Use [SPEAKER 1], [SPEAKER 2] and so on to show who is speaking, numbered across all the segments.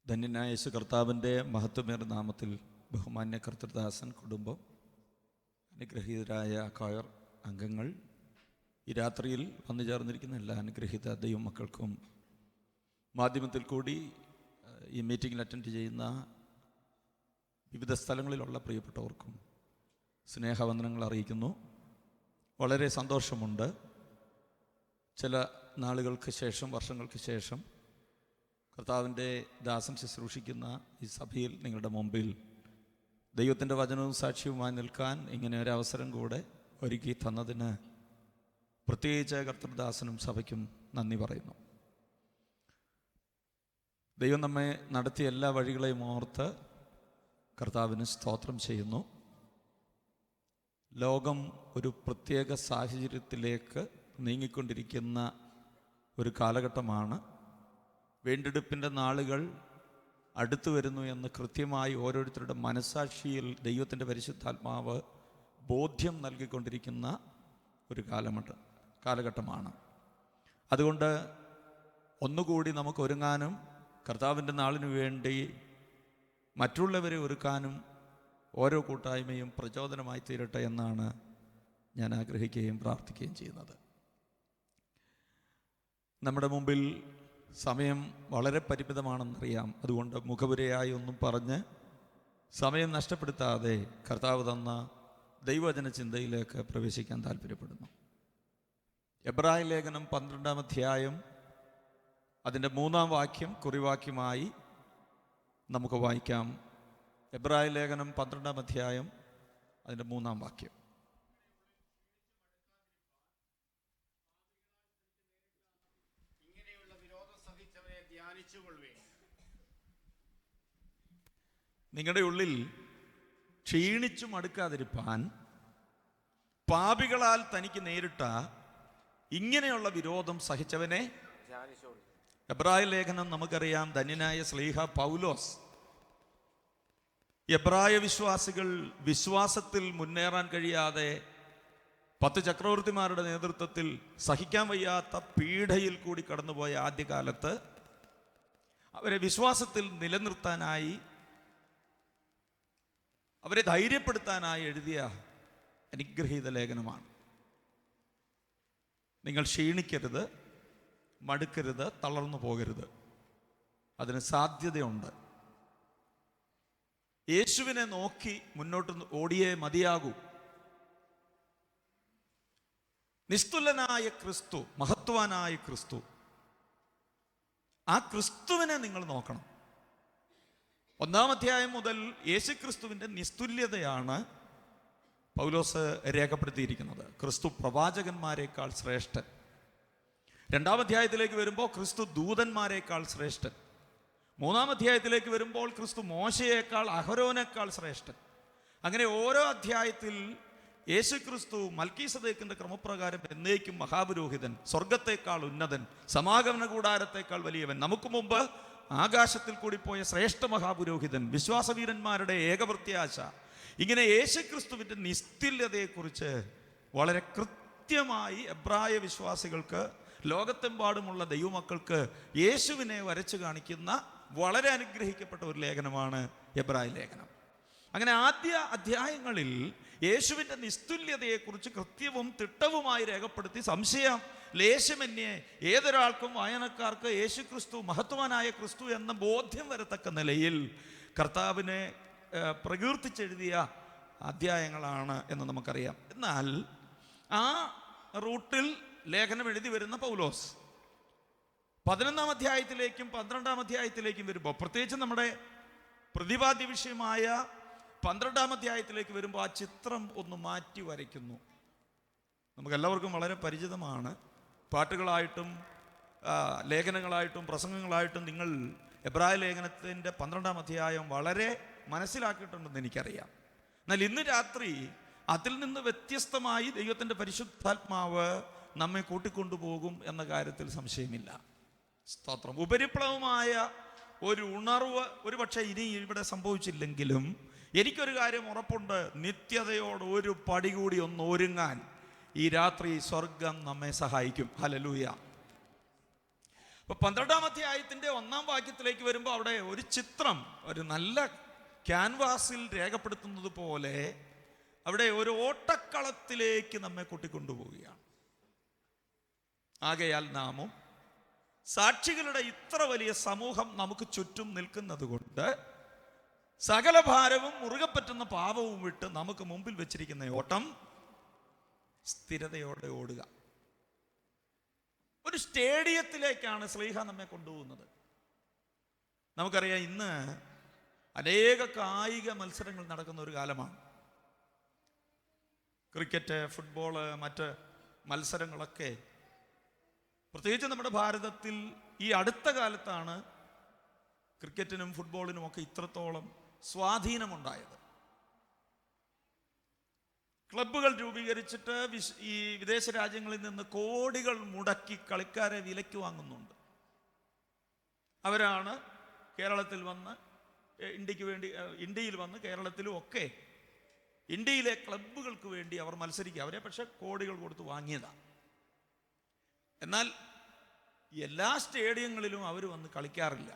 [SPEAKER 1] ധന്യനായ യേശു കർത്താവിൻ്റെ മഹത്വമേറിയ നാമത്തിൽ ബഹുമാന്യ കർത്തൃദാസൻ കുടുംബം, അനുഗ്രഹീതരായ കൊയർ അംഗങ്ങൾ, ഈ രാത്രിയിൽ വന്നു ചേർന്നിരിക്കുന്ന എല്ലാ അനുഗ്രഹീത ദൈവമക്കൾക്കും മാധ്യമത്തിൽ കൂടി ഈ മീറ്റിങ്ങിൽ അറ്റൻഡ് ചെയ്യുന്ന വിവിധ സ്ഥലങ്ങളിലുള്ള പ്രിയപ്പെട്ടവർക്കും സ്നേഹവന്ദനങ്ങൾ അറിയിക്കുന്നു. വളരെ സന്തോഷമുണ്ട്. ചില നാളുകൾക്ക് ശേഷം, വർഷങ്ങൾക്ക് ശേഷം കർത്താവിൻ്റെ ദാസൻ ശുശ്രൂഷിക്കുന്ന ഈ സഭയിൽ നിങ്ങളുടെ മുമ്പിൽ ദൈവത്തിൻ്റെ വചനവും സാക്ഷ്യവുമായി നിൽക്കാൻ ഇങ്ങനെ ഒരു അവസരം കൂടെ ഒരുക്കി തന്നതിന് പ്രത്യേകിച്ച് കർത്തൃദാസനും സഭയ്ക്കും നന്ദി പറയുന്നു. ദൈവം നമ്മെ നടത്തിയ എല്ലാ വഴികളെയും ഓർത്ത് കർത്താവിന് സ്തോത്രം ചെയ്യുന്നു. ലോകം ഒരു പ്രത്യേക സാഹചര്യത്തിലേക്ക് നീങ്ങിക്കൊണ്ടിരിക്കുന്ന ഒരു കാലഘട്ടമാണ്. വീണ്ടെടുപ്പിൻ്റെ നാളുകൾ അടുത്തു വരുന്നു എന്ന് കൃത്യമായി ഓരോരുത്തരുടെ മനസ്സാക്ഷിയിൽ ദൈവത്തിൻ്റെ പരിശുദ്ധാത്മാവ് ബോധ്യം നൽകിക്കൊണ്ടിരിക്കുന്ന ഒരു കാലഘട്ടമാണ്. അതുകൊണ്ട് ഒന്നുകൂടി നമുക്ക് ഒരുങ്ങാനും കർത്താവിൻ്റെ നാളിനു വേണ്ടി മറ്റുള്ളവരെ ഒരുക്കാനും ഓരോ കൂട്ടായ്മയും പ്രചോദനമായി തീരട്ടെ എന്നാണ് ഞാൻ ആഗ്രഹിക്കുകയും പ്രാർത്ഥിക്കുകയും ചെയ്യുന്നത്. നമ്മുടെ മുമ്പിൽ സമയം വളരെ പരിമിതമാണെന്നറിയാം. അതുകൊണ്ട് മുഖവുരയായി ഒന്നും പറഞ്ഞ് സമയം നഷ്ടപ്പെടുത്താതെ കർത്താവ് തന്ന ദൈവവചന ചിന്തയിലേക്ക് പ്രവേശിക്കാൻ താല്പര്യപ്പെടുന്നു. എബ്രായ ലേഖനം 12-ാം അധ്യായം അതിൻ്റെ 3-ാം വാക്യം കുറിവാക്യമായി നമുക്ക് വായിക്കാം. എബ്രായ ലേഖനം 12-ാം അധ്യായം അതിൻ്റെ 3-ാം വാക്യം. നിങ്ങളുടെ ഉള്ളിൽ ക്ഷീണിച്ചു മടുക്കാതിരിപ്പാൻ പാപികളാൽ തനിക്ക് നേരിട്ട ഇങ്ങനെയുള്ള വിരോധം സഹിച്ചവനെ. എബ്രായ ലേഖനം നമുക്കറിയാം. ധന്യനായ ശ്ലീഹ പൗലോസ് എബ്രായ വിശ്വാസികൾ വിശ്വാസത്തിൽ മുന്നേറാൻ കഴിയാതെ 10 ചക്രവർത്തിമാരുടെ നേതൃത്വത്തിൽ സഹിക്കാൻ വയ്യാത്ത പീഡയിൽ കൂടി കടന്നുപോയ ആദ്യകാലത്ത് അവരെ വിശ്വാസത്തിൽ നിലനിർത്താനായി, അവരെ ധൈര്യപ്പെടുത്താനായി എഴുതിയ അനുഗ്രഹീത ലേഖനമാണ്. നിങ്ങൾ ക്ഷീണിക്കരുത്, മടുക്കരുത്, തളർന്നു പോകരുത്. അതിന് സാധ്യതയുണ്ട്. യേശുവിനെ നോക്കി മുന്നോട്ട് ഓടിയേ മതിയാകൂ. നിസ്തുലനായ ക്രിസ്തു, മഹത്വാനായ ക്രിസ്തു, ആ ക്രിസ്തുവിനെ നിങ്ങൾ നോക്കണം. 1-ാം അധ്യായം മുതൽ യേശുക്രിസ്തുവിൻ്റെ നിസ്തുല്യതയാണ് പൗലോസ് രേഖപ്പെടുത്തിയിരിക്കുന്നത്. ക്രിസ്തു പ്രവാചകന്മാരെക്കാൾ ശ്രേഷ്ഠൻ. 2-ാം അധ്യായത്തിലേക്ക് വരുമ്പോൾ ക്രിസ്തു ദൂതന്മാരെക്കാൾ ശ്രേഷ്ഠൻ. 3-ാം അധ്യായത്തിലേക്ക് വരുമ്പോൾ ക്രിസ്തു മോശയേക്കാൾ, അഹരോനേക്കാൾ ശ്രേഷ്ഠൻ. അങ്ങനെ ഓരോ അധ്യായത്തിൽ യേശുക്രിസ്തു മൽക്കീസദേക്കിന്റെ ക്രമപ്രകാരം എന്നേക്കും മഹാപുരോഹിതൻ, സ്വർഗത്തേക്കാൾ ഉന്നതൻ, സമാഗമന കൂടാരത്തേക്കാൾ വലിയവൻ, നമുക്ക് മുമ്പ് ആകാശത്തിൽ കൂടി പോയ ശ്രേഷ്ഠ മഹാപുരോഹിതൻ, വിശ്വാസവീരന്മാരുടെ ഏകപ്രത്യാശ. ഇങ്ങനെ യേശുക്രിസ്തുവിൻ്റെ നിസ്തുല്യതയെക്കുറിച്ച് വളരെ കൃത്യമായി എബ്രായ വിശ്വാസികൾക്ക്, ലോകത്തെമ്പാടുമുള്ള ദൈവമക്കൾക്ക് യേശുവിനെ വരച്ചു കാണിക്കുന്ന വളരെ അനുഗ്രഹിക്കപ്പെട്ട ഒരു ലേഖനമാണ് എബ്രായ ലേഖനം. അങ്ങനെ ആദ്യ അധ്യായങ്ങളിൽ യേശുവിൻ്റെ നിസ്തുല്യതയെക്കുറിച്ച് കൃത്യവും തിട്ടവുമായി രേഖപ്പെടുത്തി സംശയം ലേശമന്യേ ഏതൊരാൾക്കും വായനക്കാർക്ക് യേശുക്രിസ്തു മഹത്വവാനായ ക്രിസ്തു എന്ന ബോധ്യം വരത്തക്ക നിലയിൽ കർത്താവിനെ പ്രകീർത്തിച്ചെഴുതിയ അധ്യായങ്ങളാണ് എന്ന് നമുക്കറിയാം. എന്നാൽ ആ റൂട്ടിൽ ലേഖനം എഴുതി വരുന്ന പൗലോസ് 11-ാം അധ്യായത്തിലേക്കും 12-ാം അധ്യായത്തിലേക്കും വരുമ്പോൾ, പ്രത്യേകിച്ച് നമ്മുടെ പ്രതിപാദ്യ വിഷയമായ 12-ാം അധ്യായത്തിലേക്ക് വരുമ്പോൾ ആ ചിത്രം ഒന്ന് മാറ്റി വരയ്ക്കുന്നു. നമുക്കെല്ലാവർക്കും വളരെ പരിചിതമാണ്. പാട്ടുകളായിട്ടും ലേഖനങ്ങളായിട്ടും പ്രസംഗങ്ങളായിട്ടും നിങ്ങൾ എബ്രായ ലേഖനത്തിൻ്റെ 12-ാം അധ്യായം വളരെ മനസ്സിലാക്കിയിട്ടുണ്ടെന്ന് എനിക്കറിയാം. എന്നാൽ ഇന്ന് രാത്രി അതിൽ നിന്ന് വ്യത്യസ്തമായി ദൈവത്തിൻ്റെ പരിശുദ്ധാത്മാവ് നമ്മെ കൂട്ടിക്കൊണ്ടുപോകും എന്ന കാര്യത്തിൽ സംശയമില്ല. സ്തോത്രം. ഉപരിപ്ലവമായ ഒരു ഉണർവ് ഒരുപക്ഷെ ഇനി ഇവിടെ സംഭവിച്ചില്ലെങ്കിലും എനിക്കൊരു കാര്യം ഉറപ്പുണ്ട്. നിത്യതയോട് ഒരു പടി കൂടി ഒന്ന് ഒരുങ്ങാൻ ഈ രാത്രി സ്വർഗം നമ്മെ സഹായിക്കും. ഹല്ലേലൂയ. അപ്പൊ 12-ാം അധ്യായത്തിന്റെ 1-ാം വാക്യത്തിലേക്ക് വരുമ്പോൾ അവിടെ ഒരു ചിത്രം, ഒരു നല്ല ക്യാൻവാസിൽ രേഖപ്പെടുത്തുന്നത് പോലെ അവിടെ ഒരു ഓട്ടക്കളത്തിലേക്ക് നമ്മെ കൂട്ടിക്കൊണ്ടുപോവുകയാണ്. ആകയാൽ നാമും സാക്ഷികളുടെ ഇത്ര വലിയ സമൂഹം നമുക്ക് ചുറ്റും നിൽക്കുന്നത് കൊണ്ട് സകല ഭാരവും മുറുകെ പറ്റുന്ന പാപവും വിട്ട് നമുക്ക് മുമ്പിൽ വെച്ചിരിക്കുന്ന ഓട്ടം സ്ഥിരതയോടെ ഓടുക. ഒരു സ്റ്റേഡിയത്തിലേക്കാണ് ശ്ലീഹ നമ്മെ കൊണ്ടുപോകുന്നത്. നമുക്കറിയാം, ഇന്ന് അനേക കായിക മത്സരങ്ങൾ നടക്കുന്ന ഒരു കാലമാണ്. ക്രിക്കറ്റ്, ഫുട്ബോള്, മറ്റ് മത്സരങ്ങളൊക്കെ പ്രത്യേകിച്ച് നമ്മുടെ ഭാരതത്തിൽ ഈ അടുത്ത കാലത്താണ് ക്രിക്കറ്റിനും ഫുട്ബോളിനും ഒക്കെ ഇത്രത്തോളം സ്വാധീനമുണ്ടായത്. ക്ലബ്ബുകൾ രൂപീകരിച്ചിട്ട് ഈ വിദേശ രാജ്യങ്ങളിൽ നിന്ന് കോടികൾ മുടക്കി കളിക്കാരെ വിലയ്ക്ക് വാങ്ങുന്നുണ്ട്. അവരാണ് കേരളത്തിൽ വന്ന് ഇന്ത്യയിൽ വന്ന് കേരളത്തിലും ഒക്കെ ഇന്ത്യയിലെ ക്ലബ്ബുകൾക്ക് വേണ്ടി അവർ മത്സരിക്കുക. അവരെ പക്ഷെ കോടികൾ കൊടുത്ത് വാങ്ങിയതാണ്. എന്നാൽ എല്ലാ സ്റ്റേഡിയങ്ങളിലും അവർ വന്ന് കളിക്കാറില്ല.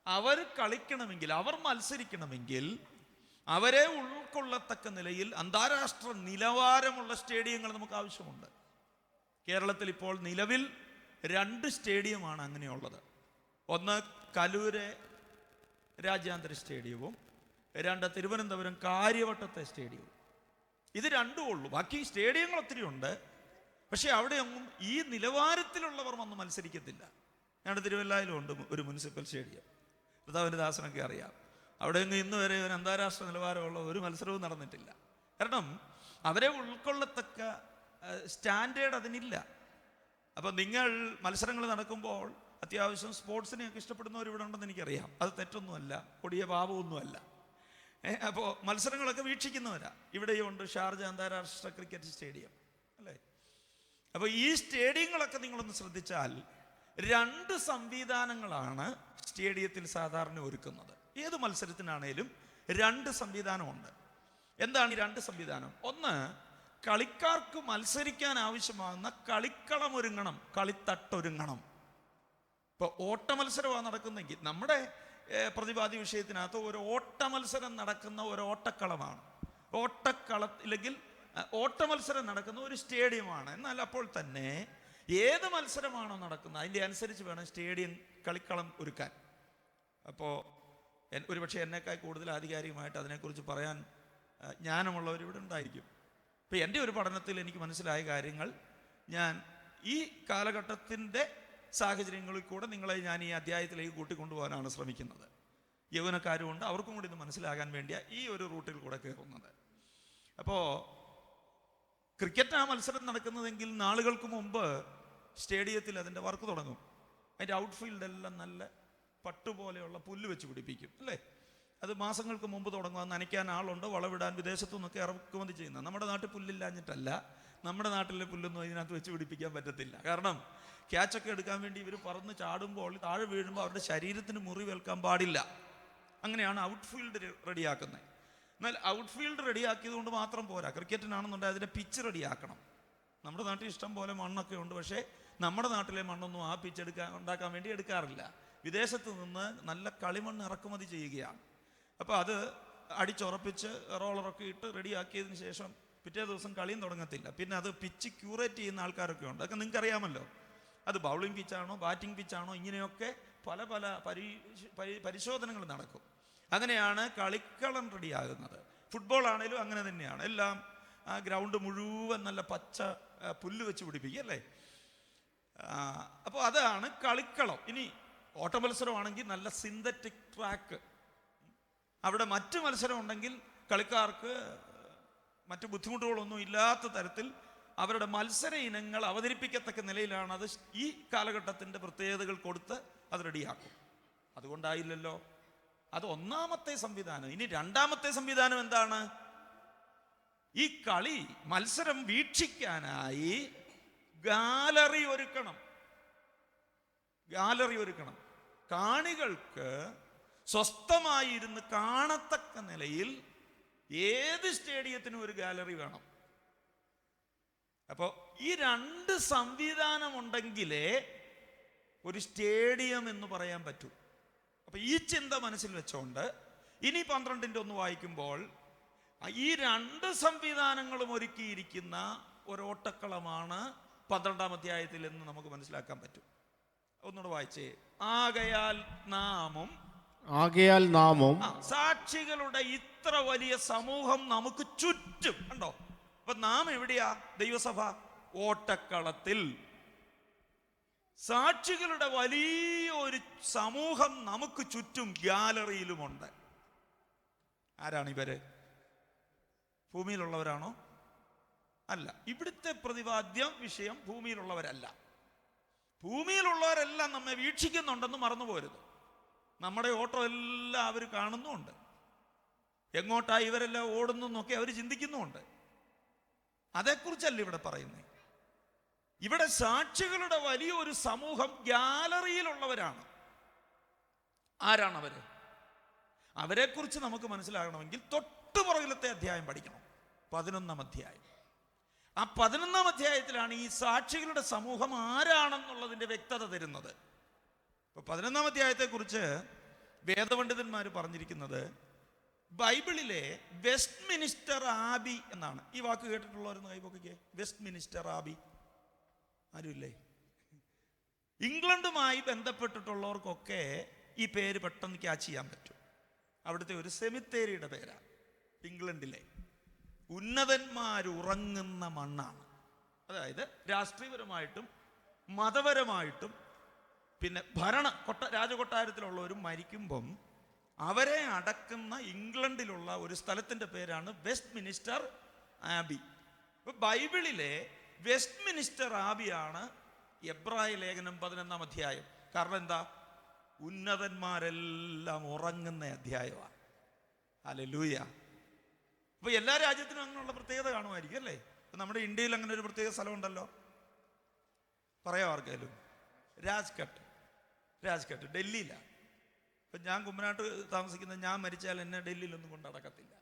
[SPEAKER 1] അവർ കളിക്കണമെങ്കിൽ, അവർ മത്സരിക്കണമെങ്കിൽ അവരെ ഉൾക്കൊള്ളത്തക്ക നിലയിൽ അന്താരാഷ്ട്ര നിലവാരമുള്ള സ്റ്റേഡിയങ്ങൾ നമുക്ക് ആവശ്യമുണ്ട്. കേരളത്തിൽ ഇപ്പോൾ നിലവിൽ 2 സ്റ്റേഡിയമാണ് അങ്ങനെയുള്ളത്. ഒന്ന് കലൂര് രാജ്യാന്തര സ്റ്റേഡിയവും 2 തിരുവനന്തപുരം കാര്യവട്ടത്തെ സ്റ്റേഡിയവും. ഇത് 2 ഉള്ളൂ. ബാക്കി സ്റ്റേഡിയങ്ങൾ ഒത്തിരി ഉണ്ട്. പക്ഷെ അവിടെയൊന്നും ഈ നിലവാരത്തിലുള്ളവർ വന്ന് മത്സരിക്കത്തില്ല. ഞങ്ങളുടെ തിരുവല്ലായിലുണ്ട് ഒരു മുനിസിപ്പൽ സ്റ്റേഡിയം, കർത്താവിൻ്റെ ദാസനൊക്കെ അറിയാം. അവിടെ ഇന്ന് വരെ ഒരു അന്താരാഷ്ട്ര നിലവാരമുള്ള ഒരു മത്സരവും നടന്നിട്ടില്ല. കാരണം അവരെ ഉൾക്കൊള്ളത്തക്ക സ്റ്റാൻഡേർഡ് അതിനില്ല. അപ്പം നിങ്ങൾ മത്സരങ്ങൾ നടക്കുമ്പോൾ അത്യാവശ്യം സ്പോർട്സിനെയൊക്കെ ഇഷ്ടപ്പെടുന്നവർ ഇവിടെ ഉണ്ടെന്ന് എനിക്കറിയാം. അത് തെറ്റൊന്നുമല്ല, കൊടിയ പാപമൊന്നുമല്ല. അപ്പോൾ മത്സരങ്ങളൊക്കെ വീക്ഷിക്കുന്നവരാ. ഇവിടെയുണ്ട് ഷാർജ അന്താരാഷ്ട്ര ക്രിക്കറ്റ് സ്റ്റേഡിയം, അല്ലേ? അപ്പോൾ ഈ സ്റ്റേഡിയങ്ങളൊക്കെ നിങ്ങളൊന്ന് ശ്രദ്ധിച്ചാൽ 2 സംവിധാനങ്ങളാണ് സ്റ്റേഡിയത്തിൽ സാധാരണ ഒരുക്കുന്നത്. ഏത് മത്സരത്തിനാണേലും 2 സംവിധാനമുണ്ട്. എന്താണ് ഈ 2 സംവിധാനം? ഒന്ന്, കളിക്കാർക്ക് മത്സരിക്കാൻ ആവശ്യമാകുന്ന കളിക്കളം ഒരുങ്ങണം, കളിത്തട്ടൊരുങ്ങണം. ഇപ്പോൾ ഓട്ട മത്സരമാണ് നടക്കുന്നെങ്കിൽ നമ്മുടെ പ്രതിപാദ്യ വിഷയത്തിനകത്ത് ഒരു ഓട്ട മത്സരം നടക്കുന്ന ഒരു ഓട്ടക്കളമാണ്. ഇല്ലെങ്കിൽ ഓട്ട മത്സരം നടക്കുന്ന ഒരു സ്റ്റേഡിയമാണ്. എന്നാൽ അപ്പോൾ തന്നെ ഏത് മത്സരമാണോ നടക്കുന്നത് അതിൻ്റെ അനുസരിച്ച് വേണം സ്റ്റേഡിയം കളിക്കളം ഒരുക്കാൻ. അപ്പോൾ ഒരുപക്ഷെ എന്നെക്കാൾ കൂടുതൽ ആധികാരികമായിട്ട് അതിനെക്കുറിച്ച് പറയാൻ ജ്ഞാനമുള്ളവർ ഇവിടെ ഉണ്ടായിരിക്കും. ഇപ്പോൾ എൻ്റെ ഒരു പഠനത്തിൽ എനിക്ക് മനസ്സിലായ കാര്യങ്ങൾ ഞാൻ ഈ കാലഘട്ടത്തിൻ്റെ സാഹചര്യങ്ങളിൽ കൂടെ നിങ്ങളെ ഞാൻ ഈ അധ്യായത്തിലേക്ക് കൂട്ടിക്കൊണ്ടുപോകാനാണ് ശ്രമിക്കുന്നത്. യൗവനക്കാരുമുണ്ട്, അവർക്കും കൂടി ഇത് മനസ്സിലാകാൻ വേണ്ടിയാണ് ഈ ഒരു റൂട്ടിൽ കൂടെ കയറുന്നത്. അപ്പോൾ ക്രിക്കറ്റ് ആ മത്സരം നടക്കുന്നതെങ്കിൽ നാളുകൾക്ക് മുമ്പ് സ്റ്റേഡിയത്തിൽ അതിൻ്റെ വർക്ക് തുടങ്ങും. അതിൻ്റെ ഔട്ട്ഫീൽഡെല്ലാം നല്ല പട്ടുപോലെയുള്ള പുല്ല് വെച്ച് പിടിപ്പിക്കും, അല്ലേ? അത് മാസങ്ങൾക്ക് മുമ്പ് തുടങ്ങും. അത് നനയ്ക്കാൻ ആളുണ്ട്, വളവിടാൻ വിദേശത്തു നിന്നൊക്കെ ഇറക്കുമതി ചെയ്യുന്നത്. നമ്മുടെ നാട്ടിൽ പുല്ലില്ലാഞ്ഞിട്ടല്ല, നമ്മുടെ നാട്ടിലെ പുല്ലൊന്നും ഇതിനകത്ത് വെച്ച് പിടിപ്പിക്കാൻ പറ്റത്തില്ല. കാരണം ക്യാച്ചൊക്കെ എടുക്കാൻ വേണ്ടി ഇവർ പറന്ന് ചാടുമ്പോൾ താഴെ വീഴുമ്പോൾ അവരുടെ ശരീരത്തിന് മുറിവേൽക്കാൻ പാടില്ല. അങ്ങനെയാണ് ഔട്ട്ഫീൽഡ് റെഡിയാക്കുന്നത്. എന്നാൽ ഔട്ട്ഫീൽഡ് റെഡിയാക്കിയത് കൊണ്ട് മാത്രം പോരാ. ക്രിക്കറ്റിനാണെന്നുണ്ടെങ്കിൽ അതിൻ്റെ പിച്ച് റെഡിയാക്കണം. നമ്മുടെ നാട്ടിൽ ഇഷ്ടം പോലെ മണ്ണൊക്കെ ഉണ്ട്, പക്ഷേ നമ്മുടെ നാട്ടിലെ മണ്ണൊന്നും ആ പിച്ച് ഉണ്ടാക്കാൻ വേണ്ടി എടുക്കാറില്ല. വിദേശത്ത് നിന്ന് നല്ല കളിമണ്ണ് ഇറക്കുമതി ചെയ്യുകയാണ്. അപ്പോൾ അത് അടിച്ചുറപ്പിച്ച് റോളറൊക്കെ ഇട്ട് റെഡിയാക്കിയതിന് ശേഷം പിറ്റേ ദിവസം കളിയും തുടങ്ങത്തില്ല. പിന്നെ അത് പിച്ച് ക്യൂറേറ്റ് ചെയ്യുന്ന ആൾക്കാരൊക്കെ ഉണ്ട്. അതൊക്കെ നിങ്ങൾക്ക് അറിയാമല്ലോ. അത് ബൗളിംഗ് പിച്ചാണോ ബാറ്റിംഗ് പിച്ചാണോ, ഇങ്ങനെയൊക്കെ പല പല പരിശോധനകൾ നടക്കും. അങ്ങനെയാണ് കളിക്കളം റെഡിയാകുന്നത്. ഫുട്ബോൾ ആണെങ്കിലും അങ്ങനെ തന്നെയാണ്. എല്ലാം ആ ഗ്രൗണ്ട് മുഴുവൻ നല്ല പച്ച പുല്ല് വെച്ച് പിടിപ്പിക്കുക, അല്ലേ? അപ്പോൾ അതാണ് കളിക്കളം. ഇനി ഓട്ട മത്സരമാണെങ്കിൽ നല്ല സിന്തറ്റിക് ട്രാക്ക്. അവിടെ മറ്റ് മത്സരം ഉണ്ടെങ്കിൽ കളിക്കാർക്ക് മറ്റ് ബുദ്ധിമുട്ടുകളൊന്നും ഇല്ലാത്ത തരത്തിൽ അവരുടെ മത്സര ഇനങ്ങൾ അവതരിപ്പിക്കത്തക്ക നിലയിലാണ് അത് ഈ കാലഘട്ടത്തിൻ്റെ പ്രത്യേകതകൾ കൊടുത്ത് അത് റെഡിയാക്കും. അതുകൊണ്ടായില്ലല്ലോ. അത് ഒന്നാമത്തെ സംവിധാനം. ഇനി രണ്ടാമത്തെ സംവിധാനം എന്താണ്? ഈ കളി മത്സരം വീക്ഷിക്കാനായി ഗാലറി ഒരുക്കണം. കാണികൾക്ക് സ്വസ്ഥമായി ഇരുന്ന് കാണത്തക്ക നിലയിൽ ഏത് സ്റ്റേഡിയത്തിനും ഒരു ഗാലറി വേണം. അപ്പോൾ ഈ 2 സംവിധാനം ഉണ്ടെങ്കിലേ ഒരു സ്റ്റേഡിയം എന്ന് പറയാൻ പറ്റൂ. അപ്പൊ ഈ ചിന്ത മനസ്സിൽ വെച്ചോണ്ട് ഇനി 12-ന്റെ 1 വായിക്കുമ്പോൾ ഈ 2 സംവിധാനങ്ങളും ഒരുക്കിയിരിക്കുന്ന ഒരോട്ടക്കളമാണ് 12-ാം അധ്യായത്തിൽ എന്ന് നമുക്ക് മനസ്സിലാക്കാൻ പറ്റും. ഒന്നുകൂടെ വായിച്ചേ. ആകയാൽ നാമും സാക്ഷികളുടെ ഇത്ര വലിയ സമൂഹം നമുക്ക് ചുറ്റും കണ്ടോ. അപ്പൊ നാം എവിടെയാ? ദൈവസഭ ഓട്ടക്കളത്തിൽ. സാക്ഷികളുടെ വലിയ ഒരു സമൂഹം നമുക്ക് ചുറ്റും ഗ്യാലറിയിലുമുണ്ട്. ആരാണ് ഇവര്? ഭൂമിയിലുള്ളവരാണോ? അല്ല. ഇവിടുത്തെ പ്രതിപാദ്യം വിഷയം ഭൂമിയിലുള്ളവരല്ല. ഭൂമിയിലുള്ളവരെല്ലാം നമ്മെ വീക്ഷിക്കുന്നുണ്ടെന്ന് മറന്നുപോരുത്. നമ്മുടെ ഓട്ടം എല്ലാം അവർ കാണുന്നുമുണ്ട്. എങ്ങോട്ടാ ഇവരെല്ലാം ഓടുന്നൊക്കെ അവർ ചിന്തിക്കുന്നുമുണ്ട്. അതേക്കുറിച്ചല്ല ഇവിടെ പറയുന്നത്. ഇവിടെ സാക്ഷികളുടെ വലിയൊരു സമൂഹം ഗ്യാലറിയിലുള്ളവരാണ്. ആരാണവര്? അവരെക്കുറിച്ച് നമുക്ക് മനസ്സിലാകണമെങ്കിൽ തൊട്ടു പുറകിലത്തെ അധ്യായം പഠിക്കണം. 11-ാം അധ്യായം. ആ 11-ാം അധ്യായത്തിലാണ് ഈ സാക്ഷികളുടെ സമൂഹം ആരാണെന്നുള്ളതിന്റെ വ്യക്തത തരുന്നത്. ഇപ്പൊ 11-ാം അധ്യായത്തെക്കുറിച്ച് വേദപണ്ഡിതന്മാർ പറഞ്ഞിരിക്കുന്നത് ബൈബിളിലെ വെസ്റ്റ് മിനിസ്റ്റർ ആബി എന്നാണ്. ഈ വാക്ക് കേട്ടിട്ടുള്ളവരെന്ന് കൈപൊക്കെ. വെസ്റ്റ് മിനിസ്റ്റർ ആബി ആരുമില്ലേ? ഇംഗ്ലണ്ടുമായി ബന്ധപ്പെട്ടിട്ടുള്ളവർക്കൊക്കെ ഈ പേര് പെട്ടെന്ന് ക്യാച്ച് ചെയ്യാൻ പറ്റും. അവിടുത്തെ ഒരു സെമിത്തേരിയുടെ പേരാണ്. ഇംഗ്ലണ്ടിലെ ഉന്നതന്മാരുറങ്ങുന്ന മണ്ണാണ്. അതായത് രാഷ്ട്രീയപരമായിട്ടും മതപരമായിട്ടും പിന്നെ രാജകൊട്ടാരത്തിലുള്ളവരും മരിക്കുമ്പം അവരെ അടക്കുന്ന ഇംഗ്ലണ്ടിലുള്ള ഒരു സ്ഥലത്തിൻ്റെ പേരാണ് വെസ്റ്റ് മിനിസ്റ്റർ ആബി. ഇപ്പൊ ബൈബിളിലെ വെസ്റ്റ് മിനിസ്റ്റർ ആബിയാണ് എബ്രായ ലേഖനം 11-ാം അധ്യായം. കാരണം എന്താ? ഉന്നതന്മാരെല്ലാം ഉറങ്ങുന്ന അധ്യായമാണ്. ഹല്ലേലൂയ. അപ്പൊ എല്ലാ രാജ്യത്തിനും അങ്ങനെയുള്ള പ്രത്യേകത കാണുമായിരിക്കും അല്ലേ? നമ്മുടെ ഇന്ത്യയിൽ അങ്ങനെ ഒരു പ്രത്യേക സ്ഥലമുണ്ടല്ലോ. പറയാം ആർക്കായാലും. രാജ്ഘട്ട് ഡൽഹിയിലാണ്. ഇപ്പം ഞാൻ കുമ്മനാട്ട് താമസിക്കുന്ന ഞാൻ മരിച്ചാൽ എന്നെ ഡൽഹിയിലൊന്നും കൊണ്ടടക്കത്തില്ല.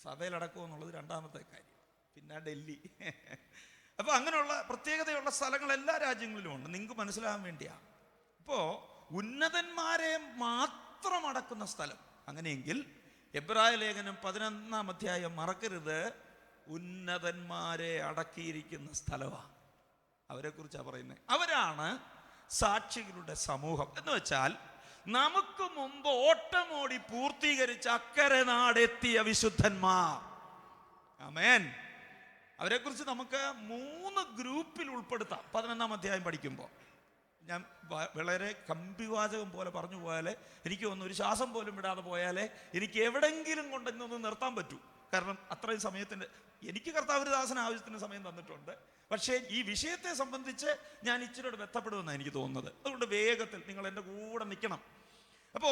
[SPEAKER 1] സഭയിലടക്കുമോ എന്നുള്ളത് 2ാമത്തെ കാര്യം. പിന്നെ ഡൽഹി. അപ്പൊ അങ്ങനെയുള്ള പ്രത്യേകതയുള്ള സ്ഥലങ്ങൾ എല്ലാ രാജ്യങ്ങളിലും ഉണ്ട്. നിങ്ങൾക്ക് മനസ്സിലാകാൻ വേണ്ടിയാ. ഇപ്പോ ഉന്നതന്മാരെ മാത്രം അടക്കുന്ന സ്ഥലം. അങ്ങനെയെങ്കിൽ എബ്രായ ലേഖനം 11-ാം അധ്യായം മറക്കരുത്. ഉന്നതന്മാരെ അടക്കിയിരിക്കുന്ന സ്ഥലമാണ്. അവരെ കുറിച്ചാണ് പറയുന്നത്. അവരാണ് സാക്ഷികളുടെ സമൂഹം. എന്ന് വെച്ചാൽ നമുക്ക് മുമ്പ് ഓട്ടമോടി പൂർത്തീകരിച്ച അക്കരെ നാടെത്തിയ വിശുദ്ധന്മാർ. ആമേൻ. അവരെക്കുറിച്ച് നമുക്ക് 3 ഗ്രൂപ്പിൽ ഉൾപ്പെടുത്താം 11-ാം അധ്യായം പഠിക്കുമ്പോൾ. ഞാൻ വളരെ കമ്പിവാചകം പോലെ പറഞ്ഞു പോയാലേ എനിക്ക് തോന്നുന്നു ഒരു ശ്വാസം പോലും വിടാതെ പോയാലേ എനിക്ക് എവിടെങ്കിലും കൊണ്ടൊന്ന് നിർത്താൻ പറ്റൂ. കാരണം അത്രയും സമയത്തിൻ്റെ എനിക്ക് കർത്താവ് ദാസന് ആവശ്യത്തിന് സമയം തന്നിട്ടുണ്ട്. പക്ഷേ ഈ വിഷയത്തെ സംബന്ധിച്ച് ഞാൻ ഇച്ചിരി ബന്ധപ്പെടുമെന്നാണ് എനിക്ക് തോന്നുന്നത്. അതുകൊണ്ട് വേഗത്തിൽ നിങ്ങൾ എൻ്റെ കൂടെ നിൽക്കണം. അപ്പോൾ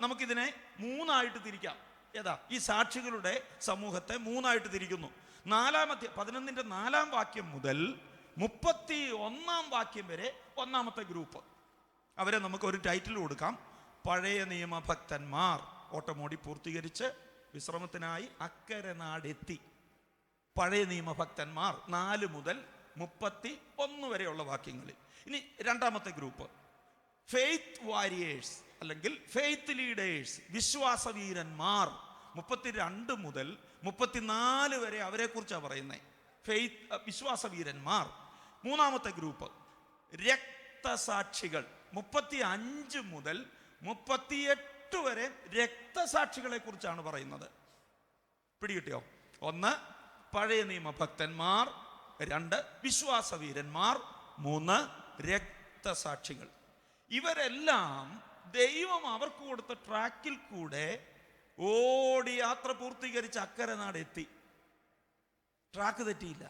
[SPEAKER 1] നമുക്കിതിനെ 3ആയിട്ട് തിരിക്കാം. ഏതാ? ഈ സാക്ഷികളുടെ സമൂഹത്തെ 3ആയിട്ട് തിരിക്കുന്നു. 11-ന്റെ 4-ാം വാക്യം മുതൽ 31-ാം വാക്യം വരെ 1-ാമത്തെ ഗ്രൂപ്പ്. അവരെ നമുക്ക് ഒരു ടൈറ്റിൽ കൊടുക്കാം. പഴയ നിയമ ഭക്തന്മാർ. ഓട്ടമോടി പൂർത്തീകരിച്ച് വിശ്രമത്തിനായി അക്കരെ നാടെത്തി. പഴയ നിയമഭക്തന്മാർ 4 മുതൽ 31 വരെയുള്ള വാക്യങ്ങളിൽ. ഇനി 2ാമത്തെ ഗ്രൂപ്പ് ഫെയ്ത്ത് വാരിയേഴ്സ് അല്ലെങ്കിൽ ഫെയ്ത്ത് ലീഡേഴ്സ്, വിശ്വാസവീരന്മാർ. 32 മുതൽ 34 വരെ അവരെ കുറിച്ചാണ് പറയുന്നത്. ഫെയ്ത്ത് വിശ്വാസവീരന്മാർ. 3ാമത്തെ ഗ്രൂപ്പ് രക്തസാക്ഷികൾ. 35 മുതൽ 38 വരെ രക്തസാക്ഷികളെ കുറിച്ചാണ് പറയുന്നത്. പിടികിട്ടിയോ? 1 പഴയ നിയമഭക്തന്മാർ, 2 വിശ്വാസവീരന്മാർ, 3 രക്തസാക്ഷികൾ. ഇവരെല്ലാം ദൈവം അവർക്ക് കൊടുത്ത ട്രാക്കിൽ കൂടെ ഓടി യാത്ര പൂർത്തീകരിച്ച് അക്കരെ നാടെത്തി. ട്രാക്ക് തെറ്റിയില്ല.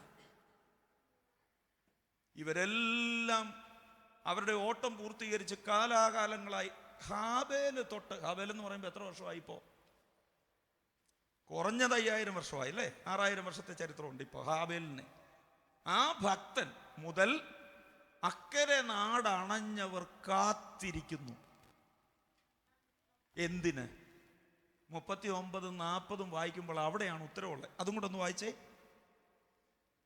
[SPEAKER 1] ഇവരെല്ലാം അവരുടെ ഓട്ടം പൂർത്തീകരിച്ച് കാലാകാലങ്ങളായി ഹാബേല് എന്ന് പറയുമ്പോൾ എത്ര വർഷമായി? ഇപ്പോൾ കുറഞ്ഞത് 5000 വർഷമായി അല്ലേ? 6000 വർഷത്തെ ചരിത്രമുണ്ട് ഇപ്പോൾ ഹാബേലിന്. ആ ഭക്തൻ മുതൽ അക്കരെ നാടണഞ്ഞവർ കാത്തിരിക്കുന്നു. എന്തിന്? 39, 40 വായിക്കുമ്പോൾ അവിടെയാണ് ഉത്തരവുള്ളത്. അതും കൂടെ ഒന്ന് വായിച്ചേ.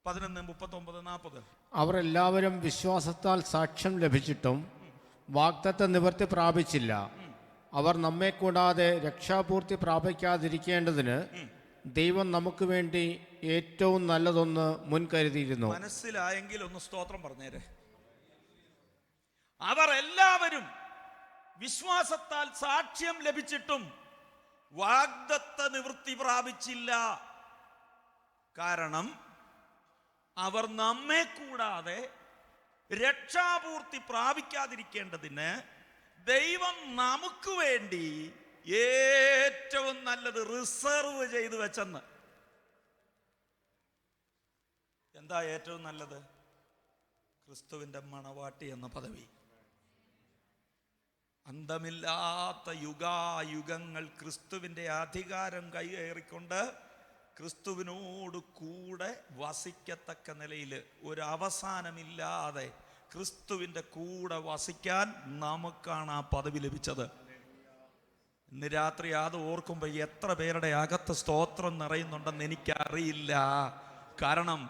[SPEAKER 1] 11, 39, 40.
[SPEAKER 2] അവർ എല്ലാവരും വിശ്വാസത്താൽ സാക്ഷ്യം ലഭിച്ചിട്ടും വാഗ്ദത്ത നിവൃത്തി പ്രാപിച്ചില്ല. അവർ നമ്മെ കൂടാതെ രക്ഷാപൂർത്തി പ്രാപിക്കാതിരിക്കേണ്ടതിന് ദൈവം നമുക്ക് വേണ്ടി ഏറ്റവും നല്ലതൊന്ന് മുൻകരുതിയിരുന്നു.
[SPEAKER 1] മനസ്സിലായെങ്കിൽ ഒന്ന് സ്തോത്രം പറഞ്ഞേരെ. അവർ എല്ലാവരും വിശ്വാസത്താൽ സാക്ഷ്യം ലഭിച്ചിട്ടും വാഗ്ദത്ത നിവൃത്തി പ്രാപിച്ചില്ല. കാരണം അവർ നമ്മെ കൂടാതെ രക്ഷാപൂർത്തി പ്രാപിക്കാതിരിക്കേണ്ടതിന് ദൈവം നമുക്ക് വേണ്ടി ഏറ്റവും നല്ലത് റിസർവ് ചെയ്തു വെച്ചെന്ന്. എന്താ ഏറ്റവും നല്ലത്? ക്രിസ്തുവിന്റെ മണവാട്ടി എന്ന പദവി. അന്തമില്ലാത്ത യുഗായുഗങ്ങൾ ക്രിസ്തുവിന്റെ അധികാരം കൈയേറിക്കൊണ്ട് ക്രിസ്തുവിനോട് കൂടെ വസിക്കത്തക്ക നിലയിൽ ഒരു അവസാനമില്ലാതെ ക്രിസ്തുവിൻ്റെ കൂടെ വസിക്കാൻ നമുക്കാണ് ആ പദവി ലഭിച്ചത്. ഇന്ന് രാത്രി അത് ഓർക്കുമ്പോൾ എത്ര പേരുടെ അകത്ത് സ്തോത്രം നിറയുന്നുണ്ടെന്ന് എനിക്കറിയില്ല. കാരണം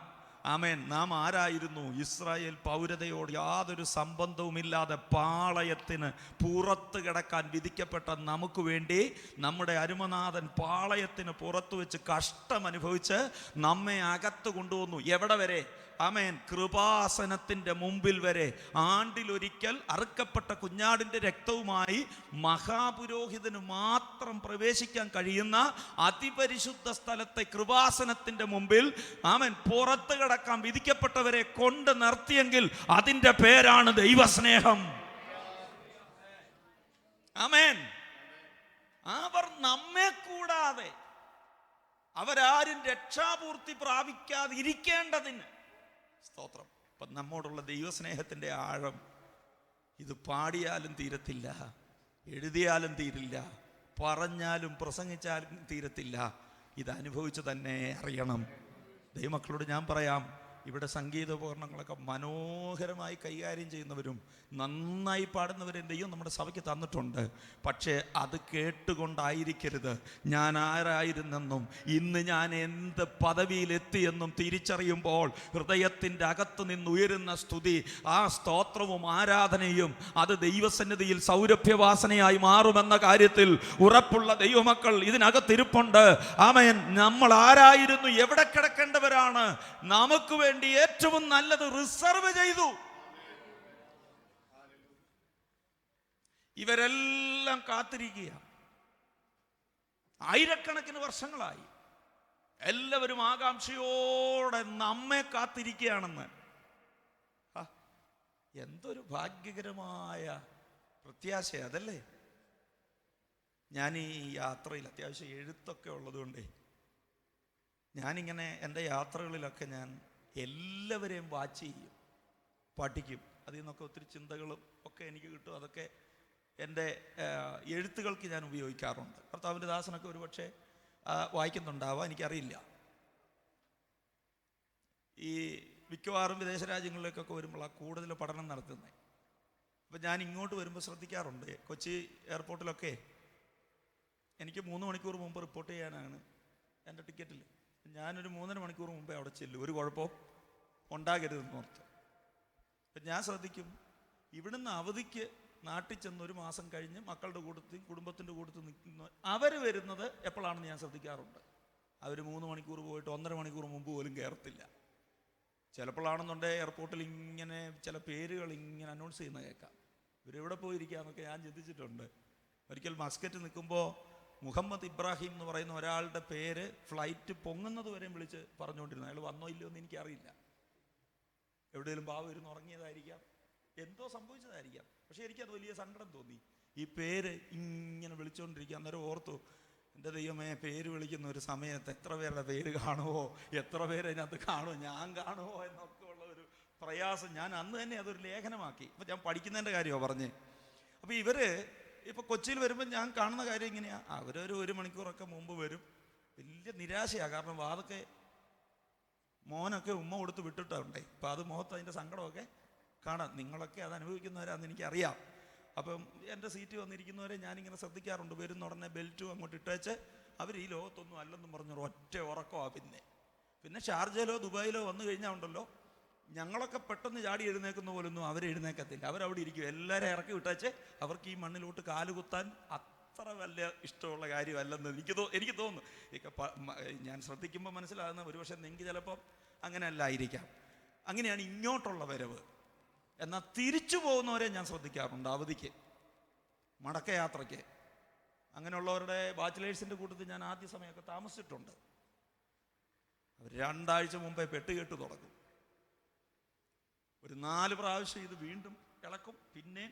[SPEAKER 1] ആമേൻ, നാം ആരായിരുന്നു? ഇസ്രായേൽ പൗരതയോട് യാതൊരു സംബന്ധവുമില്ലാതെ പാളയത്തിന് പുറത്ത് കിടക്കാൻ വിധിക്കപ്പെട്ട നമുക്ക് വേണ്ടി നമ്മുടെ അരുമനാഥൻ പാളയത്തിന് പുറത്തു വെച്ച് കഷ്ടം അനുഭവിച്ച് നമ്മെ അകത്ത് കൊണ്ടുവന്നു. എവിടെ വരെ? ആമേൻ, കൃപാസനത്തിൻ്റെ മുമ്പിൽ വരെ. ആണ്ടിലൊരിക്കൽ അറുക്കപ്പെട്ട കുഞ്ഞാടിൻ്റെ രക്തവുമായി മഹാപുരോഹിതന് മാത്രം പ്രവേശിക്കാൻ കഴിയുന്ന അതിപരിശുദ്ധ സ്ഥലത്തെ കൃപാസനത്തിൻ്റെ മുമ്പിൽ ആമേൻ പുറത്ത് കിടക്കാൻ വിധിക്കപ്പെട്ടവരെ കൊണ്ട് നിർത്തിയെങ്കിൽ അതിൻ്റെ പേരാണ് ദൈവസ്നേഹം. ആമേൻ. അവർ നമ്മെ കൂടാതെ അവരാരും രക്ഷാപൂർത്തി പ്രാപിക്കാതിരിക്കേണ്ടതിന്. സ്തോത്രം. അപ്പം നമ്മോടുള്ള ദൈവസ്നേഹത്തിൻ്റെ ആഴം ഇത് പാടിയാലും തീരത്തില്ല, എഴുതിയാലും തീരില്ല, പറഞ്ഞാലും പ്രസംഗിച്ചാലും തീരത്തില്ല. ഇത് അനുഭവിച്ച് തന്നെ അറിയണം. ദൈവമക്കളോട് ഞാൻ പറയാം, ഇവിടെ സംഗീതോപകരണങ്ങളൊക്കെ മനോഹരമായി കൈകാര്യം ചെയ്യുന്നവരും നന്നായി പാടുന്നവരും ദൈവം നമ്മുടെ സഭയ്ക്ക് തന്നിട്ടുണ്ട്. പക്ഷേ അത് കേട്ടുകൊണ്ടായിരിക്കരുത് ഞാൻ ആരായിരുന്നെന്നും ഇന്ന് ഞാൻ എന്ത് പദവിയിലെത്തിയെന്നും തിരിച്ചറിയുമ്പോൾ ഹൃദയത്തിൻ്റെ അകത്ത് നിന്ന് ഉയരുന്ന സ്തുതി, ആ സ്തോത്രവും ആരാധനയും അത് ദൈവസന്നിധിയിൽ സൗരഭ്യവാസനയായി മാറുമെന്ന കാര്യത്തിൽ ഉറപ്പുള്ള ദൈവമക്കൾ ഇതിനകത്തിരിപ്പുണ്ട്. ആമേൻ. നമ്മൾ ആരായിരുന്നു, എവിടെ കിടക്കേണ്ടവരാണ്, നമുക്ക് വേണ്ടി ഏറ്റവും നല്ലത് റിസർവ് ചെയ്തു. ഇവരെല്ലാം കാത്തിരിക്കുക. ആയിരക്കണക്കിന് വർഷങ്ങളായി എല്ലാവരും ആകാംക്ഷയോടെ നമ്മെ കാത്തിരിക്കുകയാണെന്ന്. എന്തൊരു ഭാഗ്യകരമായ പ്രത്യാശ അതല്ലേ. ഞാൻ ഈ യാത്രയിൽ അത്യാവശ്യം എഴുത്തൊക്കെ ഉള്ളതുകൊണ്ടേ ഞാനിങ്ങനെ എൻ്റെ യാത്രകളിലൊക്കെ ഞാൻ എല്ലാവരെയും വാച്ച് ചെയ്യും, പഠിക്കും. അതിൽ നിന്നൊക്കെ ഒത്തിരി ചിന്തകളും ഒക്കെ എനിക്ക് കിട്ടും. അതൊക്കെ എൻ്റെ എഴുത്തുകൾക്ക് ഞാൻ ഉപയോഗിക്കാറുണ്ട്. കർത്താവിൻ്റെ ദാസനൊക്കെ ഒരു പക്ഷേ വായിക്കുന്നുണ്ടാവാം, എനിക്കറിയില്ല. ഈ മിക്കവാറും വിദേശ രാജ്യങ്ങളിലേക്കൊക്കെ വരുമ്പോഴാണ് കൂടുതൽ പഠനം നടത്തുന്നത്. അപ്പം ഞാൻ ഇങ്ങോട്ട് വരുമ്പോൾ ശ്രദ്ധിക്കാറുണ്ട്. കൊച്ചി എയർപോർട്ടിലൊക്കെ എനിക്ക് 3 മണിക്കൂർ മുമ്പ് റിപ്പോർട്ട് ചെയ്യാനാണ് എൻ്റെ ടിക്കറ്റിൽ. ഞാനൊരു 3.5 മണിക്കൂർ മുമ്പേ അവിടെ ചെല്ലും, ഒരു കുഴപ്പവും ഉണ്ടാകരുതെന്ന് ഓർത്ത്. അപ്പം ഞാൻ ശ്രദ്ധിക്കും, ഇവിടുന്ന് അവധിക്ക് നാട്ടിൽ ചെന്ന് 1 മാസം കഴിഞ്ഞ് മക്കളുടെ കൂട്ടത്തിൽ കുടുംബത്തിൻ്റെ കൂട്ടത്തിൽ നിൽക്കുന്ന അവർ വരുന്നത് എപ്പോഴാണെന്ന് ഞാൻ ശ്രദ്ധിക്കാറുണ്ട്. അവർ 3 മണിക്കൂർ പോയിട്ട് 1.5 മണിക്കൂർ മുമ്പ് പോലും കയറത്തില്ല. ചിലപ്പോഴാണെന്നുണ്ടെങ്കിൽ എയർപോർട്ടിൽ ഇങ്ങനെ ചില പേരുകൾ ഇങ്ങനെ അനൗൺസ് ചെയ്യുന്ന കേൾക്കാം. ഇവരെവിടെ പോയിരിക്കാന്നൊക്കെ ഞാൻ ചിന്തിച്ചിട്ടുണ്ട്. ഒരിക്കൽ മസ്കറ്റ് നിൽക്കുമ്പോൾ മുഹമ്മദ് ഇബ്രാഹിം എന്ന് പറയുന്ന ഒരാളുടെ പേര് ഫ്ലൈറ്റ് പൊങ്ങുന്നത് വരെയും വിളിച്ച് പറഞ്ഞുകൊണ്ടിരുന്നു. അയാൾ വന്നോ ഇല്ലയോ എന്ന് എനിക്കറിയില്ല. എവിടെയെങ്കിലും ബാബു ഇരുന്ന് ഉറങ്ങിയതായിരിക്കാം, എന്തോ സംഭവിച്ചതായിരിക്കാം. പക്ഷേ എനിക്കത് വലിയ സങ്കടം തോന്നി. ഈ പേര് ഇങ്ങനെ വിളിച്ചുകൊണ്ടിരിക്കുക. അന്നേരം ഓർത്തു, എൻ്റെ ദൈവമേ, പേര് വിളിക്കുന്ന ഒരു സമയത്ത് എത്ര പേരുടെ പേര് കാണുമോ, എത്ര പേര് അതിനകത്ത് കാണുമോ, ഞാൻ കാണുമോ എന്നൊക്കെ ഉള്ള ഒരു പ്രയാസം. ഞാൻ അന്ന് തന്നെ അതൊരു ലേഖനമാക്കി. അപ്പം ഞാൻ പഠിക്കുന്നതിൻ്റെ കാര്യമാണ് പറഞ്ഞേ. അപ്പോൾ ഇവർ ഇപ്പോൾ കൊച്ചിയിൽ വരുമ്പോൾ ഞാൻ കാണുന്ന കാര്യം ഇങ്ങനെയാണ്. അവരൊരു 1 മണിക്കൂറൊക്കെ മുമ്പ് വരും. വലിയ നിരാശയാണ്. കാരണം വാതൊക്കെ മോനൊക്കെ ഉമ്മ കൊടുത്ത് വിട്ടിട്ടുണ്ടേ. അപ്പോൾ അത് മുഖത്ത് അതിൻ്റെ സങ്കടമൊക്കെ കാണാം. നിങ്ങളൊക്കെ അത് അനുഭവിക്കുന്നവരാണെന്ന് എനിക്കറിയാം. അപ്പം എൻ്റെ സീറ്റ് വന്നിരിക്കുന്നവരെ ഞാനിങ്ങനെ ശ്രദ്ധിക്കാറുണ്ട്. വരുന്ന ഉടനെ ബെൽറ്റും അങ്ങോട്ട് ഇട്ടേച്ച് അവർ ഈ ലോകത്തൊന്നും അല്ലെന്നും പറഞ്ഞൊരു ഒറ്റ ഉറക്കമാണ്. പിന്നെ ഷാർജയിലോ ദുബായിലോ വന്നു കഴിഞ്ഞാൽ ഉണ്ടല്ലോ, ഞങ്ങളൊക്കെ പെട്ടെന്ന് ചാടി എഴുന്നേക്കുന്ന പോലൊന്നും അവരെഴുന്നേക്കത്തില്ല. അവരവിടെ ഇരിക്കും. എല്ലാവരും ഇറക്കി വിട്ടേച്ച് അവർക്ക് ഈ മണ്ണിലോട്ട് കാലുകുത്താൻ അത്ര വലിയ ഇഷ്ടമുള്ള കാര്യമല്ലെന്ന് എനിക്ക് തോന്നുന്നു. ഞാൻ ശ്രദ്ധിക്കുമ്പോൾ മനസ്സിലാകുന്ന ഒരുപക്ഷെ നിങ്ങൾക്ക് ചിലപ്പം അങ്ങനെ അല്ലായിരിക്കാം. അങ്ങനെയാണ് ഇങ്ങോട്ടുള്ള വരവ്. എന്നാൽ തിരിച്ചു പോകുന്നവരെ ഞാൻ ശ്രദ്ധിക്കാറുണ്ട് അവധിക്ക്, മടക്കയാത്രയ്ക്ക്. അങ്ങനെയുള്ളവരുടെ ബാച്ചിലേഴ്സിൻ്റെ കൂട്ടത്തിൽ ഞാൻ ആദ്യ സമയമൊക്കെ താമസിച്ചിട്ടുണ്ട്. അവർ 2 ആഴ്ച മുമ്പേ പെട്ടുകെട്ട് തുടങ്ങും. ഒരു 4 പ്രാവശ്യം ഇത് വീണ്ടും ഇളക്കും. പിന്നെ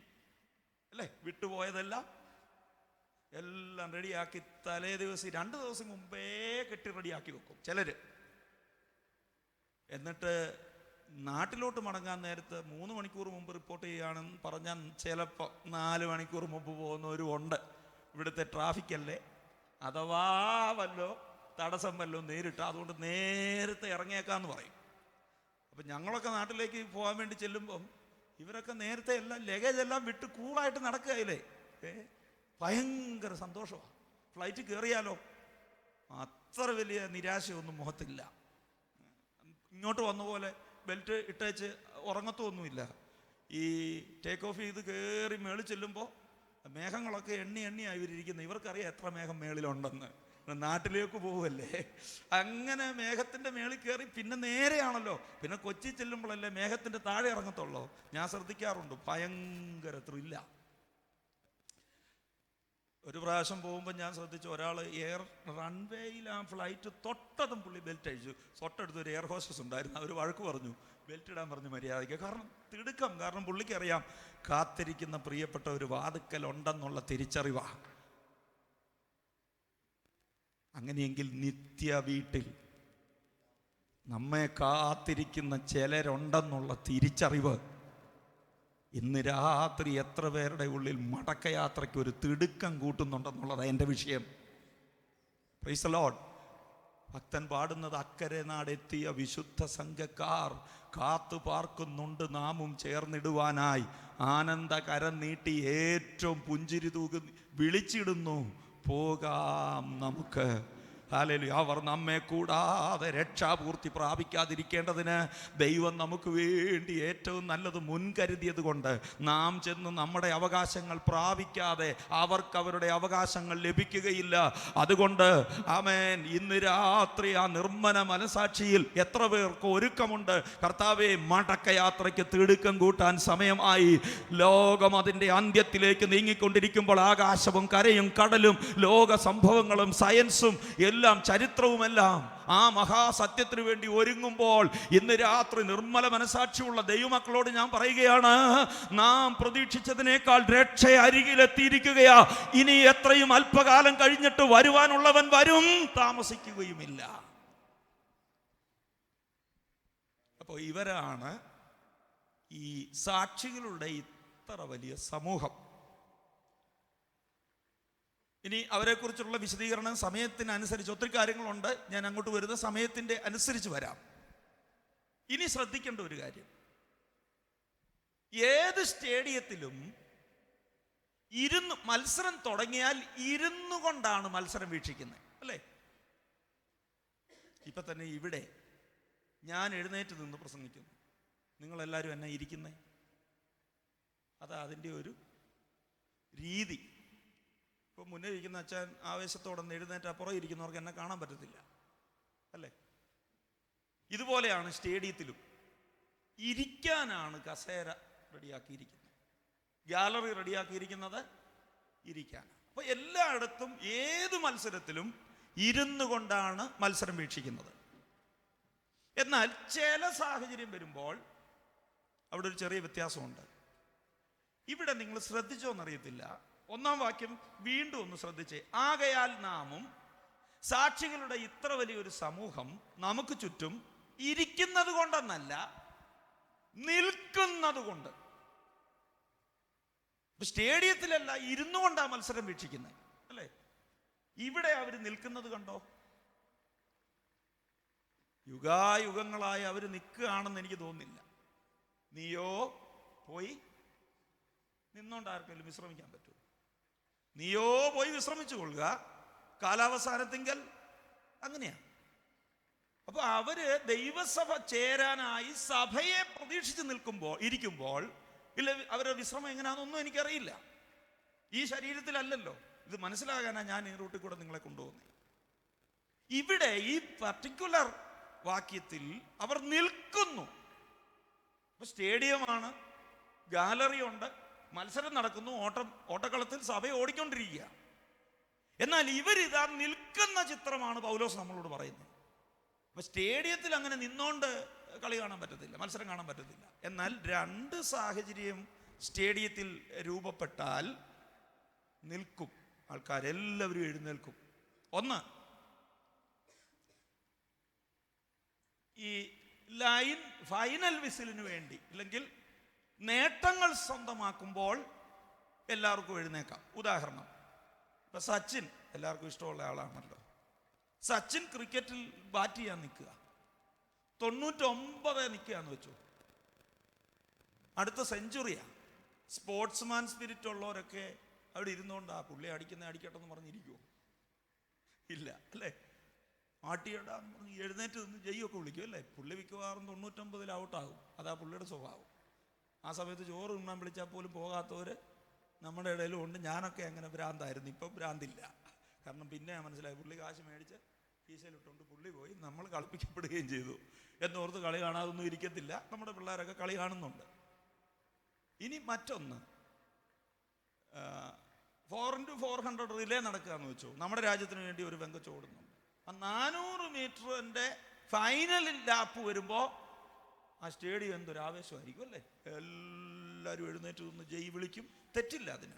[SPEAKER 1] അല്ലേ, വിട്ടുപോയതെല്ലാം എല്ലാം റെഡിയാക്കി തലേ ദിവസം 2 ദിവസം മുമ്പേ കെട്ടി റെഡിയാക്കി വെക്കും ചിലര്. എന്നിട്ട് നാട്ടിലോട്ട് മടങ്ങാൻ നേരത്ത് 3 മണിക്കൂർ മുമ്പ് റിപ്പോർട്ട് ചെയ്യുകയാണെന്ന് പറഞ്ഞാൽ ചിലപ്പോൾ 4 മണിക്കൂർ മുമ്പ് പോകുന്നവരും ഉണ്ട്. ഇവിടുത്തെ ട്രാഫിക്കല്ലേ, അഥവാ വല്ലോ തടസ്സം വല്ലോ നേരിട്ട്, അതുകൊണ്ട് നേരത്തെ ഇറങ്ങിയേക്കാന്ന് പറയും. അപ്പം ഞങ്ങളൊക്കെ നാട്ടിലേക്ക് പോകാൻ വേണ്ടി ചെല്ലുമ്പം ഇവരൊക്കെ നേരത്തെ എല്ലാം ലഗേജ് എല്ലാം വിട്ട് കൂളായിട്ട് നടക്കുകയില്ലേ. ഭയങ്കര സന്തോഷമാണ്. ഫ്ലൈറ്റ് കയറിയാലോ അത്ര വലിയ നിരാശയൊന്നും മുഖത്തില്ല. ഇങ്ങോട്ട് വന്ന പോലെ ബെൽറ്റ് ഇട്ടേച്ച് ഉറങ്ങത്തൊന്നുമില്ല. ഈ ടേക്ക് ഓഫ് ചെയ്ത് കയറി മേളിൽ ചെല്ലുമ്പോൾ മേഘങ്ങളൊക്കെ എണ്ണിയായി ഇവരിയ്ക്കുന്നത്. ഇവർക്കറിയാം എത്ര മേഘം മേളിലുണ്ടെന്ന്. നാട്ടിലേക്ക് പോവുമല്ലേ, അങ്ങനെ മേഘത്തിൻ്റെ മേളിൽ കയറി പിന്നെ നേരെയാണല്ലോ. പിന്നെ കൊച്ചി ചെല്ലുമ്പോഴല്ലേ മേഘത്തിൻ്റെ താഴെ ഇറങ്ങത്തുള്ളൂ. ഞാൻ ശ്രദ്ധിക്കാറുണ്ട്, ഭയങ്കര ത്രില്ല. ഒരു പ്രാവശ്യം പോകുമ്പോൾ ഞാൻ ശ്രദ്ധിച്ചു, ഒരാൾ റൺവേയിൽ ആ ഫ്ലൈറ്റ് തൊട്ടതും പുള്ളി ബെൽറ്റ് അഴിച്ചു. തൊട്ടടുത്ത് ഒരു എയർ ഹോസ്റ്റസ് ഉണ്ടായിരുന്നു. അവർ വഴക്ക് പറഞ്ഞു, ബെൽറ്റ് ഇടാൻ പറഞ്ഞു മര്യാദയ്ക്ക്. കാരണം പുള്ളിക്കറിയാം കാത്തിരിക്കുന്ന പ്രിയപ്പെട്ട ഒരു വാതുക്കൽ ഉണ്ടെന്നുള്ള തിരിച്ചറിവാണ്. അങ്ങനെയെങ്കിൽ നിത്യ വീട്ടിൽ നമ്മെ കാത്തിരിക്കുന്ന ചിലരുണ്ടെന്നുള്ള തിരിച്ചറിവ് ഇന്ന് രാത്രി എത്ര പേരുടെ ഉള്ളിൽ മടക്കയാത്രയ്ക്ക് ഒരു തിടുക്കം കൂട്ടുന്നുണ്ടെന്നുള്ളതാണ് എൻ്റെ വിഷയം. Price the Lord. ഭക്തൻ പാടുന്നത്, അക്കരെ നാടെത്തിയ വിശുദ്ധ സംഘക്കാർ കാത്തു പാർക്കുന്നുണ്ട് നാമും ചേർന്നിടുവാനായി. ആനന്ദ കരം നീട്ടി ഏറ്റവും പുഞ്ചിരി തൂകി വിളിച്ചിടുന്നു, പോകാം നമുക്ക്. ഹല്ലേലൂയ. അവർ നമ്മെ കൂടാതെ രക്ഷാപൂർത്തി പ്രാപിക്കാതിരിക്കേണ്ടതിന് ദൈവം നമുക്ക് വേണ്ടി ഏറ്റവും നല്ലത് മുൻകരുതിയത് കൊണ്ട് നാം ചെന്ന് നമ്മുടെ അവകാശങ്ങൾ പ്രാപിക്കാതെ അവർക്ക് അവരുടെ അവകാശങ്ങൾ ലഭിക്കുകയില്ല. അതുകൊണ്ട് ആമേൻ, ഇന്ന് രാത്രി ആ നിർമ്മല മനസാക്ഷിയിൽ എത്ര പേർക്ക് ഒരുക്കമുണ്ട്? കർത്താവേ, മടക്കയാത്രയ്ക്ക് തിടുക്കം കൂട്ടാൻ സമയമായി. ലോകം അതിൻ്റെ അന്ത്യത്തിലേക്ക് നീങ്ങിക്കൊണ്ടിരിക്കുമ്പോൾ ആകാശവും കരയും കടലും ലോക സംഭവങ്ങളും സയൻസും എല്ലാം ചരിത്രവുമെല്ലാം ആ മഹാസത്യത്തിന് വേണ്ടി ഒരുങ്ങുമ്പോൾ ഇന്ന് രാത്രി നിർമ്മല മനസാക്ഷിയുള്ള ദൈവമക്കളോട് ഞാൻ പറയുകയാണ്, നാം പ്രതീക്ഷിച്ചതിനേക്കാൾ രക്ഷ അരികിലെത്തിയിരിക്കുകയാ. ഇനി എത്രയും അല്പകാലം കഴിഞ്ഞിട്ട് വരുവാനുള്ളവൻ വരും, താമസിക്കുകയുമില്ല. അപ്പോൾ ഇവരാണ് ഈ സാക്ഷികളുടെ ഇത്ര വലിയ സമൂഹം. ഇനി അവരെക്കുറിച്ചുള്ള വിശദീകരണം സമയത്തിനനുസരിച്ച് ഒത്തിരി കാര്യങ്ങളുണ്ട്, ഞാൻ അങ്ങോട്ട് വരുന്ന സമയത്തിൻ്റെ അനുസരിച്ച് വരാം. ഇനി ശ്രദ്ധിക്കേണ്ട ഒരു കാര്യം, ഏത് സ്റ്റേഡിയത്തിലും മത്സരം തുടങ്ങിയാൽ ഇരുന്നു കൊണ്ടാണ് മത്സരം വീക്ഷിക്കുന്നത്, അല്ലേ? ഇപ്പൊ തന്നെ ഇവിടെ ഞാൻ എഴുന്നേറ്റ് നിന്ന് പ്രസംഗിക്കുന്നു, നിങ്ങളെല്ലാവരും എന്നെ ഇരിക്കുന്നേ. അതാ അതിൻ്റെ ഒരു രീതി. ഇപ്പോൾ മുന്നേ ഇരിക്കുന്ന അച്ഛൻ ആവേശത്തോടെ എഴുന്നേറ്റ് അപ്പുറം ഇരിക്കുന്നവർക്ക് എന്നെ കാണാൻ പറ്റത്തില്ല, അല്ലേ? ഇതുപോലെയാണ് സ്റ്റേഡിയത്തിലും. ഇരിക്കാനാണ് കസേര റെഡിയാക്കിയിരിക്കുന്നത്, ഗാലറി റെഡിയാക്കിയിരിക്കുന്നത് ഇരിക്കാൻ. അപ്പോൾ എല്ലായിടത്തും ഏത് മത്സരത്തിലും ഇരുന്നു കൊണ്ടാണ് മത്സരം വീക്ഷിക്കുന്നത്. എന്നാൽ ചില സാഹചര്യം വരുമ്പോൾ അവിടെ ഒരു ചെറിയ വ്യത്യാസമുണ്ട്. ഇവിടെ നിങ്ങൾ ശ്രദ്ധിച്ചോ എന്നറിയത്തില്ല, 1-ാം വാക്യം വീണ്ടും ഒന്ന് ശ്രദ്ധിച്ചേ. ആകയാൽ നാമും സാക്ഷികളുടെ ഇത്ര വലിയൊരു സമൂഹം നമുക്ക് ചുറ്റും ഇരിക്കുന്നത് കൊണ്ടെന്നല്ല, നിൽക്കുന്നത് കൊണ്ട്. സ്റ്റേഡിയത്തിലല്ല, ഇരുന്നു കൊണ്ടാ മത്സരം വീക്ഷിക്കുന്നത്, അല്ലേ? ഇവിടെ അവർ നിൽക്കുന്നത് കണ്ടോ? യുഗായുഗങ്ങളായി അവർ നിൽക്കുകയാണെന്ന് എനിക്ക് തോന്നുന്നില്ല. നീയോ പോയി നിന്നോണ്ട് ആർക്കെങ്കിലും വിശ്രമിക്കാൻ പറ്റുമോ? നീയോ പോയി വിശ്രമിച്ചു കൊള്ളുക, കാലാവസാനത്തിങ്കൽ അങ്ങനെയാ. അപ്പൊ അവര് ദൈവസഭ ചേരാനായി സഭയെ പ്രതീക്ഷിച്ച് ഇരിക്കുമ്പോൾ ഇല്ല, അവരുടെ വിശ്രമം എങ്ങനെയാണെന്നൊന്നും എനിക്കറിയില്ല. ഈ ശരീരത്തിലല്ലല്ലോ. ഇത് മനസ്സിലാകാനാ ഞാൻ ഈ റൂട്ടിൽ കൂടെ നിങ്ങളെ കൊണ്ടുപോകുന്നത്. ഇവിടെ ഈ പർട്ടിക്കുലർ വാക്യത്തിൽ അവർ നിൽക്കുന്നു. സ്റ്റേഡിയമാണ്, ഗാലറി ഉണ്ട്, മത്സരം നടക്കുന്നു, ഓട്ടക്കളത്തിൽ സഭ ഓടിക്കൊണ്ടിരിക്കുക. എന്നാൽ ഇവരിതാ നിൽക്കുന്ന ചിത്രമാണ് പൗലോസ് നമ്മളോട് പറയുന്നത്. അപ്പൊ സ്റ്റേഡിയത്തിൽ അങ്ങനെ നിന്നോണ്ട് കളി കാണാൻ പറ്റത്തില്ല, മത്സരം കാണാൻ പറ്റത്തില്ല. എന്നാൽ രണ്ട് സാഹചര്യം സ്റ്റേഡിയത്തിൽ രൂപപ്പെട്ടാൽ നിൽക്കും ആൾക്കാരെല്ലാവരും, എഴുന്നേൽക്കും. ഒന്ന്, ഈ ഫൈനൽ വിസിലിന് വേണ്ടി അല്ലെങ്കിൽ നേട്ടങ്ങൾ സ്വന്തമാക്കുമ്പോൾ എല്ലാവർക്കും എഴുന്നേക്കാം. ഉദാഹരണം, ഇപ്പൊ സച്ചിൻ എല്ലാവർക്കും ഇഷ്ടമുള്ള ആളാണല്ലോ. സച്ചിൻ ക്രിക്കറ്റിൽ ബാറ്റ് ചെയ്യാൻ നിൽക്കുക, 99 നിൽക്കുകയെന്ന് വെച്ചു, അടുത്ത സെഞ്ചുറിയാ. സ്പോർട്സ്മാൻ സ്പിരിറ്റ് ഉള്ളവരൊക്കെ അവിടെ ഇരുന്നുകൊണ്ട് ആ പുള്ളി അടിക്കട്ടെ എന്ന് പറഞ്ഞിരിക്കുമോ? ഇല്ല അല്ലേ? ആട്ടിയിടാന്ന് പറഞ്ഞ് എഴുന്നേറ്റ് നിന്ന് ജയ്യൊക്കെ വിളിക്കും അല്ലേ? പുള്ളി മിക്കവാറും 99 ഔട്ടാകും. അതാ പുള്ളിയുടെ സ്വഭാവം. ആ സമയത്ത് ചോറ് ഉണ്ണാൻ വിളിച്ചാൽ പോലും പോകാത്തവര് നമ്മുടെ ഇടയിലും ഉണ്ട്. ഞാനൊക്കെ അങ്ങനെ ഭ്രാന്തായിരുന്നു, ഇപ്പം ഭ്രാന്തില്ല. കാരണം പിന്നെ മനസ്സിലായി പുള്ളി കാശ് മേടിച്ച് കീശയിലിട്ടുകൊണ്ട് പുള്ളി പോയി, നമ്മൾ കളിപ്പിക്കപ്പെടുകയും ചെയ്തു എന്നോർത്ത് കളി കാണാതൊന്നും ഇരിക്കത്തില്ല. നമ്മുടെ പിള്ളേരൊക്കെ കളി കാണുന്നുണ്ട്. ഇനി മറ്റൊന്ന്, 4x400 റിലേ നടക്കുക എന്ന് വെച്ചു. നമ്മുടെ രാജ്യത്തിന് വേണ്ടി ഒരു വെങ്കച്ച് ഓടുന്നുണ്ട്. ആ 400 മീറ്ററിന്റെ ഫൈനലിൽ ലാപ്പ് വരുമ്പോൾ ആ സ്റ്റേഡിയം എന്തൊരു ആവേശമായിരിക്കും അല്ലേ? എല്ലാവരും എഴുന്നേറ്റ് നിന്ന് ജയ് വിളിക്കും, തെറ്റില്ല അതിന്.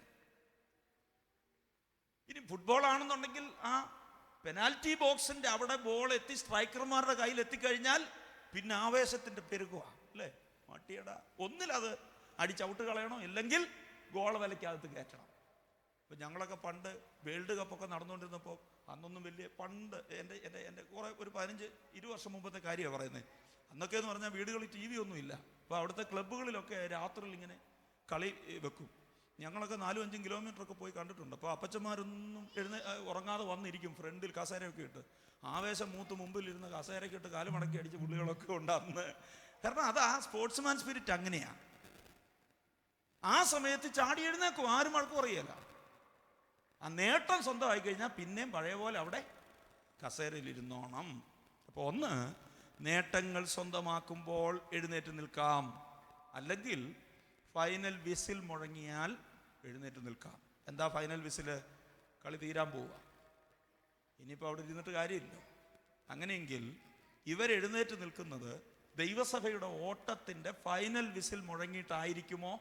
[SPEAKER 1] ഇനി ഫുട്ബോൾ ആണെന്നുണ്ടെങ്കിൽ ആ പെനാൽറ്റി ബോക്സിന്റെ അവിടെ ബോൾ എത്തി സ്ട്രൈക്കർമാരുടെ കയ്യിൽ എത്തിക്കഴിഞ്ഞാൽ പിന്നെ ആവേശത്തിന്റെ പെരുകുക അല്ലേ? മട്ടിയട ഒന്നിലത് അടിച്ചവിട്ട് കളയണം, ഇല്ലെങ്കിൽ ഗോൾ വലയ്ക്കകത്ത് കയറ്റണം. ഇപ്പം ഞങ്ങളൊക്കെ പണ്ട് വേൾഡ് കപ്പൊക്കെ നടന്നുകൊണ്ടിരുന്നപ്പോൾ, അന്നൊന്നും വലിയ പണ്ട് എൻ്റെ കുറേ ഒരു 15-20 വർഷം മുമ്പത്തെ കാര്യമാണ് പറയുന്നത്. അന്നൊക്കെ എന്ന് പറഞ്ഞാൽ വീടുകളിൽ TV ഒന്നുമില്ല. അപ്പോൾ അവിടുത്തെ ക്ലബ്ബുകളിലൊക്കെ രാത്രിയിൽ ഇങ്ങനെ കളി വെക്കും. ഞങ്ങളൊക്കെ 4-5 കിലോമീറ്ററൊക്കെ പോയി കണ്ടിട്ടുണ്ട്. അപ്പോൾ അപ്പച്ചന്മാരൊന്നും ഉറങ്ങാതെ വന്നിരിക്കും ഫ്രണ്ടിൽ കസേരയൊക്കെ ഇട്ട്. ആവേശം മൂത്ത് മുമ്പിലിരുന്ന് കസേരയൊക്കെ ഇട്ട് കാല് മടക്കി അടിച്ച് പുള്ളികളൊക്കെ ഉണ്ട് അന്ന്. കാരണം അതാ സ്പോർട്സ്മാൻ സ്പിരിറ്റ് അങ്ങനെയാണ്. ആ സമയത്ത് ചാടി എഴുന്നേക്കും, ആരും വഴക്ക് പറയല. ആ നേട്ടം സ്വന്തമായി കഴിഞ്ഞാൽ പിന്നെയും പഴയ പോലെ അവിടെ കസേരയിലിരുന്നോണം. അപ്പോൾ ഒന്ന്, നേട്ടങ്ങൾ സ്വന്തമാക്കുമ്പോൾ എഴുന്നേറ്റ് നിൽക്കാം, അല്ലെങ്കിൽ ഫൈനൽ വിസിൽ മുഴങ്ങിയാൽ എഴുന്നേറ്റ് നിൽക്കാം. എന്താ ഫൈനൽ വിസിൽ? കളി തീരാൻ പോവുക, ഇനിയിപ്പോൾ അവിടെ ഇരുന്നിട്ട് കാര്യമില്ല. അങ്ങനെയെങ്കിൽ ഇവരെഴുന്നേറ്റ് നിൽക്കുന്നത് ദൈവസഭയുടെ ഓട്ടത്തിൻ്റെ ഫൈനൽ വിസിൽ മുഴങ്ങിയിട്ടായിരിക്കുമോ?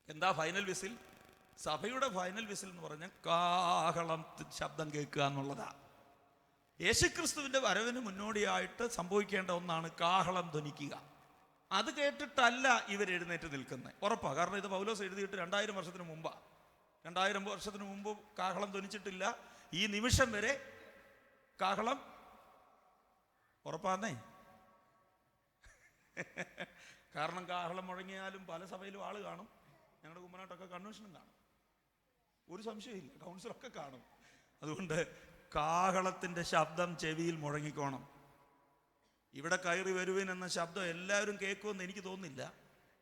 [SPEAKER 1] എന്താ ഫൈനൽ വിസിൽ? സഭയുടെ ഫൈനൽ വിസിൽ എന്ന് പറഞ്ഞാൽ കാഹളം ശബ്ദം കേൾക്കുക എന്നുള്ളതാ. യേശുക്രിസ്തുവിന്റെ വരവിന് മുന്നോടിയായിട്ട് സംഭവിക്കേണ്ട ഒന്നാണ് കാഹളം ധ്വനിക്കുക. അത് കേട്ടിട്ടല്ല ഇവരെഴുന്നേറ്റ് നിൽക്കുന്നത്, ഉറപ്പാണ്. കാരണം ഇത് പൗലോസ് എഴുതിയിട്ട് 2000 വർഷത്തിന് മുമ്പാണ്. 2000 വർഷത്തിന് മുമ്പ് കാഹളം ധ്വനിച്ചിട്ടില്ല. ഈ നിമിഷം വരെ കാഹളം ഉറപ്പാന്നേ. കാരണം കാഹളം മുഴങ്ങിയാലും പല സഭയിലും ആള് കാണും. ഞങ്ങളുടെ കുമ്മനാട്ടൊക്കെ കൺവെൻഷനും കാണും, ഒരു സംശയമില്ല, കൗൺസിലൊക്കെ കാണും. അതുകൊണ്ട് കാഹളത്തിന്റെ ശബ്ദം ചെവിയിൽ മുഴങ്ങിക്കോണം. ഇവിടെ കയറി വരുവിൻ എന്ന ശബ്ദം എല്ലാവരും കേൾക്കുമെന്ന് എനിക്ക് തോന്നുന്നില്ല.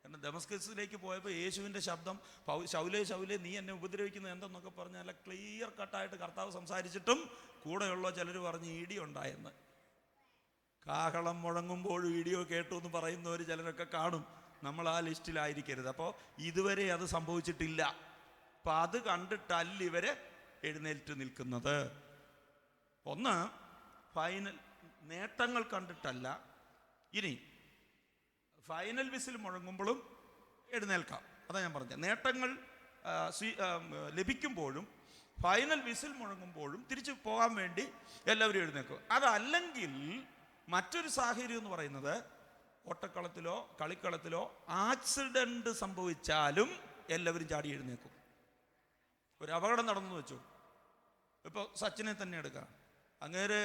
[SPEAKER 1] കാരണം ദമസ്കസിലേക്ക് പോയപ്പോൾ യേശുവിൻ്റെ ശബ്ദം, ശൗലേ ശൗലേ നീ എന്നെ ഉപദ്രവിക്കുന്നത് എന്തെന്നൊക്കെ പറഞ്ഞ് നല്ല ക്ലിയർ കട്ടായിട്ട് കർത്താവ് സംസാരിച്ചിട്ടും കൂടെയുള്ള ചിലർ പറഞ്ഞ് ഇടി ഉണ്ടായെന്ന്. കാഹളം മുഴങ്ങുമ്പോഴും ഇടിയോ കേട്ടു എന്ന് പറയുന്നവർ ചിലരൊക്കെ കാണും. നമ്മൾ ആ ലിസ്റ്റിലായിരിക്കരുത്. അപ്പോൾ ഇതുവരെ അത് സംഭവിച്ചിട്ടില്ല. അപ്പം അത് കണ്ടിട്ടല്ല ഇവര് എഴുന്നേറ്റ് നിൽക്കുന്നത്. ഒന്ന്, ഫൈനൽ നേട്ടങ്ങൾ കണ്ടിട്ടല്ല. ഇനി ഫൈനൽ വിസിൽ മുഴങ്ങുമ്പോഴും എഴുന്നേൽക്കാം. അതാ ഞാൻ പറഞ്ഞത്. നേട്ടങ്ങൾ ലഭിക്കുമ്പോഴും ഫൈനൽ വിസിൽ മുഴങ്ങുമ്പോഴും തിരിച്ചു പോകാൻ വേണ്ടി എല്ലാവരും എഴുന്നേൽക്കും. അതല്ലെങ്കിൽ മറ്റൊരു സാഹചര്യം എന്ന് പറയുന്നത്, ഓട്ടക്കളത്തിലോ കളിക്കളത്തിലോ ആക്സിഡന്റ് സംഭവിച്ചാലും എല്ലാവരും ചാടി എഴുന്നേക്കും. ഒരു അപകടം നടന്നു വെച്ചു, ഇപ്പോൾ സച്ചിനെ തന്നെ എടുക്കാം. അങ്ങേര്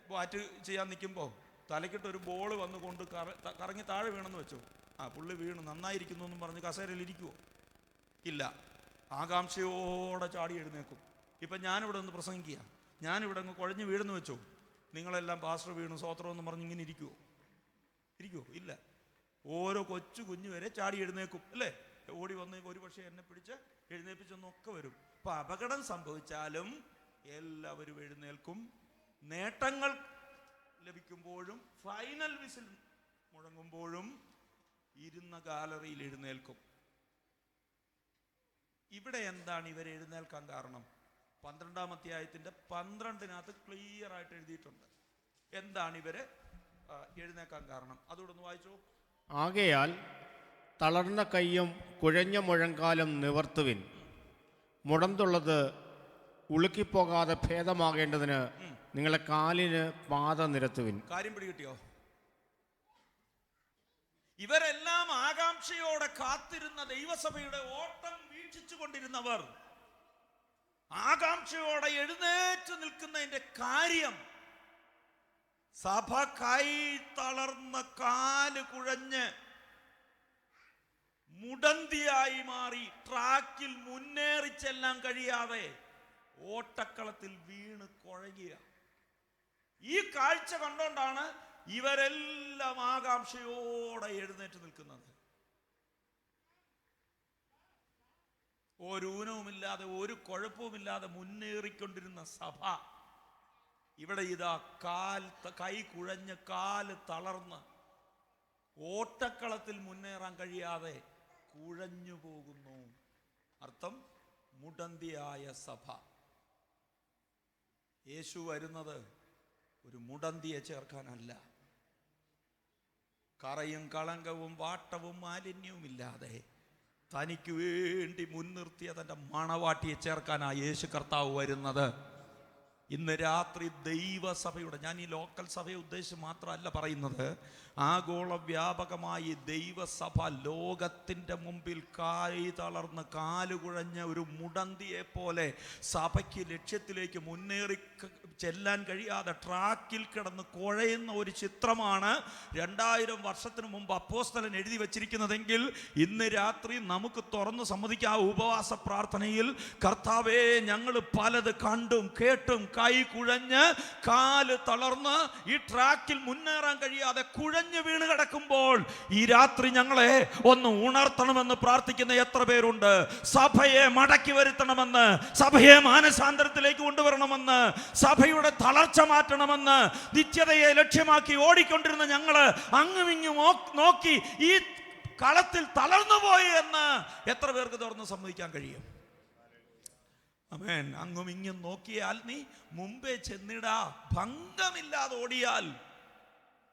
[SPEAKER 1] ബാറ്റ് ചെയ്യാൻ നിൽക്കുമ്പോൾ തലക്കിട്ട് ഒരു ബോൾ വന്ന് കൊണ്ട് കറങ്ങി താഴെ വീണെന്ന് വെച്ചു. ആ പുള്ളി വീണു, നന്നായിരിക്കുന്നു എന്നും പറഞ്ഞ് കസേരയിൽ ഇരിക്കുമോ? ഇല്ല, ആകാംക്ഷയോടെ ചാടി എഴുന്നേക്കും. ഇപ്പം ഞാനിവിടെ ഒന്ന് പ്രസംഗിക്കുക, ഞാനിവിടെ അങ്ങ് കുഴഞ്ഞ് വീഴുന്നു വെച്ചു, നിങ്ങളെല്ലാം പാസ്റ്റർ വീണു സ്വോത്രം എന്ന് പറഞ്ഞ് ഇങ്ങനെ ഇരിക്കുമോ? ഇല്ല. ഓരോ കൊച്ചു കുഞ്ഞു വരെ ചാടി എഴുന്നേക്കും അല്ലേ? ഓടി വന്ന് ഒരു പക്ഷേ എന്നെ പിടിച്ച് എഴുന്നേൽപ്പിച്ചൊന്നൊക്കെ വരും. അപ്പൊ അപകടം സംഭവിച്ചാലും എല്ലാവരും എഴുന്നേൽക്കും. നേട്ടങ്ങൾ ലഭിക്കുമ്പോഴും ഫൈനൽ വിസിൽ മുഴങ്ങുമ്പോഴും ഇരുന്ന ഗാലറിയിൽ എഴുന്നേൽക്കും. ഇവിടെ എന്താണ് ഇവരെ എഴുന്നേൽക്കാൻ കാരണം? 12-ാം അധ്യായത്തിന്റെ 12-നകത്ത് ക്ലിയർ ആയിട്ട് എഴുതിയിട്ടുണ്ട് എന്താണ് ഇവര് എഴുന്നേൽക്കാൻ കാരണം. അതുകൂടെ ഒന്ന് വായിച്ചോ.
[SPEAKER 2] ആകയാൽ തളർന്ന കൈയും കുഴഞ്ഞ മുഴങ്കാലും നിവർത്തുവിൻ. മുടന്തുള്ളത് ഉളുക്കിപ്പോകാതെ ഭേദമാകേണ്ടതിന് നിങ്ങളെ കാലിന് പാത നിരത്തുവിൻ.
[SPEAKER 1] കാര്യം പിടികിട്ടിയോ? ഇവരെല്ലാം ആകാംക്ഷയോടെ കാത്തിരുന്ന ദൈവസഭയുടെ ഓട്ടം വീക്ഷിച്ചു കൊണ്ടിരുന്നവർ ആകാംക്ഷയോടെ എഴുന്നേറ്റ് നിൽക്കുന്നതിന്റെ കാര്യം, സഭ കൈ തളർന്ന കാല് കുഴഞ്ഞ് മുടന്തിയായി മാറി ട്രാക്കിൽ മുന്നേറി ചെല്ലാൻ കഴിയാതെ ഓട്ടക്കളത്തിൽ വീണ് കുഴയുക. ഈ കാഴ്ച കണ്ടുകൊണ്ടാണ് ഇവരെല്ലാം ആകാംക്ഷയോടെ എഴുന്നേറ്റ് നിൽക്കുന്നത്. ഒരു ഊനവുമില്ലാതെ ഒരു കുഴപ്പവുമില്ലാതെ മുന്നേറിക്കൊണ്ടിരുന്ന സഭ ഇവിടെ ഇതാ കൈ കുഴഞ്ഞ് കാല് തളർന്ന് ഓട്ടക്കളത്തിൽ മുന്നേറാൻ കഴിയാതെ കുഴഞ്ഞു പോകുന്നു. അർത്ഥം മുടന്തിയായ സഭ. യേശു വരുന്നത് ഒരു മുടന്തിയെ ചേർക്കാനല്ല, കറയും കളങ്കവും വാട്ടവും മാലിന്യവും ഇല്ലാതെ തനിക്ക് വേണ്ടി മുൻനിർത്തിയ തൻ്റെ മണവാട്ടിയെ ചേർക്കാനാ യേശു കർത്താവ് വരുന്നത്. ഇന്ന് രാത്രി ദൈവസഭയുടെ, ഞാൻ ഈ ലോക്കൽ സഭയെ ഉദ്ദേശിച്ച് മാത്രമല്ല പറയുന്നത്, ആഗോള വ്യാപകമായി ദൈവസഭ ലോകത്തിൻ്റെ മുമ്പിൽ കായ് തളർന്ന് കാലുകുഴഞ്ഞ ഒരു മുടന്തിയെ പോലെ സഭയ്ക്ക് ലക്ഷ്യത്തിലേക്ക് മുന്നേറി ചെല്ലാൻ കഴിയാതെ ട്രാക്കിൽ കിടന്ന് കുഴയുന്ന ഒരു ചിത്രമാണ് 2000 വർഷത്തിന് മുമ്പ് അപ്പോസ്തലൻ എഴുതി വച്ചിരിക്കുന്നതെങ്കിൽ ഇന്ന് രാത്രി നമുക്ക് തുറന്ന് സമ്മതിക്കാം. ഉപവാസ പ്രാർത്ഥനയിൽ കർത്താവേ, ഞങ്ങൾ പലത് കണ്ടും കേട്ടും കൈ കുഴഞ്ഞ് കാല് തളർന്ന് ഈ ട്രാക്കിൽ മുന്നേറാൻ കഴിയാതെ കുഴഞ്ഞു വീണ് കിടക്കുമ്പോൾ ഈ രാത്രി ഞങ്ങളെ ഒന്ന് ഉണർത്തണമെന്ന് പ്രാർത്ഥിക്കുന്ന എത്ര പേരുണ്ട്? സഭയെ മടക്കി വരുത്തണമെന്ന്, സഭയെ മാനസാന്തരത്തിലേക്ക് കൊണ്ടുവരണമെന്ന്, സഭയുടെ തളർച്ച മാറ്റണമെന്ന് നിത്യതയെ ലക്ഷ്യമാക്കി ഓടിക്കൊണ്ടിരുന്ന ഞങ്ങള് അങ്ങുമിങ്ങും നോക്കി ഈ കളത്തിൽ തളർന്നുപോയി എന്ന് എത്ര പേർക്ക് തുറന്ന് സമ്മതിക്കാൻ കഴിയും? ആമേൻ. അങ്ങും ഇങ്ങും നോക്കിയാൽ നീ മുമ്പേ ചെന്നിടാ, ഭംഗമില്ലാതെ ഓടിയാൽ.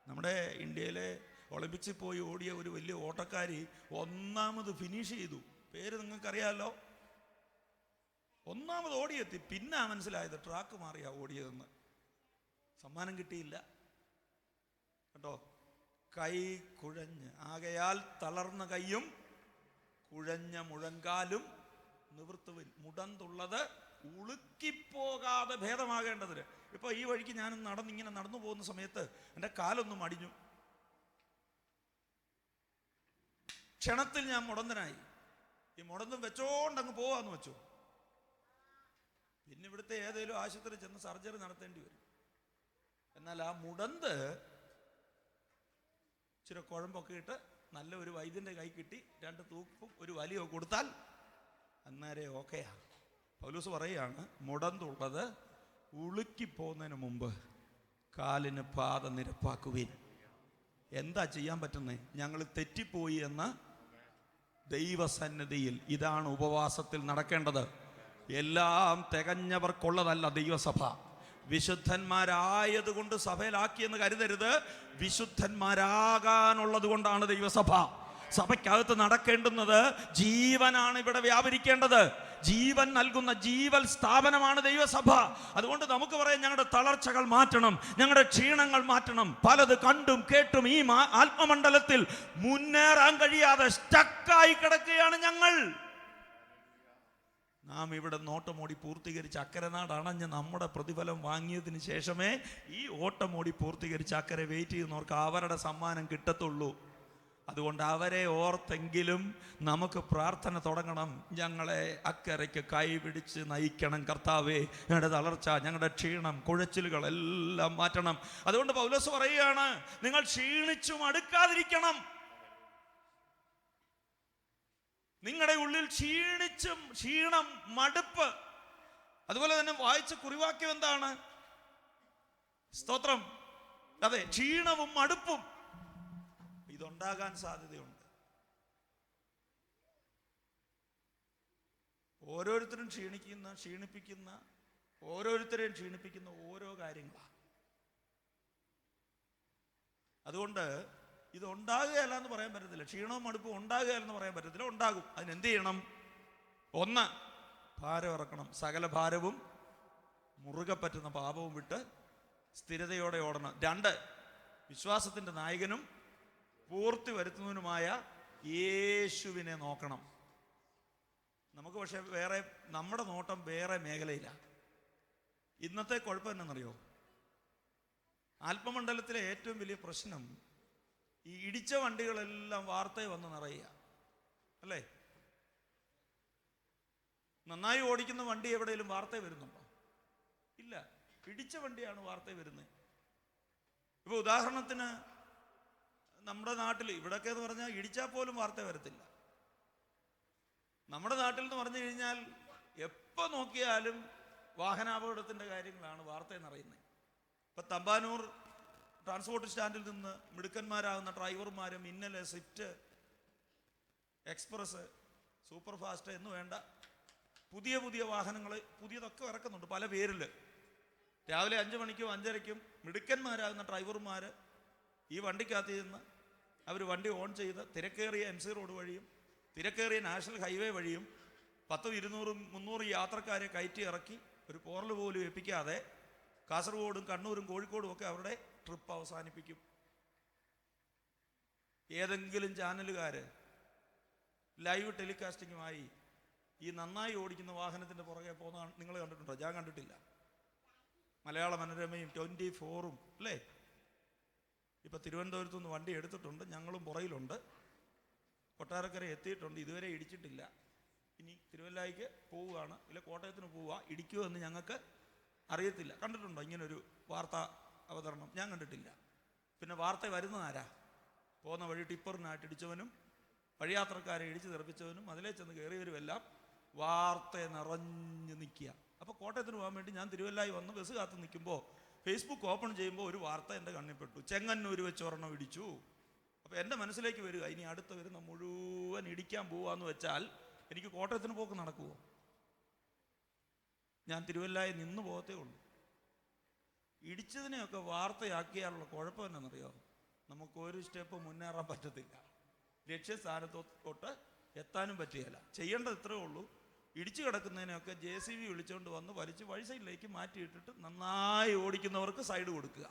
[SPEAKER 1] നമ്മുടെ ഇന്ത്യയിലെ ഒളിമ്പിക്സിൽ പോയി ഓടിയ ഒരു വലിയ ഓട്ടക്കാരി 1ാമത് ഫിനിഷ് ചെയ്തു. പേര് നിങ്ങൾക്കറിയാമല്ലോ. 1ാമത് ഓടിയെത്തി. പിന്നെ മനസ്സിലായത് ട്രാക്ക് മാറിയാ ഓടിയതെന്ന്. സമ്മാനം കിട്ടിയില്ല കേട്ടോ. കൈ കുഴഞ്ഞ്, ആകയാൽ തളർന്ന കൈയും കുഴഞ്ഞ മുഴങ്കാലും നിവൃത്തുവിൻ. മുടന്തുള്ളത് ഉളുക്കിപ്പോകാതെ ഭേദമാകേണ്ടതിന്. ഇപ്പൊ ഈ വഴിക്ക് ഞാൻ ഇങ്ങനെ നടന്നു പോകുന്ന സമയത്ത് എൻ്റെ കാലൊന്നും അടിഞ്ഞു. ക്ഷണത്തിൽ ഞാൻ മുടന്തനായി. ഈ മുടന്തും വെച്ചോണ്ടങ്ങ് പോവാന്ന് വെച്ചു. പിന്നെ ഇവിടുത്തെ ഏതെങ്കിലും ആശുപത്രി ചെന്ന് സർജറി നടത്തേണ്ടി വരും. എന്നാൽ ആ മുടന്ത് ഇച്ചിരി കുഴമ്പൊക്കെ ഇട്ട് നല്ല ഒരു വൈദ്യൻ്റെ കൈ കിട്ടി 2 തൂക്കും ഒരു വലിയോ കൊടുത്താൽ അന്നേരെ ഓക്കെയാ. പൗലോസ് പറയുകയാണ്, മുടന്തുള്ളത് ഉളുക്കിപ്പോകുന്നതിന് മുമ്പ് കാലിന് പാത നിരപ്പാക്കുവിൻ. എന്താ ചെയ്യാൻ പറ്റുന്നത്? ഞങ്ങൾ തെറ്റിപ്പോയി എന്ന ദൈവസന്നിധിയിൽ ഇതാണ് ഉപവാസത്തിൽ നടക്കേണ്ടത്. എല്ലാം തികഞ്ഞവർക്കുള്ളതല്ല ദൈവസഭ. വിശുദ്ധന്മാരായതുകൊണ്ട് സഭയിലാക്കിയെന്ന് കരുതരുത്. വിശുദ്ധന്മാരാകാനുള്ളത് കൊണ്ടാണ് ദൈവസഭ. സഭയ്ക്കകത്ത് നടക്കേണ്ടുന്നത് ജീവനാണ് ഇവിടെ വ്യാപരിക്കേണ്ടത്. ജീവൻ നൽകുന്ന ജീവൽ സ്ഥാപനമാണ് ദൈവസഭ. അതുകൊണ്ട് നമുക്ക് പറയാം, ഞങ്ങളുടെ തളർച്ചകൾ മാറ്റണം, ഞങ്ങളുടെ ക്ഷീണങ്ങൾ മാറ്റണം. പലത് കണ്ടും കേട്ടും ഈ ആത്മമണ്ഡലത്തിൽ മുന്നേറാൻ കഴിയാതെ സ്റ്റക്കായി കിടക്കുകയാണ് ഞങ്ങൾ. നാം ഇവിടെ നോട്ടമോടി പൂർത്തീകരിച്ച് അക്കരനാട് അണഞ്ഞ് നമ്മുടെ പ്രതിഫലം വാങ്ങിയതിന് ശേഷമേ ഈ ഓട്ടമോടി പൂർത്തീകരിച്ച് അക്കരെ വെയിറ്റ് ചെയ്യുന്നവർക്ക് അവരുടെ സമ്മാനം കിട്ടത്തുള്ളൂ. അതുകൊണ്ട് അവരെ ഓർത്തെങ്കിലും നമുക്ക് പ്രാർത്ഥന തുടങ്ങണം. ഞങ്ങളെ അക്കരയ്ക്ക് കൈപിടിച്ച് നയിക്കണം കർത്താവേ. ഞങ്ങളുടെ തളർച്ച, ഞങ്ങളുടെ ക്ഷീണം, കുഴച്ചിലുകൾ എല്ലാം മാറ്റണം. അതുകൊണ്ട് പൗലോസ് പറയുകയാണ്, നിങ്ങൾ ക്ഷീണിച്ചും അടുക്കാതിരിക്കണം. നിങ്ങളുടെ ഉള്ളിൽ ക്ഷീണം, മടുപ്പ്. അതുപോലെ തന്നെ വായിച്ച കുറിവാക്യം എന്താണ്? സ്തോത്രം. അതെ, ക്ഷീണവും മടുപ്പും ഇതുണ്ടാകാൻ സാധ്യതയുണ്ട്. ഓരോരുത്തരെയും ക്ഷീണിപ്പിക്കുന്ന ഓരോ കാര്യങ്ങളാണ്. അതുകൊണ്ട് ഇത് ഉണ്ടാകുകയല്ല എന്ന് പറയാൻ പറ്റത്തില്ല. ക്ഷീണവും മടുപ്പും ഉണ്ടാകുകയല്ലെന്ന് പറയാൻ പറ്റത്തില്ല, ഉണ്ടാകും. അതിനെന്ത് ചെയ്യണം? 1, ഭാരം ഇറക്കണം. സകല ഭാരവും മുറുകെ പറ്റുന്ന പാപവും വിട്ട് സ്ഥിരതയോടെ ഓടണം. 2, വിശ്വാസത്തിൻ്റെ നായകനും പൂർത്തി വരുത്തുന്നതിനുമായ യേശുവിനെ നോക്കണം. നമുക്ക് പക്ഷെ നമ്മുടെ നോട്ടം വേറെ മേഖലയിലാണ്. ഇന്നത്തെ കുഴപ്പം എന്നാണെന്നറിയോ? ആത്മമണ്ഡലത്തിലെ ഏറ്റവും വലിയ പ്രശ്നം ഈ ഇടിച്ച വണ്ടികളെല്ലാം വാർത്തയിൽ വന്ന് നിറയുക, അല്ലേ? നന്നായി ഓടിക്കുന്ന വണ്ടി എവിടെയെങ്കിലും വാർത്തയിൽ വരുന്നുണ്ടോ? ഇല്ല. ഇടിച്ച വണ്ടിയാണ് വാർത്തയിൽ വരുന്നത്. ഇപ്പോൾ ഉദാഹരണത്തിന് നമ്മുടെ നാട്ടിൽ, ഇവിടൊക്കെ എന്ന് പറഞ്ഞാൽ ഇടിച്ചാൽ പോലും വാർത്ത വരത്തില്ല. നമ്മുടെ നാട്ടിൽ എന്ന് പറഞ്ഞു കഴിഞ്ഞാൽ എപ്പോൾ നോക്കിയാലും വാഹനാപകടത്തിൻ്റെ കാര്യങ്ങളാണ് വാർത്തയിൽ നിറയുന്നത്. ഇപ്പം തമ്പാനൂർ ട്രാൻസ്പോർട്ട് സ്റ്റാൻഡിൽ നിന്ന് മിടുക്കന്മാരാകുന്ന ഡ്രൈവർമാരും മിന്നൽ, സ്വിഫ്റ്റ്, എക്സ്പ്രസ്, സൂപ്പർ ഫാസ്റ്റ് എന്ന് വേണ്ട പുതിയ വാഹനങ്ങൾ പുതിയതൊക്കെ ഇറക്കുന്നുണ്ട് പല പേരിൽ. രാവിലെ 5 മണിക്കും 5:30ക്കും മിടുക്കന്മാരാകുന്ന ഡ്രൈവർമാർ ഈ വണ്ടിക്കകത്ത് നിന്ന് അവർ വണ്ടി ഓൺ ചെയ്ത് തിരക്കേറിയ MC റോഡ് വഴിയും തിരക്കേറിയ നാഷണൽ ഹൈവേ വഴിയും 10, 200, 300 യാത്രക്കാരെ കയറ്റി ഇറക്കി ഒരു പോറൽ പോലും എത്തിക്കാതെ കാസർഗോഡും കണ്ണൂരും കോഴിക്കോടും ഒക്കെ അവരുടെ ട്രിപ്പ് അവസാനിപ്പിക്കും. ഏതെങ്കിലും ചാനലുകാർ ലൈവ് ടെലികാസ്റ്റിങ്ങുമായി ഈ നന്നായി ഓടിക്കുന്ന വാഹനത്തിൻ്റെ പുറകെ പോകുന്ന നിങ്ങൾ കണ്ടിട്ടുണ്ടോ? ഞാൻ കണ്ടിട്ടില്ല. മലയാള മനോരമയും 24ഉം അല്ലേ? ഇപ്പം തിരുവനന്തപുരത്തു നിന്ന് വണ്ടി എടുത്തിട്ടുണ്ട്, ഞങ്ങളും പുറയിലുണ്ട്. കൊട്ടാരക്കര എത്തിയിട്ടുണ്ട്, ഇതുവരെ ഇടിച്ചിട്ടില്ല. ഇനി തിരുവല്ലായ്ക്ക് പോവുകയാണ്, ഇല്ല കോട്ടയത്തിന് പോവുക. ഇടിക്കുമോ എന്ന് ഞങ്ങൾക്ക് അറിയത്തില്ല. കണ്ടിട്ടുണ്ടോ ഇങ്ങനൊരു വാർത്താ അവതരണം? ഞാൻ കണ്ടിട്ടില്ല. പിന്നെ വാർത്ത വരുന്നതാരാ? പോകുന്ന വഴി ടിപ്പറിനായിട്ട് ഇടിച്ചവനും വഴിയാത്രക്കാരെ ഇടിച്ചു തെറിപ്പിച്ചവനും അതിലേ ചെന്ന് കയറിയവരുമെല്ലാം വാർത്തയെ നിറഞ്ഞു നിൽക്കുക. അപ്പോൾ കോട്ടയത്തിന് പോകാൻ വേണ്ടി ഞാൻ തിരുവല്ലായി വന്ന് ബസ് കാത്ത് നിൽക്കുമ്പോൾ ഫേസ്ബുക്ക് ഓപ്പൺ ചെയ്യുമ്പോൾ ഒരു വാർത്ത എൻ്റെ കണ്ണിൽപ്പെട്ടു. ചെങ്ങന്നൂർ വെച്ച് ഒരെണ്ണം ഇടിച്ചു. അപ്പോൾ എൻ്റെ മനസ്സിലേക്ക് വരിക, ഇനി അടുത്ത് വരുന്ന മുഴുവൻ ഇടിക്കാൻ പോവാന്ന് വെച്ചാൽ എനിക്ക് കോട്ടയത്തിന് പോക്ക് നടക്കുമോ? ഞാൻ തിരുവല്ലായി നിന്ന് പോകത്തേ ഉള്ളൂ. ഇടിച്ചതിനെയൊക്കെ വാർത്തയാക്കിയാലുള്ള കുഴപ്പം എന്നാണെന്നറിയോ? നമുക്കൊരു സ്റ്റെപ്പ് മുന്നേറാൻ പറ്റത്തില്ല, ലക്ഷ്യസ്ഥാനത്തോട്ട് എത്താനും പറ്റുകയില്ല. ചെയ്യേണ്ടത് ഇത്രയേ ഉള്ളൂ, ഇടിച്ചു കിടക്കുന്നതിനെയൊക്കെ JCB വിളിച്ചുകൊണ്ട് വന്ന് വലിച്ച് വഴി സൈഡിലേക്ക് മാറ്റിയിട്ടിട്ട് നന്നായി ഓടിക്കുന്നവർക്ക് സൈഡ് കൊടുക്കുക.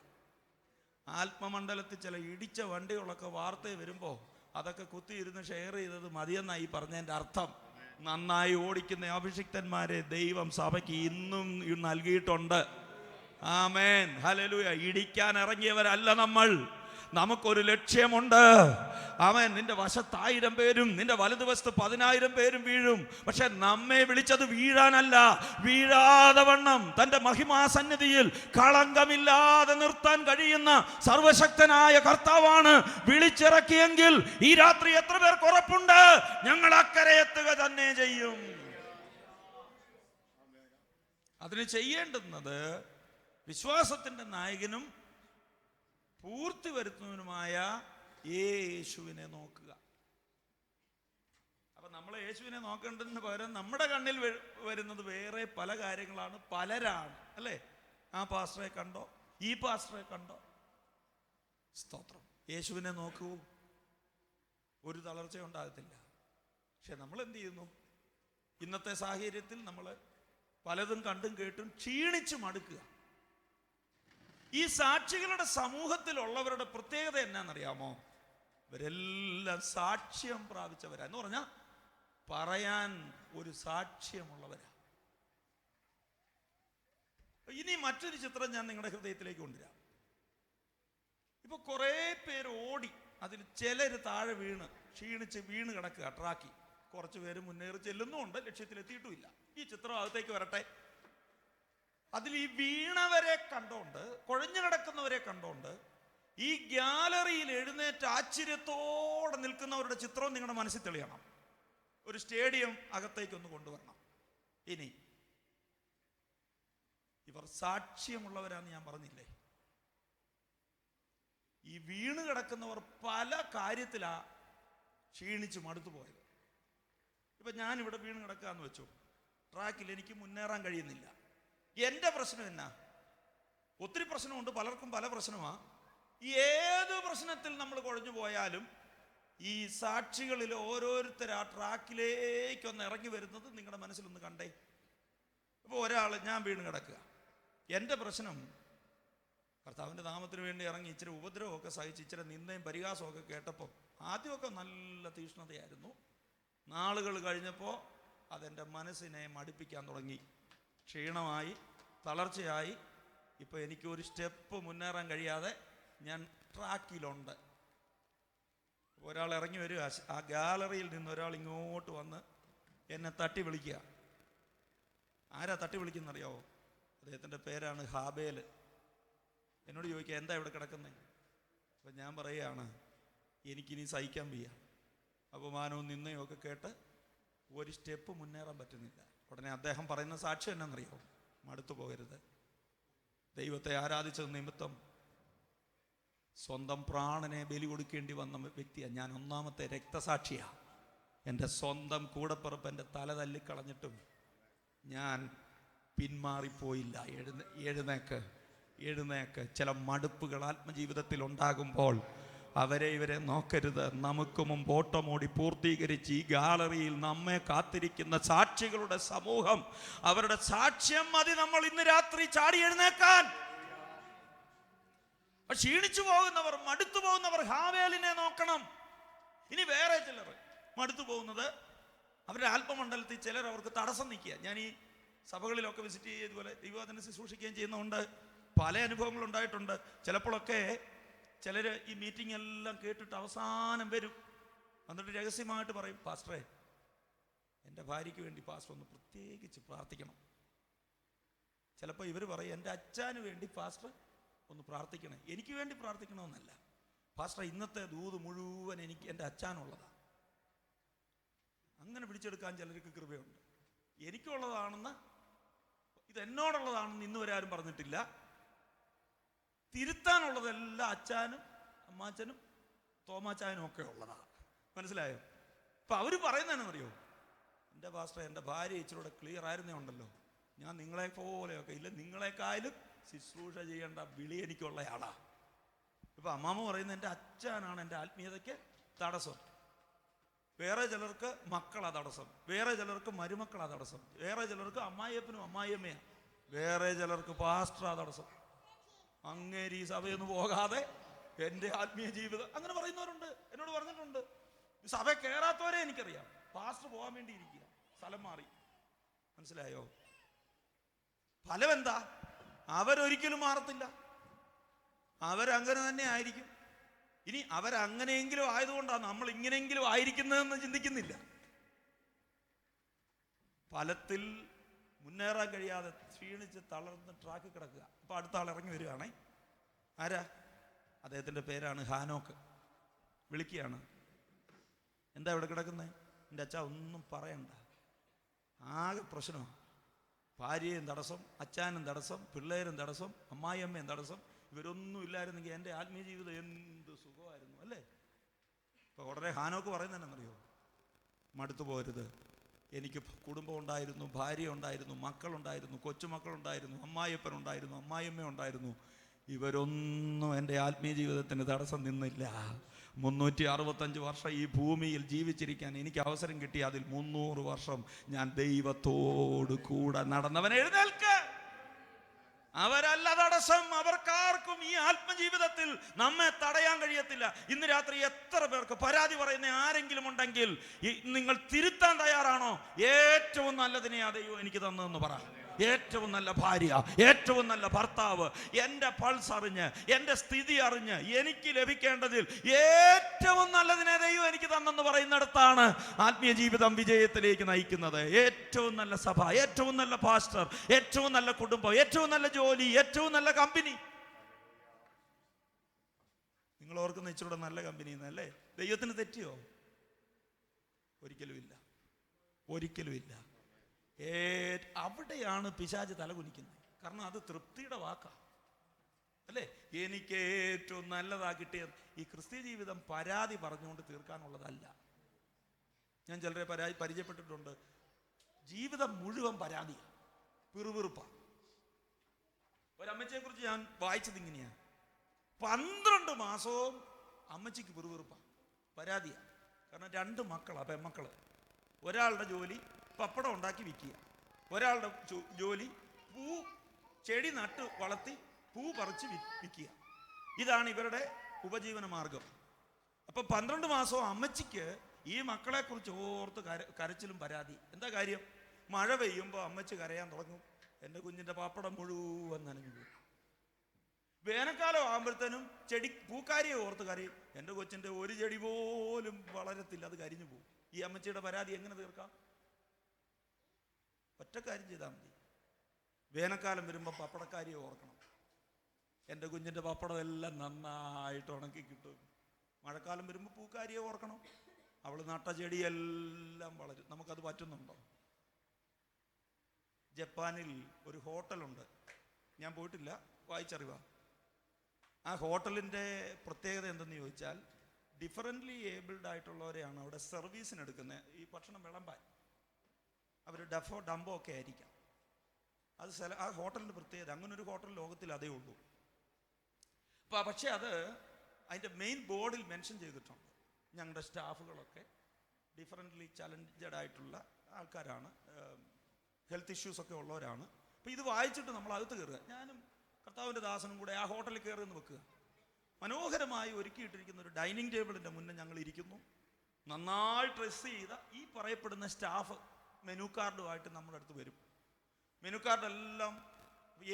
[SPEAKER 1] ആത്മമണ്ഡലത്തിൽ ചില ഇടിച്ച വണ്ടികളൊക്കെ വാർത്തയിൽ വരുമ്പോൾ അതൊക്കെ കുത്തിയിരുന്ന് ഷെയർ ചെയ്തത് മതിയെന്നായി പറഞ്ഞതിൻ്റെ അർത്ഥം. നന്നായി ഓടിക്കുന്ന അഭിഷിക്തന്മാരെ ദൈവം സഭയ്ക്ക് ഇന്നും നൽകിയിട്ടുണ്ട്. ആമേൻ, ഹല്ലേലൂയ. ഇടിക്കാൻ ഇറങ്ങിയവരല്ല നമ്മൾ, നമുക്കൊരു ലക്ഷ്യമുണ്ട്. ആമേൻ. നിന്റെ വശത്ത് 1000 പേരും നിന്റെ വലതുവശത്ത് 10,000 പേരും വീഴും. പക്ഷെ നമ്മെ വിളിച്ചത് വീഴാനല്ല, വീഴാതെ വണ്ണം തന്റെ മഹിമാസന്നിധിയിൽ കളങ്കമില്ലാതെ നിർത്താൻ കഴിയുന്ന സർവശക്തനായ കർത്താവാണ് വിളിച്ചിറക്കിയെങ്കിൽ ഈ രാത്രി എത്ര പേർക്ക് ഉറപ്പുണ്ട് ഞങ്ങൾ അക്കരെ എത്തുക തന്നെ ചെയ്യും? അതിന് ചെയ്യേണ്ടുന്നത് വിശ്വാസത്തിന്റെ നായകനും പൂർത്തി വരുത്തുന്നതിനുമായ യേശുവിനെ നോക്കുക. അപ്പൊ നമ്മൾ യേശുവിനെ നോക്കേണ്ടതിന് പകരം നമ്മുടെ കണ്ണിൽ വരുന്നത് വേറെ പല കാര്യങ്ങളാണ്, പലരാണ്, അല്ലേ? ആ പാസ്റ്ററെ കണ്ടോ, ഈ പാസ്റ്ററെ കണ്ടോ? സ്തോത്രം. യേശുവിനെ നോക്കൂ, ഒരു തളർച്ച ഉണ്ടാകത്തില്ല. പക്ഷെ നമ്മൾ എന്ത് ചെയ്യുന്നു? ഇന്നത്തെ സാഹചര്യത്തിൽ നമ്മൾ പലതും കണ്ടും കേട്ടും ക്ഷീണിച്ചു മടുക്കുക. ഈ സാക്ഷികളുടെ സമൂഹത്തിലുള്ളവരുടെ പ്രത്യേകത എന്നാണെന്നറിയാമോ? ഇവരെല്ലാം സാക്ഷ്യം പ്രാപിച്ചവരാ. എന്ന് പറഞ്ഞാൽ പറയാൻ ഒരു സാക്ഷ്യമുള്ളവരാ. ഇനി മറ്റൊരു ചിത്രം ഞാൻ നിങ്ങളുടെ ഹൃദയത്തിലേക്ക് കൊണ്ടുവരാം. ഇപ്പൊ കുറെ പേര് ഓടി അതിൽ ചിലര് താഴെ ക്ഷീണിച്ച് വീണ് കിടക്കുക ട്രാക്കി. കുറച്ച് പേര് മുന്നേറി ചെല്ലുന്നുമുണ്ട്, ലക്ഷ്യത്തിലെത്തിയിട്ടുമില്ല. ഈ ചിത്രം അകത്തേക്ക് വരട്ടെ. അതിൽ ഈ വീണവരെ കണ്ടോണ്ട്, കുഴഞ്ഞു കിടക്കുന്നവരെ കണ്ടോണ്ട് ഈ ഗ്യാലറിയിൽ എഴുന്നേറ്റ് ആശ്ചര്യത്തോടെ നിൽക്കുന്നവരുടെ ചിത്രം നിങ്ങളുടെ മനസ്സിൽ തെളിയണം. ഒരു സ്റ്റേഡിയം അകത്തേക്കൊന്ന് കൊണ്ടുവരണം. ഇനി ഇവർ സാക്ഷ്യമുള്ളവരാന്ന് ഞാൻ പറഞ്ഞില്ലേ? ഈ വീണ് കിടക്കുന്നവർ പല കാര്യത്തിലാ ക്ഷീണിച്ച് മടുത്തു പോയത്. ഇപ്പൊ ഞാനിവിടെ വീണ് കിടക്കാന്ന് വെച്ചു, ട്രാക്കിൽ എനിക്ക് മുന്നേറാൻ കഴിയുന്നില്ല. എൻ്റെ പ്രശ്നം എന്നാ? ഒത്തിരി പ്രശ്നമുണ്ട്, പലർക്കും പല പ്രശ്നമാണ്. ഏത് പ്രശ്നത്തിൽ നമ്മൾ കുഴഞ്ഞു പോയാലും ഈ സാക്ഷികളിൽ ഓരോരുത്തർ ആ ട്രാക്കിലേക്കൊന്ന് ഇറങ്ങി വരുന്നത് നിങ്ങളുടെ മനസ്സിലൊന്ന് കണ്ടേ. ഇപ്പോൾ ഒരാൾ, ഞാൻ വീണ് കിടക്കുക, എൻ്റെ പ്രശ്നം കർത്താവിൻ്റെ നാമത്തിന് വേണ്ടി ഇറങ്ങി ഇച്ചിരി ഉപദ്രവമൊക്കെ സഹിച്ച് ഇച്ചിരി നിന്ദയും പരിഹാസമൊക്കെ കേട്ടപ്പോൾ ആദ്യമൊക്കെ നല്ല തീഷ്ണതയായിരുന്നു. നാളുകൾ കഴിഞ്ഞപ്പോൾ അതെൻ്റെ മനസ്സിനെ മടുപ്പിക്കാൻ തുടങ്ങി. ക്ഷീണമായി, തളർച്ചയായി. ഇപ്പോൾ എനിക്കൊരു സ്റ്റെപ്പ് മുന്നേറാൻ കഴിയാതെ ഞാൻ ട്രാക്കിലുണ്ട്. ഒരാൾ ഇറങ്ങി വരിക, ആ ഗാലറിയിൽ നിന്ന് ഒരാൾ ഇങ്ങോട്ട് വന്ന് എന്നെ തട്ടി വിളിക്കുക. ആരാ തട്ടി വിളിക്കുന്നറിയാവോ? അദ്ദേഹത്തിൻ്റെ പേരാണ് ഹാബേൽ. എന്നോട് ചോദിക്കുക, എന്താ ഇവിടെ കിടക്കുന്നത്? അപ്പം ഞാൻ പറയുകയാണ്, എനിക്കിനി സഹിക്കാൻ വയ്യ. അപമാനവും നിന്നയും ഒക്കെ കേട്ട് ഒരു സ്റ്റെപ്പ് മുന്നേറാൻ പറ്റുന്നില്ല. ഉടനെ അദ്ദേഹം പറയുന്ന സാക്ഷ്യം എന്നാണെന്നറിയാമോ? മടുത്തു പോകരുത്. ദൈവത്തെ ആരാധിച്ചത് നിമിത്തം സ്വന്തം പ്രാണനെ ബലി കൊടുക്കേണ്ടി വന്ന വ്യക്തിയാണ് ഞാൻ. ഒന്നാമത്തെ രക്തസാക്ഷിയാണ്. എൻ്റെ സ്വന്തം കൂടപ്പിറപ്പ് എൻ്റെ തല തല്ലിക്കളഞ്ഞിട്ടും ഞാൻ പിന്മാറിപ്പോയില്ല. എഴുന്നേക്ക്. ചില മടുപ്പുകൾ ആത്മജീവിതത്തിൽ ഉണ്ടാകുമ്പോൾ ഇവരെ നോക്കരുത്. നമുക്ക് മുമ്പ് ഓട്ടമോടി പൂർത്തീകരിച്ച് ഈ ഗാലറിയിൽ നമ്മെ കാത്തിരിക്കുന്ന സാക്ഷികളുടെ സമൂഹം, അവരുടെ സാക്ഷ്യം മതി നമ്മൾ ഇന്ന് രാത്രി ചാടി എഴുന്നേക്കാൻ. ക്ഷീണിച്ചു പോകുന്നവർ, മടുത്തു പോകുന്നവർ ഹാവേലിനെ നോക്കണം. ഇനി വേറെ ചിലർ മടുത്തു പോകുന്നത് അവരുടെ ആത്മമണ്ഡലത്തിൽ ചിലർ അവർക്ക് തടസ്സം നിൽക്കുക. ഞാൻ ഈ സഭകളിലൊക്കെ വിസിറ്റ് ചെയ്യുക, ഇതുപോലെ ദൈവവചനം ശുശ്രൂഷിക്കുകയും ചെയ്യുന്നതുകൊണ്ട് പല അനുഭവങ്ങൾ ഉണ്ടായിട്ടുണ്ട്. ചിലപ്പോഴൊക്കെ ചിലർ ഈ മീറ്റിംഗ് എല്ലാം കേട്ടിട്ട് അവസാനം വരും, എന്നിട്ട് രഹസ്യമായിട്ട് പറയും, പാസ്റ്ററെ എൻ്റെ ഭാര്യയ്ക്ക് വേണ്ടി പാസ്റ്റർ ഒന്ന് പ്രത്യേകിച്ച് പ്രാർത്ഥിക്കണം. ചിലപ്പോൾ ഇവർ പറയും, എൻ്റെ അച്ഛന് വേണ്ടി പാസ്റ്റർ ഒന്ന് പ്രാർത്ഥിക്കണം. എനിക്ക് വേണ്ടി പ്രാർത്ഥിക്കണമെന്നല്ല, പാസ്റ്റർ ഇന്നത്തെ ദൂത് മുഴുവൻ എനിക്ക് എൻ്റെ അച്ഛനുള്ളതാണ്. അങ്ങനെ പിടിച്ചെടുക്കാൻ ചിലർക്ക് കൃപയുണ്ട്. എനിക്കുള്ളതാണെന്ന്, ഇത് എന്നോടുള്ളതാണെന്ന് ഇന്ന് വരെ ആരും പറഞ്ഞിട്ടില്ല. തിരുത്താനുള്ളതെല്ലാം അച്ഛനും അമ്മാച്ചനും തോമാച്ചാനും ഒക്കെ ഉള്ളതാണ്. മനസ്സിലായോ? ഇപ്പം അവർ പറയുന്നതെന്നറിയോ? എൻ്റെ പാസ്റ്റർ, എൻ്റെ ഭാര്യ ഇച്ചിരൂടെ ക്ലിയർ ആയിരുന്നേ ഉണ്ടല്ലോ, ഞാൻ നിങ്ങളെ പോലെയൊക്കെ ഇല്ല, നിങ്ങളെക്കായാലും ശുശ്രൂഷ ചെയ്യേണ്ട വിളി എനിക്കുള്ളയാളാ. ഇപ്പം അമ്മാമ്മ പറയുന്നത് എൻ്റെ അച്ഛനാണ് എൻ്റെ ആത്മീയതയ്ക്ക് തടസ്സം. വേറെ ചിലർക്ക് മക്കളാ തടസ്സം, വേറെ ചിലർക്ക് മരുമക്കളാ തടസ്സം, വേറെ ചിലർക്ക് അമ്മായിയപ്പനും അമ്മായിയമ്മയാണ്, വേറെ ചിലർക്ക് പാസ്റ്ററാ തടസ്സം. അങ്ങേരി സഭയൊന്നും പോകാതെ എൻ്റെ ആത്മീയ ജീവിതം, അങ്ങനെ പറയുന്നവരുണ്ട്, എന്നോട് പറഞ്ഞിട്ടുണ്ട്. സഭ കയറാത്തവരെ എനിക്കറിയാം, പാസ്റ്റർ പോകാൻ വേണ്ടി ഇരിക്കുക, സ്ഥലം മാറി. മനസ്സിലായോ? ഫലമെന്താ? അവരൊരിക്കലും മാറത്തില്ല, അവരങ്ങനെ തന്നെ ആയിരിക്കും. ഇനി അവരങ്ങനെയെങ്കിലും ആയതുകൊണ്ടാണ് നമ്മൾ ഇങ്ങനെയെങ്കിലും ആയിരിക്കുന്നതെന്ന് ചിന്തിക്കുന്നില്ല. ഫലത്തിൽ മുന്നേറാൻ കഴിയാതെ ക്ഷീണിച്ച് തളർന്ന് ട്രാക്കിൽ കിടക്കുക. അപ്പോൾ അടുത്ത ആൾ ഇറങ്ങി വരികയാണേ. ആരാ? അദ്ദേഹത്തിൻ്റെ പേരാണ് ഹാനോക്ക്. വിളിക്കുകയാണ്, എന്താ ഇവിടെ കിടക്കുന്നത്? എൻ്റെ അച്ഛാ ഒന്നും പറയണ്ട, ആകെ പ്രശ്നമാണ്. ഭാര്യയും തടസ്സം, അച്ഛനും തടസ്സം, പിള്ളേരും തടസ്സം, അമ്മായിയമ്മയും തടസ്സം. ഇവരൊന്നും ഇല്ലായിരുന്നെങ്കിൽ എൻ്റെ ആത്മീയ ജീവിതം എന്ത് സുഖമായിരുന്നു അല്ലേ? ഇപ്പോൾ ഉടനെ ഹാനോക്ക് പറയുന്നതെന്നറിയോ? മടുത്തു പോരുത്. എനിക്ക് കുടുംബം ഉണ്ടായിരുന്നു, ഭാര്യ ഉണ്ടായിരുന്നു, മക്കളുണ്ടായിരുന്നു, കൊച്ചുമക്കളുണ്ടായിരുന്നു, അമ്മായിയപ്പനുണ്ടായിരുന്നു, അമ്മായിയമ്മ ഉണ്ടായിരുന്നു. ഇവരൊന്നും എൻ്റെ ആത്മീയ ജീവിതത്തിന് തടസ്സം നിന്നില്ല. 365 വർഷം ഈ ഭൂമിയിൽ ജീവിച്ചിരിക്കാൻ എനിക്ക് അവസരം കിട്ടി. അതിൽ 300 വർഷം ഞാൻ ദൈവത്തോട് കൂടെ നടന്നവൻ. എഴുന്നേൽക്ക്. അവരല്ല തടസ്സം. അവർക്കാർക്കും ഈ ആത്മജീവിതത്തിൽ നമ്മെ തടയാൻ കഴിയത്തില്ല. ഇന്ന് രാത്രി എത്ര പേർക്ക് പരാതി പറയുന്ന ആരെങ്കിലും ഉണ്ടെങ്കിൽ നിങ്ങൾ തിരുത്താൻ തയ്യാറാണോ? ഏറ്റവും നല്ലതിനെയാ ദൈവം എനിക്ക് തന്നതെന്ന് പറ. ഏറ്റവും നല്ല ഭാര്യ, ഏറ്റവും നല്ല ഭർത്താവ്, എൻ്റെ പൾസ് അറിഞ്ഞ്, എൻ്റെ സ്ഥിതി അറിഞ്ഞ് എനിക്ക് ലഭിക്കേണ്ടതിൽ ഏറ്റവും നല്ലതിനെ ദൈവം എനിക്ക് തന്നെന്ന് പറയുന്നിടത്താണ് ആത്മീയ ജീവിതം വിജയത്തിലേക്ക് നയിക്കുന്നത്. ഏറ്റവും നല്ല സഭ, ഏറ്റവും നല്ല പാസ്റ്റർ, ഏറ്റവും നല്ല കുടുംബം, ഏറ്റവും നല്ല ജോലി, ഏറ്റവും നല്ല കമ്പനി. നിങ്ങൾ ഓർക്കുന്ന ഇച്ചിരൂടെ നല്ല കമ്പനി എന്നല്ലേ? ദൈവത്തിന് തെറ്റിയോ? ഒരിക്കലുമില്ല, ഒരിക്കലുമില്ല. അവിടെയാണ് പിശാച് തലകുനിക്കുന്നത്. കാരണം അത് തൃപ്തിയുടെ വാക്കാണ്, അല്ലേ? എനിക്ക് ഏറ്റവും നല്ലതാ കിട്ടിയത്. ഈ ക്രിസ്ത്യ ജീവിതം പരാതി പറഞ്ഞുകൊണ്ട് തീർക്കാനുള്ളതല്ല. ഞാൻ ചിലരെ പരിചയപ്പെട്ടിട്ടുണ്ട്. ജീവിതം മുഴുവൻ പരാതിയാണ്, പിറുപിറുപ്പാണ്. ഒരമ്മച്ചിയെ കുറിച്ച് ഞാൻ വായിച്ചത് ഇങ്ങനെയാണ്: 12 മാസവും അമ്മച്ചിക്ക് പിറുപിറുപ്പാണ്, പരാതിയാണ്. കാരണം 2 മക്കളാ, പെൺമക്കള്. ഒരാളുടെ ജോലി പപ്പടം ഉണ്ടാക്കി വിൽക്കുക, ഒരാളുടെ ജോലി ചെടി നട്ട് വളർത്തി പൂ പറിച്ച് വിൽക്കുക. ഇതാണ് ഇവരുടെ ഉപജീവന മാർഗം. അപ്പൊ 12 മാസവും അമ്മച്ചിക്ക് ഈ മക്കളെ കുറിച്ച് ഓർത്ത് കരച്ചിലും പരാതി. എന്താ കാര്യം? മഴ പെയ്യുമ്പോൾ അമ്മച്ചി കരയാൻ തുടങ്ങും, എൻ്റെ കുഞ്ഞിൻ്റെ പപ്പടം മുഴുവൻ നനഞ്ഞു പോകും. വേനൽക്കാലം ആകുമ്പോഴത്തേനും പൂക്കാരിയെ ഓർത്ത് കരയും, എൻ്റെ കൊച്ചിൻ്റെ ഒരു ചെടി പോലും വളരത്തില്ല, അത് കരിഞ്ഞു പോകും. ഈ അമ്മച്ചിയുടെ പരാതി എങ്ങനെ തീർക്കാം? ഒറ്റ കാര്യം ചെയ്താൽ മതി. വേനൽക്കാലം വരുമ്പോൾ പപ്പടക്കാരിയെ ഓർക്കണം, എൻ്റെ കുഞ്ഞിൻ്റെ പപ്പടം എല്ലാം നന്നായിട്ട് ഉണക്കി കിട്ടും. മഴക്കാലം വരുമ്പോൾ പൂക്കാരിയെ ഓർക്കണം, അവൾ നട്ട ചെടിയെല്ലാം വളരും. നമുക്കത് പറ്റുന്നുണ്ടോ? ജപ്പാനിൽ ഒരു ഹോട്ടലുണ്ട്, ഞാൻ പോയിട്ടില്ല, വായിച്ചറിവാ. ആ ഹോട്ടലിൻ്റെ പ്രത്യേകത എന്തെന്ന് ചോദിച്ചാൽ, ഡിഫറൻ്റ്ലി ഏബിൾഡ് ആയിട്ടുള്ളവരെയാണ് അവിടെ സർവീസിന് എടുക്കുന്നത്. ഈ ഭക്ഷണം വിളമ്പാൻ അവർ ഡംബോ ഒക്കെ ആയിരിക്കാം. അത് ആ ഹോട്ടലിൻ്റെ പ്രത്യേകത. അങ്ങനൊരു ഹോട്ടൽ ലോകത്തിൽ അതേ ഉള്ളൂ. പക്ഷേ അത് അതിൻ്റെ മെയിൻ ബോർഡിൽ മെൻഷൻ ചെയ്തിട്ടുണ്ട്, ഞങ്ങളുടെ സ്റ്റാഫുകളൊക്കെ ഡിഫറൻ്റ്ലി ചലഞ്ചഡ് ആയിട്ടുള്ള ആൾക്കാരാണ്, ഹെൽത്ത് ഇഷ്യൂസൊക്കെ ഉള്ളവരാണ്. അപ്പോൾ ഇത് വായിച്ചിട്ട് നമ്മൾ അകത്ത് കയറുക. ഞാനും കർത്താവിൻ്റെ ദാസനും കൂടെ ആ ഹോട്ടലിൽ കയറിയെന്ന് വെക്കുക. മനോഹരമായി ഒരുക്കിയിട്ടിരിക്കുന്ന ഒരു ഡൈനിങ് ടേബിളിൻ്റെ മുന്നേ ഞങ്ങൾ ഇരിക്കുന്നു. നന്നായി ഡ്രസ് ചെയ്ത ഈ പറയപ്പെടുന്ന സ്റ്റാഫ് മെനു കാർഡുമായിട്ട് നമ്മുടെ അടുത്ത് വരും. മെനു കാർഡെല്ലാം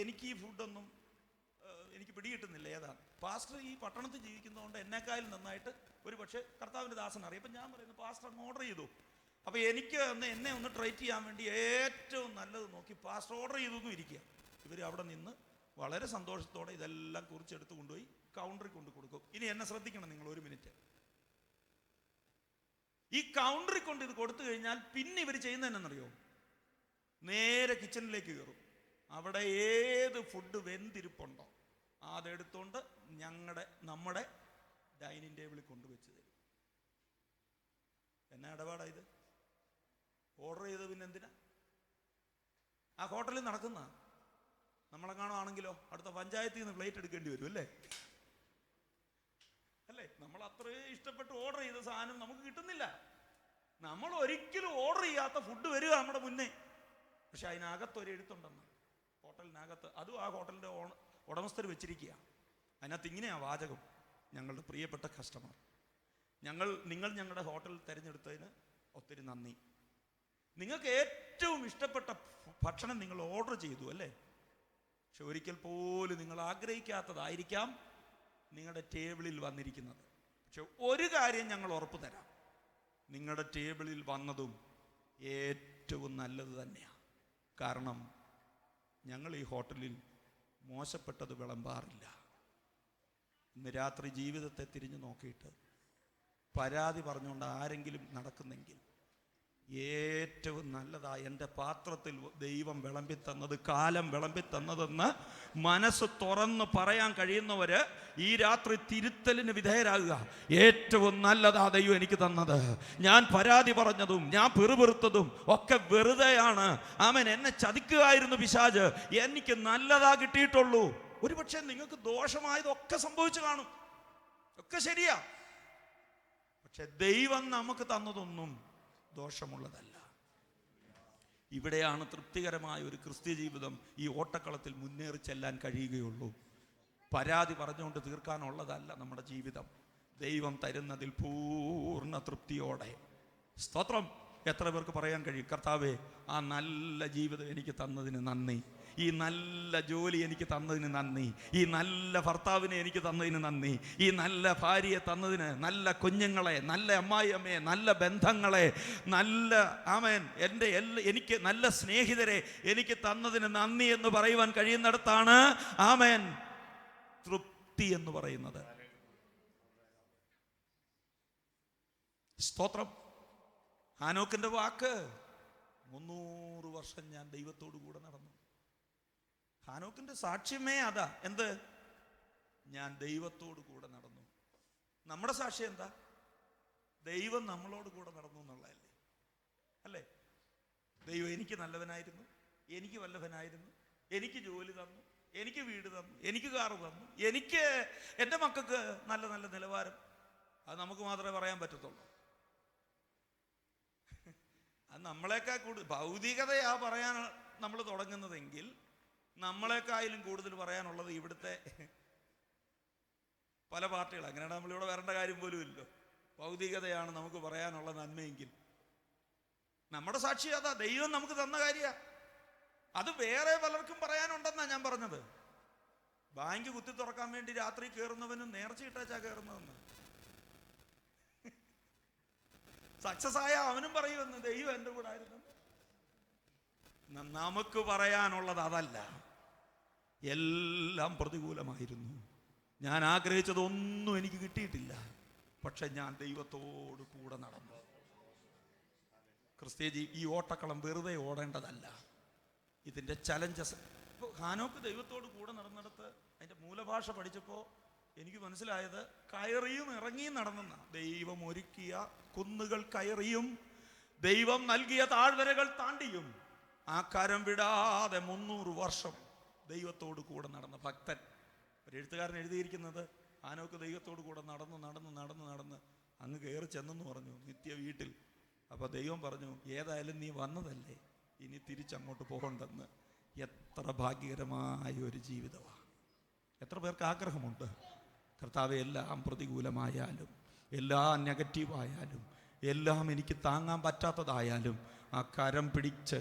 [SPEAKER 1] എനിക്ക് ഈ ഫുഡൊന്നും എനിക്ക് പിടികിട്ടുന്നില്ല ഏതാണ്. പാസ്റ്റർ ഈ പട്ടണത്തിൽ ജീവിക്കുന്നതുകൊണ്ട് എന്നെക്കാളും നന്നായിട്ട് ഒരു പക്ഷേ കർത്താവിൻ്റെ ദാസൻ അറിയാം. അപ്പം ഞാൻ പറയുന്നു, പാസ്റ്റർ അങ്ങ് ഓർഡർ ചെയ്തു. അപ്പോൾ എനിക്ക് എന്നെ ഒന്ന് ട്രൈറ്റ് ചെയ്യാൻ വേണ്ടി ഏറ്റവും നല്ലത് നോക്കി പാസ്റ്റർ ഓർഡർ ചെയ്തൊന്നും ഇരിക്കുക. ഇവർ അവിടെ നിന്ന് വളരെ സന്തോഷത്തോടെ ഇതെല്ലാം കുറിച്ചെടുത്ത് കൊണ്ടുപോയി കൗണ്ടറിൽ കൊണ്ട് കൊടുക്കും. ഇനി എന്നെ ശ്രദ്ധിക്കണം നിങ്ങൾ, 1 മിനിറ്റ്. ഈ കൗണ്ടറിൽ കൊണ്ട് ഇത് കൊടുത്തു കഴിഞ്ഞാൽ പിന്നെ ഇവർ ചെയ്യുന്നതെന്നറിയോ? നേരെ കിച്ചണിലേക്ക് കയറും. അവിടെ ഏത് ഫുഡ് വെന്തിരിപ്പുണ്ടോ അതെടുത്തോണ്ട് നമ്മുടെ ഡൈനിങ് ടേബിളിൽ കൊണ്ടുവച്ച് തരും. എന്നാ ഇടപാടാ ഇത്? ഓർഡർ ചെയ്ത് പിന്നെ എന്തിനാ? ആ ഹോട്ടലിൽ നടക്കുന്ന നമ്മളെ കാണുവാണെങ്കിലോ അടുത്ത പഞ്ചായത്തിൽ നിന്ന് പ്ലേറ്റ് എടുക്കേണ്ടി വരും, അല്ലേ? നമ്മൾ അത്രയും ഇഷ്ടപ്പെട്ട് ഓർഡർ ചെയ്ത സാധനം നമുക്ക് കിട്ടുന്നില്ല. നമ്മൾ ഒരിക്കലും ഓർഡർ ചെയ്യാത്ത ഫുഡ് വരിക നമ്മുടെ മുന്നേ. പക്ഷെ അതിനകത്തൊരു എഴുത്തുണ്ടെന്ന്, ഹോട്ടലിനകത്ത്, അതും ആ ഹോട്ടലിൻ്റെ ഉടമസ്ഥർ വെച്ചിരിക്കുക. അതിനകത്ത് ഇങ്ങനെയാ വാചകം: ഞങ്ങളുടെ പ്രിയപ്പെട്ട കസ്റ്റമർ, നിങ്ങൾ ഞങ്ങളുടെ ഹോട്ടൽ തിരഞ്ഞെടുത്തതിന് ഒത്തിരി നന്ദി. നിങ്ങൾക്ക് ഏറ്റവും ഇഷ്ടപ്പെട്ട ഭക്ഷണം നിങ്ങൾ ഓർഡർ ചെയ്തു, അല്ലേ? പക്ഷെ ഒരിക്കൽ പോലും നിങ്ങൾ ആഗ്രഹിക്കാത്തതായിരിക്കാം നിങ്ങളുടെ ടേബിളിൽ വന്നിരിക്കുന്നത്. പക്ഷെ ഒരു കാര്യം ഞങ്ങൾ ഉറപ്പ് തരാം, നിങ്ങളുടെ ടേബിളിൽ വന്നതും ഏറ്റവും നല്ലത് തന്നെയാണ്. കാരണം ഞങ്ങൾ ഈ ഹോട്ടലിൽ മോശപ്പെട്ടത് വിളമ്പാറില്ല. ഇന്ന് രാത്രി ജീവിതത്തെ തിരിഞ്ഞു നോക്കിയിട്ട് പരാതി പറഞ്ഞുകൊണ്ട് ആരെങ്കിലും നടക്കുന്നെങ്കിൽ, ഏറ്റവും നല്ലതായി എൻ്റെ പാത്രത്തിൽ ദൈവം വിളമ്പിത്തന്നത്, കാലം വിളമ്പിത്തന്നതെന്ന് മനസ്സ് തുറന്ന് പറയാൻ കഴിയുന്നവര് ഈ രാത്രി തിരുത്തലിന് വിധേയരാകുക. ഏറ്റവും നല്ലതാ ദൈവം എനിക്ക് തന്നത്. ഞാൻ പരാതി പറഞ്ഞതും ഞാൻ പിറുപിറുത്തതും ഒക്കെ വെറുതെയാണ്. ആമേൻ. എന്നെ ചതിക്കുകയായിരുന്നു പിശാച്, എനിക്ക് നല്ലതാ കിട്ടിയിട്ടുള്ളൂ. ഒരുപക്ഷെ നിങ്ങൾക്ക് ദോഷമായതൊക്കെ സംഭവിച്ചു കാണും, ഒക്കെ ശരിയാ. പക്ഷെ ദൈവം നമുക്ക് തന്നതൊന്നും ദോഷമുള്ളതല്ല. ഇവിടെയാണ് തൃപ്തികരമായ ഒരു ക്രിസ്ത്യ ജീവിതം ഈ ഓട്ടക്കളത്തിൽ മുന്നേറി ചെല്ലാൻ കഴിയുകയുള്ളൂ. പരാതി പറഞ്ഞുകൊണ്ട് തീർക്കാനുള്ളതല്ല നമ്മുടെ ജീവിതം. ദൈവം തരുന്നതിൽ പൂർണ്ണ തൃപ്തിയോടെ, സ്തോത്രം, എത്ര പേർക്ക് പറയാൻ കഴിയും, കർത്താവേ ആ നല്ല ജീവിതം എനിക്ക് തന്നതിന് നന്ദി, ഈ നല്ല ജോലി എനിക്ക് തന്നതിന് നന്ദി, ഈ നല്ല ഭർത്താവിനെ എനിക്ക് തന്നതിന് നന്ദി, ഈ നല്ല ഭാര്യയെ തന്നതിന്, നല്ല കുഞ്ഞുങ്ങളെ, നല്ല അമ്മായിയമ്മയെ, നല്ല ബന്ധങ്ങളെ, നല്ല ആമേൻ എനിക്ക് നല്ല സ്നേഹിതരെ എനിക്ക് തന്നതിന് നന്ദി എന്ന് പറയുവാൻ കഴിയുന്നിടത്താണ് ആമേൻ തൃപ്തി എന്ന് പറയുന്നത്. സ്തോത്രം. ഹാനോക്കിന്റെ വാക്ക്, 300 വർഷം ഞാൻ ദൈവത്തോടു കൂടെ നടന്നു. ഹാനോക്കിന്റെ സാക്ഷ്യമേ അതാ. എന്ത്? ഞാൻ ദൈവത്തോടു കൂടെ നടന്നു. നമ്മുടെ സാക്ഷ്യം എന്താ? ദൈവം നമ്മളോട് കൂടെ നടന്നു എന്നുള്ളതല്ലേ, അല്ലേ? ദൈവം എനിക്ക് നല്ലവനായിരുന്നു, എനിക്ക് വല്ലഭനായിരുന്നു, എനിക്ക് ജോലി തന്നു, എനിക്ക് വീട് തന്നു, എനിക്ക് കാറ് തന്നു, എനിക്ക് എൻ്റെ മക്കൾക്ക് നല്ല നല്ല നിലവാരം. അത് നമുക്ക് മാത്രമേ പറയാൻ പറ്റത്തുള്ളൂ. അത് നമ്മളെക്കാൾ കൂടുതൽ ഭൗതികതയാ പറയാൻ നമ്മൾ തുടങ്ങുന്നതെങ്കിൽ നമ്മളെക്കായാലും കൂടുതൽ പറയാനുള്ളത് ഇവിടുത്തെ പല പാർട്ടികൾ. അങ്ങനെയാണ് നമ്മളിവിടെ വരേണ്ട കാര്യം പോലും ഇല്ലല്ലോ. ഭൗതികതയാണ് നമുക്ക് പറയാനുള്ള നന്മയെങ്കിൽ നമ്മുടെ സാക്ഷി അതാ. ദൈവം നമുക്ക് തന്ന കാര്യ. അത് വേറെ പലർക്കും പറയാനുണ്ടെന്നാ ഞാൻ പറഞ്ഞത്. ബാങ്ക് കുത്തി തുറക്കാൻ വേണ്ടി രാത്രി കയറുന്നവനും നേർച്ചയിട്ടാച്ചാ കയറുന്നതെന്ന്. സക്സസ് ആയ അവനും പറയുമെന്ന്, ദൈവം എൻ്റെ കൂടെ ആയിരുന്നു. നമുക്ക് പറയാനുള്ളത് അതല്ല. എല്ലാം പ്രതികൂലമായിരുന്നു. ഞാൻ ആഗ്രഹിച്ചതൊന്നും എനിക്ക് കിട്ടിയിട്ടില്ല, പക്ഷെ ഞാൻ ദൈവത്തോട് കൂടെ നടന്നു. ക്രിസ്ത്യാനി ഈ ഓട്ടക്കളം വെറുതെ ഓടേണ്ടതല്ല. ഇതിൻ്റെ ചലഞ്ചസ്. ഇപ്പോൾ ഹാനോക്ക് ദൈവത്തോട് കൂടെ നടന്നിടത്ത് അതിൻ്റെ മൂലഭാഷ പഠിച്ചപ്പോൾ എനിക്ക് മനസ്സിലായത് കയറിയും ഇറങ്ങിയും നടന്നെന്ന. ദൈവം ഒരുക്കിയ കുന്നുകൾ കയറിയും ദൈവം നൽകിയ താഴ്വരകൾ താണ്ടിയും ആ കരം വിടാതെ 300 വർഷം ദൈവത്തോട് കൂടെ നടന്ന ഭക്തൻ. ഒരു എഴുത്തുകാരൻ എഴുതിയിരിക്കുന്നത്, ഹാനോക്ക് ദൈവത്തോട് കൂടെ നടന്ന് നടന്ന് നടന്ന് നടന്ന് അങ്ങ് കയറി ചെന്നെന്ന് പറഞ്ഞു നിത്യ വീട്ടിൽ. അപ്പോൾ ദൈവം പറഞ്ഞു, ഏതായാലും നീ വന്നതല്ലേ, ഇനി തിരിച്ചങ്ങോട്ട് പോകണ്ടെന്ന്. എത്ര ഭാഗ്യകരമായ ഒരു ജീവിതമാണ്. എത്ര പേർക്ക് ആഗ്രഹമുണ്ട്, കർത്താവെ എല്ലാം പ്രതികൂലമായാലും, എല്ലാം നെഗറ്റീവായാലും, എല്ലാം എനിക്ക് താങ്ങാൻ പറ്റാത്തതായാലും ആ കരം പിടിച്ച്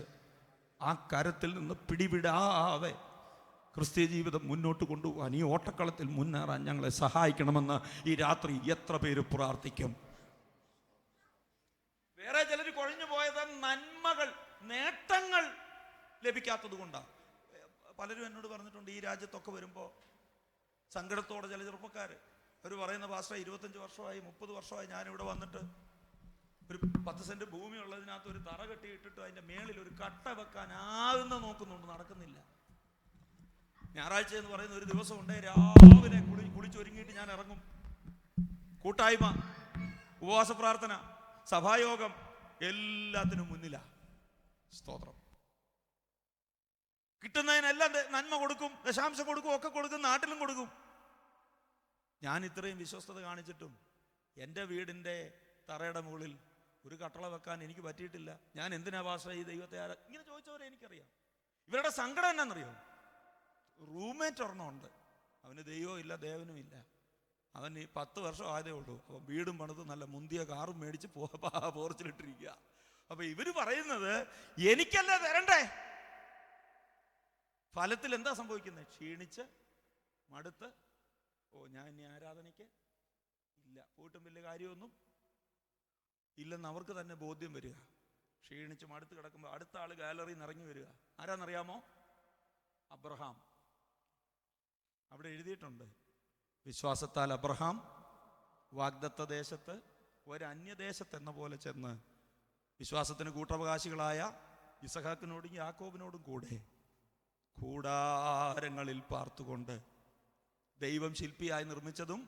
[SPEAKER 1] ആ കരത്തിൽ നിന്ന് പിടിവിടാതെ ക്രിസ്തീയ ജീവിതം മുന്നോട്ട് കൊണ്ടുപോകാൻ, ഈ ഓട്ടക്കളത്തിൽ മുന്നേറാൻ ഞങ്ങളെ സഹായിക്കണമെന്ന് ഈ രാത്രി എത്ര പേര് പ്രാർത്ഥിക്കും. വേറെ ചിലർ കൊഴിഞ്ഞു പോയത് നന്മകൾ, നേട്ടങ്ങൾ ലഭിക്കാത്തത് കൊണ്ടാണ്. പലരും എന്നോട് പറഞ്ഞിട്ടുണ്ട്, ഈ രാജ്യത്തൊക്കെ വരുമ്പോൾ സങ്കടത്തോടെ ചില ചെറുപ്പക്കാർ അവർ പറയുന്ന, പാസ്റ്റർ 25 വർഷമായി 30 വർഷമായി ഞാനിവിടെ വന്നിട്ട് ഒരു 10 സെന്റ് ഭൂമി ഉള്ളതിനകത്ത് ഒരു തറ കെട്ടിയിട്ടിട്ട് അതിൻ്റെ മേളിൽ ഒരു കട്ട വെക്കാനാകുന്ന നോക്കുന്നുണ്ട്, നടക്കുന്നില്ല. ഞായറാഴ്ച എന്ന് പറയുന്ന ഒരു ദിവസമുണ്ട്, രാവിലെ കുളിച്ചൊരുങ്ങിയിട്ട് ഞാൻ ഇറങ്ങും. കൂട്ടായ്മ, ഉപവാസ പ്രാർത്ഥന, സഭായോഗം, എല്ലാത്തിനും മുന്നിലാ. സ്തോത്രം. കിട്ടുന്നതിനെല്ലാം നന്മ കൊടുക്കും, ദശാംശം കൊടുക്കും, ഒക്കെ കൊടുക്കും, നാട്ടിലും കൊടുക്കും. ഞാൻ ഇത്രയും വിശ്വസ്തത കാണിച്ചിട്ടും എൻ്റെ വീടിൻ്റെ തറയുടെ മുകളിൽ ഒരു കട്ടള വെക്കാൻ എനിക്ക് പറ്റിയിട്ടില്ല. ഞാൻ എന്തിനാ പാസ്റ്റർ ഈ ദൈവത്തെ ഇങ്ങനെ ചോദിച്ചവരെ എനിക്കറിയാം. ഇവരുടെ സങ്കടം എന്നാണെന്നറിയോ? റൂംമേറ്റ് ഒരെണ്ണമുണ്ട്, അവന് ദൈവവും ഇല്ല ദേവനും ഇല്ല. അവൻ 10 വർഷം ആയതേ ഉള്ളൂ. അവൻ വീടും പണിത് നല്ല മുന്തിയ കാറും മേടിച്ച് പോർച്ചിലിട്ടിരിക്കുക. അപ്പൊ ഇവര് പറയുന്നത്, എനിക്കല്ലേ തരണ്ടേ? ഫലത്തിൽ എന്താ സംഭവിക്കുന്നത്? ക്ഷീണിച്ച് മടുത്ത്, ഞാൻ ഇനി ആരാധനയ്ക്ക് ഇല്ല, പോയിട്ടും വലിയ കാര്യമൊന്നും ഇല്ലെന്ന് അവർക്ക് തന്നെ ബോധ്യം വരിക. ക്ഷീണിച്ച് മടുത്ത് കിടക്കുമ്പോൾ അടുത്ത ആൾ ഗാലറിയിൽ നിന്ന് ഇറങ്ങി വരിക. ആരാന്നറിയാമോ? അബ്രഹാം. അവിടെ എഴുതിയിട്ടുണ്ട്, വിശ്വാസത്താൽ അബ്രഹാം വാഗ്ദത്ത ദേശത്ത് ഒരു അന്യദേശത്ത് എന്ന പോലെ ചെന്ന് വിശ്വാസത്തിന് കൂട്ടവകാശികളായ ഇസഹാക്കിനോടും യാക്കോബിനോടും കൂടെ കൂടാരങ്ങളിൽ പാർത്തുകൊണ്ട് ദൈവം ശില്പിയായി നിർമ്മിച്ചതും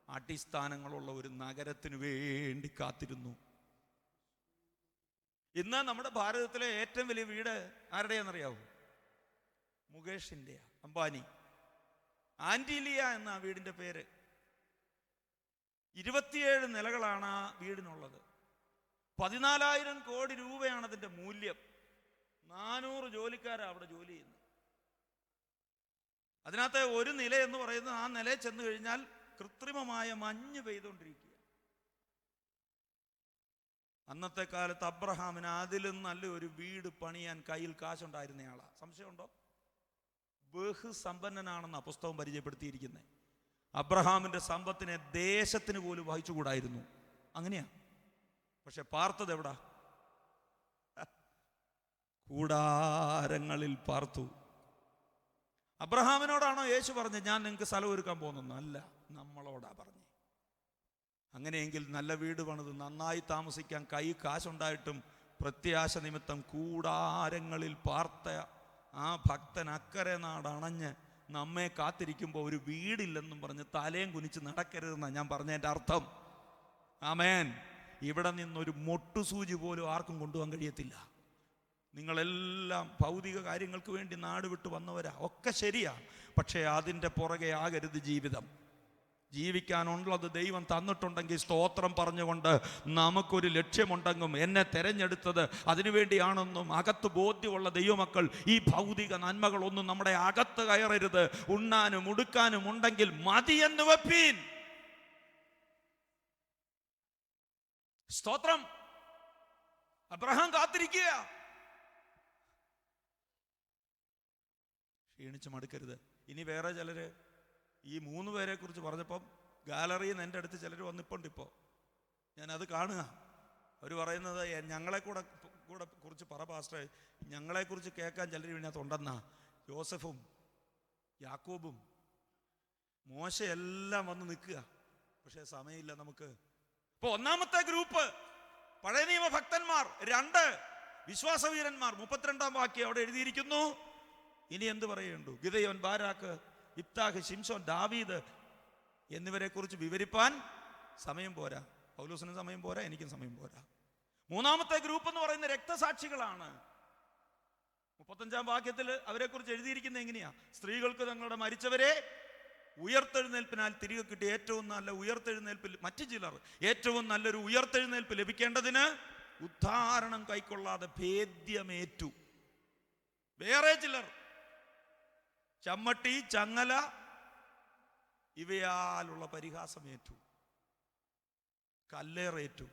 [SPEAKER 1] അടിസ്ഥാനങ്ങളുള്ള ഒരു നഗരത്തിന് വേണ്ടി കാത്തിരുന്നു. ഇന്ന് നമ്മുടെ ഭാരതത്തിലെ ഏറ്റവും വലിയ വീട് ആരുടെയാണെന്നറിയാവോ? മുകേഷിൻ്റെ, അംബാനി. ആന്റിലിയ എന്ന വീടിൻ്റെ പേര്. 27 നിലകളാണ് ആ വീടിനുള്ളത്. 14,000 കോടി രൂപയാണ് അതിൻ്റെ മൂല്യം. 400 ജോലിക്കാരാണ് അവിടെ ജോലി ചെയ്യുന്നത്. അതിനകത്ത് ഒരു നില എന്ന് പറയുന്നത്, ആ നിലയിൽ ചെന്ന് കഴിഞ്ഞാൽ കൃത്രിമമായ മഞ്ഞ് പെയ്തുകൊണ്ടിരിക്കുക. അന്നത്തെ കാലത്ത് അബ്രഹാമിന് അതിലും നല്ല ഒരു വീട് പണിയാൻ കയ്യിൽ കാശുണ്ടായിരുന്നയാളാ. സംശയമുണ്ടോ? ബഹുസമ്പന്നനാണെന്ന പുസ്തകം പരിചയപ്പെടുത്തിയിരിക്കുന്നത്. അബ്രഹാമിന്റെ സമ്പത്തിനെ ദേശത്തിന് പോലും വഹിച്ചുകൂടായിരുന്നു. അങ്ങനെയാ. പക്ഷെ പാർത്തത് എവിടാ? കൂടാരങ്ങളിൽ പാർത്തു. അബ്രഹാമിനോടാണോ യേശു പറഞ്ഞത് ഞാൻ നിങ്ങൾക്ക് സ്ഥലം ഒരുക്കാൻ പോകുന്നു? അല്ല, നമ്മളോടാ പറഞ്ഞു. അങ്ങനെയെങ്കിൽ നല്ല വീട് പണിത് നന്നായി താമസിക്കാൻ കൈ കാശുണ്ടായിട്ടും പ്രത്യാശ നിമിത്തം കൂടാരങ്ങളിൽ പാർത്ത ആ ഭക്തൻ അക്കരെ നാടണഞ്ഞ് നമ്മെ കാത്തിരിക്കുമ്പോൾ ഒരു വീടില്ലെന്നും പറഞ്ഞ് തലയും കുനിച്ച് നടക്കരുതെന്നാണ് ഞാൻ പറഞ്ഞതിൻ്റെ അർത്ഥം. ആമേൻ. ഇവിടെ നിന്നൊരു മൊട്ടുസൂചി പോലും ആർക്കും കൊണ്ടുപോകാൻ കഴിയത്തില്ല. നിങ്ങളെല്ലാം ഭൗതിക കാര്യങ്ങൾക്ക് വേണ്ടി നാട് വിട്ട് വന്നവരാ, ഒക്കെ ശരിയാ. പക്ഷേ അതിൻ്റെ പുറകെ ആകരുത് ജീവിതം. ജീവിക്കാനുള്ളത് ദൈവം തന്നിട്ടുണ്ടെങ്കിൽ സ്തോത്രം പറഞ്ഞുകൊണ്ട് നമുക്കൊരു ലക്ഷ്യമുണ്ടെന്നും എന്നെ തെരഞ്ഞെടുത്തത് അതിനുവേണ്ടിയാണെന്നും അകത്ത് ബോധ്യമുള്ള ദൈവമക്കൾ ഈ ഭൗതിക നന്മകളൊന്നും നമ്മുടെ അകത്ത് കയറരുത്. ഉണ്ണാനും ഉടുക്കാനും ഉണ്ടെങ്കിൽ മതിയെന്ന് വെപ്പീൻ. സ്തോത്രം. അബ്രഹാം കാത്തിരിക്കുക. ക്ഷീണിച്ച് മടുക്കരുത്. ഇനി വേറെ ചിലര് ഈ 3 പേരെ കുറിച്ച് പറഞ്ഞപ്പം ഗാലറിയിൽ നിന്ന് എൻ്റെ അടുത്ത് ചിലർ വന്നിപ്പുണ്ട്. ഇപ്പോൾ ഞാനത് കാണുക. അവർ പറയുന്നത് ഞങ്ങളെ കൂടെ കുറിച്ച് പറ പാസ്റ്ററെ, ഞങ്ങളെക്കുറിച്ച് കേൾക്കാൻ ചിലർ ഇതിനകത്തുണ്ടെന്നാ. യോസഫും യാക്കോബും മോശയെല്ലാം വന്ന് നിൽക്കുക. പക്ഷേ സമയമില്ല നമുക്ക്. ഇപ്പോൾ ഒന്നാമത്തെ ഗ്രൂപ്പ് പഴയ നിയമ ഭക്തന്മാർ, 2 വിശ്വാസവീരന്മാർ. 32-ാം വാക്യം അവിടെ എഴുതിയിരിക്കുന്നു. ഇനി എന്ത് പറയേണ്ടു? ഗിദെയോൻ, ബാരാക്ക്, ഇബ്താഹ്, ശിംശോൻ, ദാവീദ് എന്നിവരെ കുറിച്ച് വിവരിപ്പാൻ സമയം പോരാ. പൗലോസിനും സമയം പോരാ, എനിക്കും സമയം പോരാ. 3-ാമത്തെ ഗ്രൂപ്പ് എന്ന് പറയുന്ന രക്തസാക്ഷികളാണ്. 35-ാം വാക്യത്തിൽ അവരെ കുറിച്ച് എഴുതിയിരിക്കുന്നത് എങ്ങനെയാ? സ്ത്രീകൾക്ക് തങ്ങളുടെ മരിച്ചവരെ ഉയർത്തെഴുന്നേൽപ്പിനാൽ തിരികെ കിട്ടിയ ഏറ്റവും നല്ല ഉയർത്തെഴുന്നേൽപ്പിൽ മറ്റു ചിലർ ഏറ്റവും നല്ലൊരു ഉയർത്തെഴുന്നേൽപ്പ് ലഭിക്കേണ്ടതിന് ഉദ്ധാരണം കൈക്കൊള്ളാതെ ഭേദ്യമേറ്റു. വേറെ ചിലർ ചമ്മട്ടി, ചങ്ങല ഇവയാലുള്ള പരിഹാസമേറ്റു, കല്ലേറേറ്റു,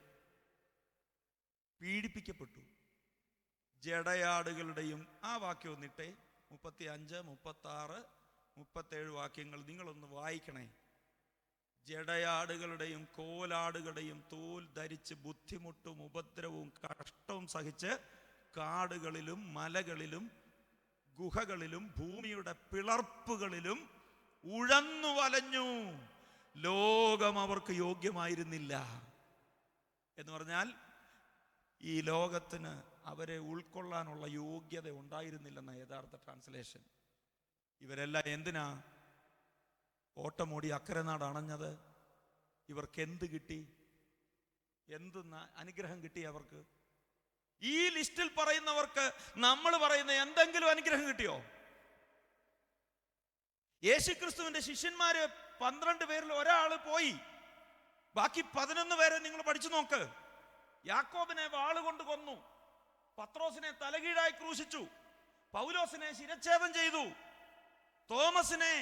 [SPEAKER 1] പീഡിപ്പിക്കപ്പെട്ടു. ജടയാടുകളുടെയും ആ വാക്യം ഒന്നിട്ടെ, 35, 36, 37 വാക്യങ്ങൾ നിങ്ങളൊന്ന് വായിക്കണേ. ജടയാടുകളുടെയും കോലാടുകളുടെയും തോൽ ധരിച്ച് ബുദ്ധിമുട്ടും ഉപദ്രവവും കഷ്ടവും സഹിച്ച് കാടുകളിലും മലകളിലും ഗുഹകളിലും ഭൂമിയുടെ പിളർപ്പുകളിലും ഉഴന്നു വലഞ്ഞു. ലോകം അവർക്ക് യോഗ്യമായിരുന്നില്ല. എന്ന് പറഞ്ഞാൽ ഈ ലോകത്തിന് അവരെ ഉൾക്കൊള്ളാനുള്ള യോഗ്യത ഉണ്ടായിരുന്നില്ലെന്ന യഥാർത്ഥ ട്രാൻസ്ലേഷൻ. ഇവരെല്ലാം എന്തിനാ ഓട്ടമോടി അക്കരെ നാട് അണഞ്ഞത്? ഇവർക്ക് എന്ത് കിട്ടി? എന്ത് അനുഗ്രഹം കിട്ടി അവർക്ക്? ഈ ലിസ്റ്റിൽ പറയുന്നവർക്ക് നമ്മൾ പറയുന്ന എന്തെങ്കിലും അനുഗ്രഹം കിട്ടിയോ? യേശുക്രിസ്തുവിന്റെ ശിഷ്യന്മാര് 12 പേരിൽ ഒരാള് പോയി, ബാക്കി 11 പേരെ നിങ്ങൾ പഠിച്ചു നോക്ക്. യാക്കോബിനെ വാളുകൊണ്ട് കൊന്നു, പത്രോസിനെ തലകീഴായി ക്രൂശിച്ചു, പൗലോസിനെ ശിരച്ഛേദം ചെയ്തു, തോമസിനെ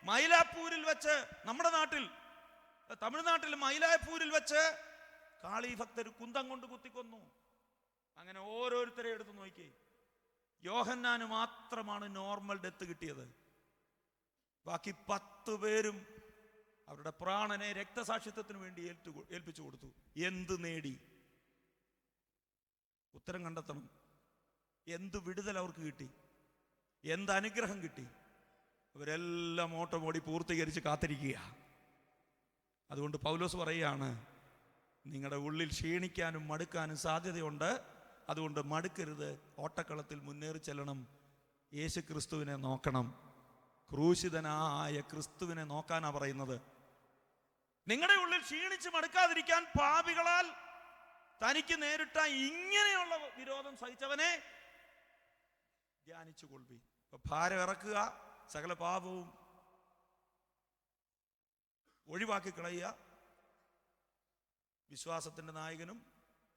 [SPEAKER 1] മൈലാപ്പൂരിൽ വെച്ച്, നമ്മുടെ നാട്ടിൽ തമിഴ്നാട്ടിൽ മൈലാപ്പൂരിൽ വെച്ച് കാളി ഭക്തർ കുന്തം കൊണ്ട് കുത്തിക്കൊന്നു. അങ്ങനെ ഓരോരുത്തരെ എടുത്ത് നോക്കി. യോഹന്നാന് മാത്രമാണ് നോർമൽ ഡെത്ത് കിട്ടിയത്. ബാക്കി 10 പേരും അവരുടെ പ്രാണനെ രക്തസാക്ഷിത്വത്തിന് വേണ്ടി ഏൽപ്പിച്ചു കൊടുത്തു. എന്ത് നേടി? ഉത്തരം കണ്ടെത്തണം. എന്ത് വിടുതൽ അവർക്ക് കിട്ടി? എന്ത് അനുഗ്രഹം കിട്ടി? അവരെല്ലാം ഓട്ടമോടി പൂർത്തീകരിച്ച് കാത്തിരിക്കുക. അതുകൊണ്ട് പൗലോസ് പറയുകയാണ്, നിങ്ങളുടെ ഉള്ളിൽ ക്ഷീണിക്കാനും മടുക്കാനും സാധ്യതയുണ്ട്. അതുകൊണ്ട് മടുക്കരുത്, ഓട്ടക്കളത്തിൽ മുന്നേറി ചെല്ലണം. യേശു ക്രിസ്തുവിനെ നോക്കണം. ക്രൂശിതനായ ക്രിസ്തുവിനെ നോക്കാനാ പറയുന്നത്. നിങ്ങളുടെ ഉള്ളിൽ ക്ഷീണിച്ച് മടുക്കാതിരിക്കാൻ പാപികളാൽ തനിക്ക് നേരിട്ട ഇങ്ങനെയുള്ള വിരോധം സഹിച്ചവനെ ധ്യാനിച്ചു കൊള്ളുവി. ഭാരം ഇറക്കുക, സകല പാപവും ഒഴിവാക്കി കളയുക. വിശ്വാസത്തിന്റെ നായകനും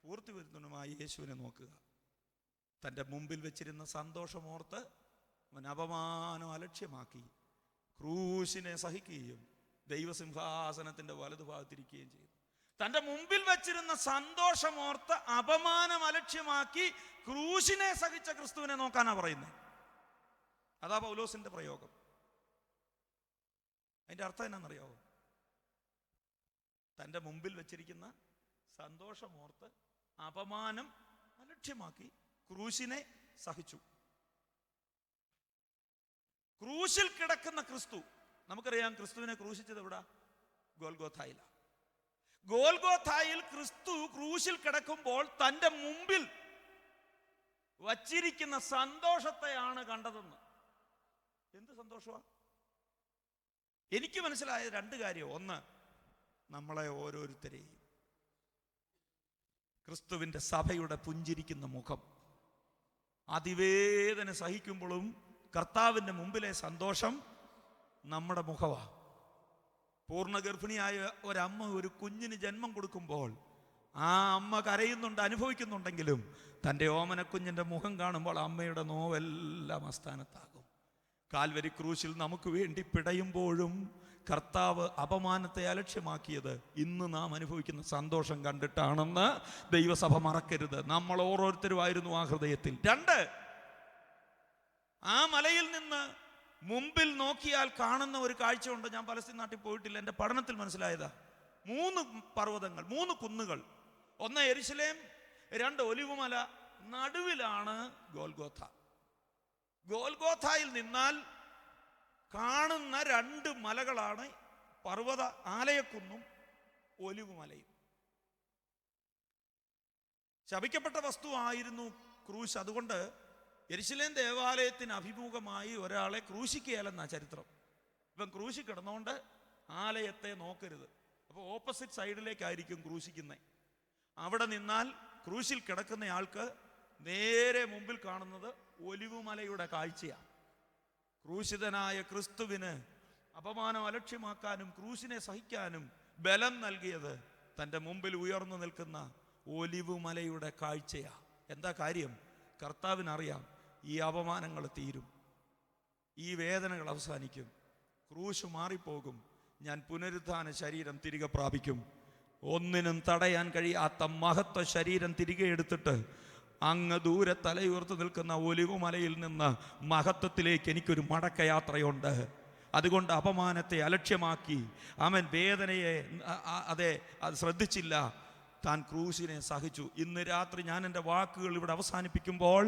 [SPEAKER 1] പൂർത്തി വരുന്നതുമായ യേശുവിനെ നോക്കുക. തൻ്റെ മുമ്പിൽ വെച്ചിരുന്ന സന്തോഷമോർത്ത് അവൻ അപമാനം അലക്ഷ്യമാക്കി ക്രൂശിനെ സഹിക്കുകയും ദൈവസിംഹാസനത്തിൻ്റെ വലതുഭാഗത്തിരിക്കുകയും ചെയ്തു. തൻ്റെ മുമ്പിൽ വച്ചിരുന്ന സന്തോഷമോർത്ത് അപമാനം അലക്ഷ്യമാക്കി ക്രൂശിനെ സഹിച്ച ക്രിസ്തുവിനെ നോക്കാനാ പറയുന്നത്. അതാ പൗലോസിന്റെ പ്രയോഗം. അതിന്റെ അർത്ഥം എന്നാണെന്നറിയാവോ? തൻ്റെ മുമ്പിൽ വച്ചിരിക്കുന്ന സന്തോഷമോർത്ത് അപമാനം അലക്ഷ്യമാക്കി ക്രൂശിനെ സഹിച്ചു. ക്രൂശിൽ കിടക്കുന്ന ക്രിസ്തു, നമുക്കറിയാം ക്രിസ്തുവിനെ ക്രൂശിച്ചത് എവിടാ? ഗോൽഗോഥായില. ഗോൽഗോഥായിൽ ക്രിസ്തു ക്രൂശിൽ കിടക്കുമ്പോൾ തൻ്റെ മുമ്പിൽ വച്ചിരിക്കുന്ന സന്തോഷത്തെയാണ് കണ്ടതെന്ന്. എന്ത് സന്തോഷമാ? എനിക്ക് മനസ്സിലായ രണ്ട് കാര്യം. ഒന്ന്, നമ്മളെ ഓരോരുത്തരെയും ക്രിസ്തുവിൻ്റെ സഭയുടെ പുഞ്ചിരിക്കുന്ന മുഖം, അതിവേദന സഹിക്കുമ്പോഴും കർത്താവിൻ്റെ മുമ്പിലെ സന്തോഷം നമ്മുടെ മുഖമാ. പൂർണ്ണ ഗർഭിണിയായ ഒരമ്മ ഒരു കുഞ്ഞിന് ജന്മം കൊടുക്കുമ്പോൾ ആ അമ്മ കരയുന്നുണ്ട്, അനുഭവിക്കുന്നുണ്ടെങ്കിലും തൻ്റെ ഓമനക്കുഞ്ഞിൻ്റെ മുഖം കാണുമ്പോൾ അമ്മയുടെ നോവെല്ലാം അസ്ഥാനത്താകും. കാൽവരി ക്രൂശിൽ നമുക്ക് വേണ്ടി പിടയുമ്പോഴും കർത്താവ് അപമാനത്തെ അലക്ഷ്യമാക്കിയത് ഇന്ന് നാം അനുഭവിക്കുന്ന സന്തോഷം കണ്ടിട്ടാണെന്ന് ദൈവസഭ മറക്കരുത്. നമ്മൾ ഓരോരുത്തരുമായിരുന്നു ആ ഹൃദയത്തിൽ. രണ്ട്, ആ മലയിൽ നിന്ന് മുമ്പിൽ നോക്കിയാൽ കാണുന്ന ഒരു കാഴ്ചയുണ്ട്. ഞാൻ പലസ്തീൻ നാട്ടിൽ പോയിട്ടില്ല, എൻ്റെ പഠനത്തിൽ മനസ്സിലായതാ. 3 പർവ്വതങ്ങൾ, 3 കുന്നുകൾ. ഒന്ന് യെരുശലേം, 2 ഒലിവുമല, നടുവിലാണ് ഗോൽഗോഥ. ഗോൽഗോഥായിൽ നിന്നാൽ കാണുന്ന 2 മലകളാണ് പർവ്വത ആലയക്കുന്നും ഒലിവുമലയും. ശപിക്കപ്പെട്ട വസ്തുവായിരുന്നു ക്രൂശ്. അതുകൊണ്ട് യെരുശലേം ദേവാലയത്തിന് അഭിമുഖമായി ഒരാളെ ക്രൂശിക്കുകയല്ലെന്നാ ചരിത്രം. ഇവൻ ക്രൂശി കിടന്നുകൊണ്ട് ആലയത്തെ നോക്കരുത്. അപ്പോൾ ഓപ്പോസിറ്റ് സൈഡിലേക്കായിരിക്കും ക്രൂശിക്കുന്നത്. അവിടെ നിന്നാൽ ക്രൂശിൽ കിടക്കുന്നയാൾക്ക് നേരെ മുമ്പിൽ കാണുന്നത് ഒലിവുമലയുടെ കാഴ്ചയാണ്. ക്രൂശിതനായ ക്രിസ്തുവിന് അപമാനം അലക്ഷ്യമാക്കാനും ക്രൂശിനെ സഹിക്കാനും ബലം നൽകിയത് തൻ്റെ മുമ്പിൽ ഉയർന്നു നിൽക്കുന്ന ഒലിവുമലയുടെ കാഴ്ചയാണ്. എന്താ കാര്യം? കർത്താവിനറിയാം ഈ അപമാനങ്ങൾ തീരും, ഈ വേദനകൾ അവസാനിക്കും, ക്രൂശ് മാറിപ്പോകും, ഞാൻ പുനരുത്ഥാന ശരീരം തിരികെ പ്രാപിക്കും. ഒന്നിനും തടയാൻ കഴിയാത്ത മഹത്വ ശരീരം തിരികെ എടുത്തിട്ട് അങ്ങ് ദൂരെ തലയുയർത്ത് നിൽക്കുന്ന ഒലിവുമലയിൽ നിന്ന് മഹത്വത്തിലേക്ക് എനിക്കൊരു മടക്കയാത്രയുണ്ട്. അതുകൊണ്ട് അപമാനത്തെ അലക്ഷ്യമാക്കി അവൻ വേദനയെ അത് ശ്രദ്ധിച്ചില്ല, താൻ ക്രൂശിനെ സഹിച്ചു. ഇന്ന് രാത്രി ഞാൻ എൻ്റെ വാക്കുകൾ ഇവിടെ അവസാനിപ്പിക്കുമ്പോൾ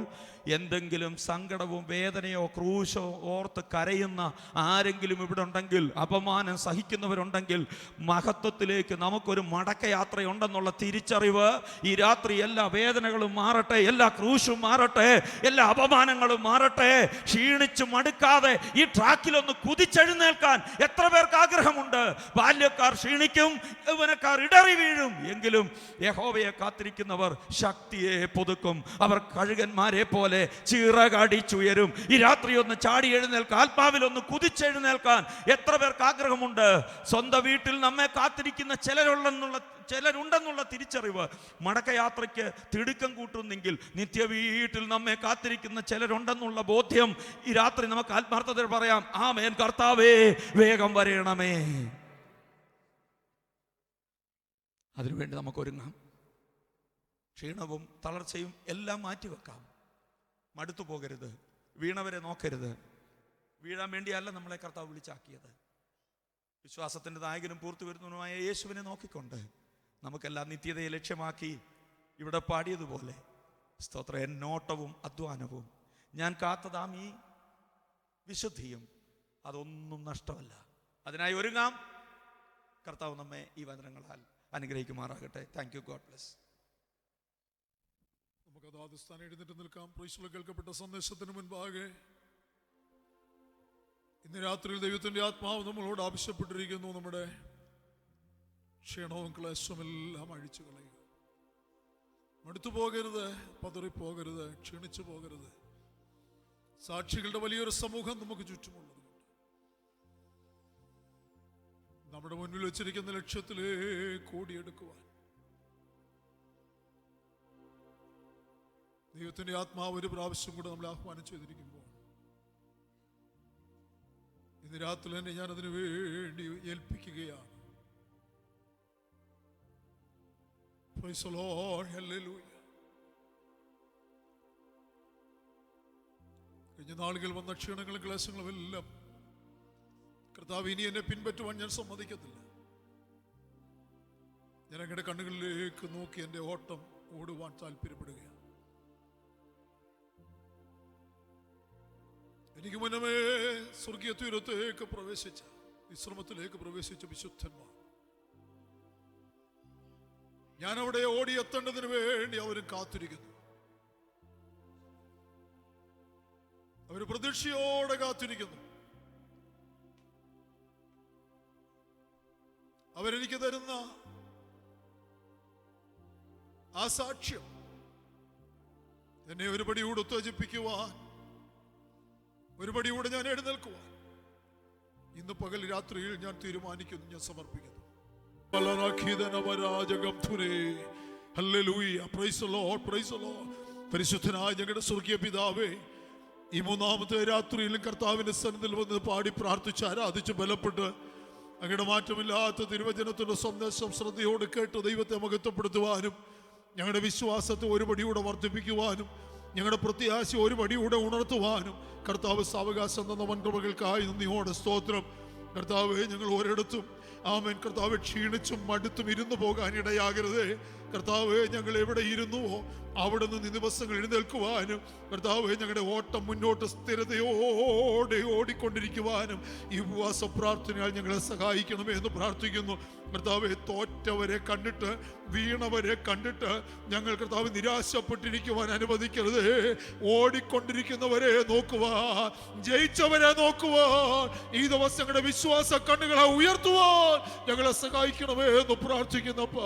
[SPEAKER 1] എന്തെങ്കിലും സങ്കടവും വേദനയോ ക്രൂശോ ഓർത്ത് കരയുന്ന ആരെങ്കിലും ഇവിടെ ഉണ്ടെങ്കിൽ, അപമാനം സഹിക്കുന്നവരുണ്ടെങ്കിൽ, മഹത്വത്തിലേക്ക് നമുക്കൊരു മടക്കയാത്രയുണ്ടെന്നുള്ള തിരിച്ചറിവ് ഈ രാത്രി എല്ലാ വേദനകളും മാറട്ടെ, എല്ലാ ക്രൂശും മാറട്ടെ, എല്ലാ അപമാനങ്ങളും മാറട്ടെ. ക്ഷീണിച്ചു മടുക്കാതെ ഈ ട്രാക്കിലൊന്ന് കുതിച്ചെഴുന്നേൽക്കാൻ എത്ര പേർക്ക് ആഗ്രഹമുണ്ട്? ബാല്യക്കാർ ക്ഷീണിക്കും, യൗവനക്കാർ ഇടറി വീഴും, എങ്കിലും യഹോവയെ കാത്തിരിക്കുന്നവർ ശക്തിയെ പുതുക്കും. അവർ കഴുകന്മാരെ പോലെ ചിറകടിച്ചുയരും. ഈ രാത്രി ഒന്ന് ചാടി എഴുന്നേൽക്കാൻ, ആത്മാവിലൊന്ന് കുതിച്ചെഴുന്നേൽക്കാൻ എത്ര പേർക്ക് ആഗ്രഹമുണ്ട്? സ്വന്തം വീട്ടിൽ നമ്മെ കാത്തിരിക്കുന്ന ചിലരുണ്ടെന്നുള്ള തിരിച്ചറിവ് മടക്കയാത്രയ്ക്ക് തിടുക്കം കൂട്ടുന്നെങ്കിൽ, നിത്യ വീട്ടിൽ നമ്മെ കാത്തിരിക്കുന്ന ചിലരുണ്ടെന്നുള്ള ബോധ്യം ഈ രാത്രി നമുക്ക് ആത്മാർത്ഥതയോടെ പറയാം. ആമേൻ. കർത്താവേ, വേഗം വരേണമേ. അതിനുവേണ്ടി നമുക്ക് ഒരുങ്ങാം. ക്ഷീണവും തളർച്ചയും എല്ലാം മാറ്റിവെക്കാം. മടുത്തു പോകരുത്, വീണവരെ നോക്കരുത്. വീഴാൻ വേണ്ടിയല്ല നമ്മളെ കർത്താവ് വിളിച്ചാക്കിയത്. വിശ്വാസത്തിൻ്റെ നായകനും പൂർത്തി വരുന്നവനുമായ യേശുവിനെ നോക്കിക്കൊണ്ട് നമുക്കെല്ലാം നിത്യതയെ ലക്ഷ്യമാക്കി ഇവിടെ പാടിയതുപോലെ, സ്തോത്രം, എന്നോട്ടവും അധ്വാനവും ഞാൻ കാത്തതാം ഈ വിശുദ്ധിയും അതൊന്നും നഷ്ടമല്ല. അതിനായി ഒരുങ്ങാം. കർത്താവ് നമ്മെ ഈ വചനങ്ങളാൽ അനുഗ്രഹിക്കുമാറാകട്ടെ. Thank you. God bless.
[SPEAKER 3] നമുക്ക് അതാത് സ്ഥാനം എഴുന്നേറ്റ് നിൽക്കാം. പ്രൈസിൽ കേൾക്കപ്പെട്ട സന്ദേശത്തിന് മുൻപാകെ ഇന്ന് രാത്രിയിൽ ദൈവത്തിൻ്റെ ആത്മാവ് നമ്മളോട് ആവശ്യപ്പെട്ടിരിക്കുന്നു. നമ്മുടെ ക്ഷീണവും ക്ലേശവും എല്ലാം അഴിച്ചു കളയുക. മടുത്തു പോകരുത്, പതറിപ്പോകരുത്, ക്ഷീണിച്ചു പോകരുത്. സാക്ഷികളുടെ വലിയൊരു സമൂഹം നമുക്ക് ചുറ്റുമുള്ളത് നമ്മുടെ മുന്നിൽ വെച്ചിരിക്കുന്ന ലക്ഷ്യത്തിലേക്ക് ഓടിയെടുക്കുവാൻ ദൈവത്തിൻ്റെ ആത്മാവ് ഒരു പ്രാവശ്യം കൂടെ നമ്മളെ ആഹ്വാനം ചെയ്തിരിക്കുമ്പോൾ ഇന്ന് രാത്രി തന്നെ ഞാൻ അതിനു വേണ്ടി ഏൽപ്പിക്കുകയാണ്. Praise the Lord. Hallelujah. കഴിഞ്ഞ നാളുകൾ വന്ന ക്ഷീണങ്ങളും ക്ലേശങ്ങളും എല്ലാം കർത്താവ് ഇനി എന്നെ പിൻപറ്റുവാൻ ഞാൻ സമ്മതിക്കത്തില്ല. ഞാൻ അങ്ങയുടെ കണ്ണുകളിലേക്ക് നോക്കി എൻ്റെ ഓട്ടം ഓടുവാൻ താല്പര്യപ്പെടുകയാണ്. എനിക്ക് മുന്നമേ സ്വർഗീയ തീരത്തേക്ക് പ്രവേശിച്ച, വിശ്രമത്തിലേക്ക് പ്രവേശിച്ച വിശുദ്ധന്മാർ, ഞാൻ അവിടെ ഓടിയെത്തേണ്ടതിന് വേണ്ടി അവരും കാത്തിരിക്കുന്നു. അവർ പ്രതീക്ഷയോടെ കാത്തിരിക്കുന്നു. അവരെനിക്ക് തരുന്ന ആ സാക്ഷ്യം എന്നെ ഒരുപടി കൂടെ ഉത്തേജിപ്പിക്കുവാൻ, ഒരുപടി കൂടെ ഞാൻ എഴുന്നേൽക്കുവാൻ ഇന്ന് പകൽ രാത്രിയിൽ ഞാൻ തീരുമാനിക്കുന്നു, ഞാൻ സമർപ്പിക്കുന്നു. പരിശുദ്ധനായ ഞങ്ങളുടെ സ്വർഗീയ പിതാവേ, ഈ മൂന്നാമത്തെ രാത്രിയിലും കർത്താവിന്റെ സന്നിധിയിൽ വന്ന് പാടി പ്രാർത്ഥിച്ച് ആരാധിച്ച് ബലപ്പെട്ട് അങ്ങയുടെ മാറ്റമില്ലാത്ത തിരുവചനത്തിന്റെ സന്ദേശം ശ്രദ്ധയോട് കേട്ട് ദൈവത്തെ മഹത്വപ്പെടുത്തുവാനും ഞങ്ങളുടെ വിശ്വാസത്തെ ഒരു പടിയൂടെ വർദ്ധിപ്പിക്കുവാനും ഞങ്ങളുടെ പ്രത്യാശ ഒരു പടിയൂടെ ഉണർത്തുവാനും കർത്താവ് സാവകാശം തന്ന വൻകൃപകൾക്കായി നന്ദിയോടെ സ്തോത്രം. കർത്താവേ, ഞങ്ങൾ ഒരിടത്തും ആമേൻ കർത്താവ് ക്ഷീണിച്ചും മടുത്തും ഇരുന്നു പോകാൻ ഇടയാകരുതേ. കർത്താവേ, ഞങ്ങൾ എവിടെ ഇരുന്നുവോ അവിടെ നിന്ന് ദിവസങ്ങൾ എഴുന്നേൽക്കുവാനും കർത്താവേ ഞങ്ങളുടെ ഓട്ടം മുന്നോട്ട് സ്ഥിരതയോടെ ഓടിക്കൊണ്ടിരിക്കുവാനും ഈ ഉപവാസ പ്രാർത്ഥനയാൽ ഞങ്ങളെ സഹായിക്കണമേ എന്ന് പ്രാർത്ഥിക്കുന്നു. കർത്താവെ, തോറ്റവരെ കണ്ടിട്ട് വീണവരെ കണ്ടിട്ട് ഞങ്ങൾ കർത്താവ് നിരാശപ്പെട്ടിരിക്കുവാൻ അനുവദിക്കരുത്. ഓടിക്കൊണ്ടിരിക്കുന്നവരെ നോക്കുവാൻ, ജയിച്ചവരെ നോക്കുവാൻ, ഈ ദിവസങ്ങളുടെ വിശ്വാസ കണ്ണുകളെ ഉയർത്തുവാൻ ഞങ്ങളെ സഹായിക്കണമേ എന്ന് പ്രാർത്ഥിക്കുന്നപ്പ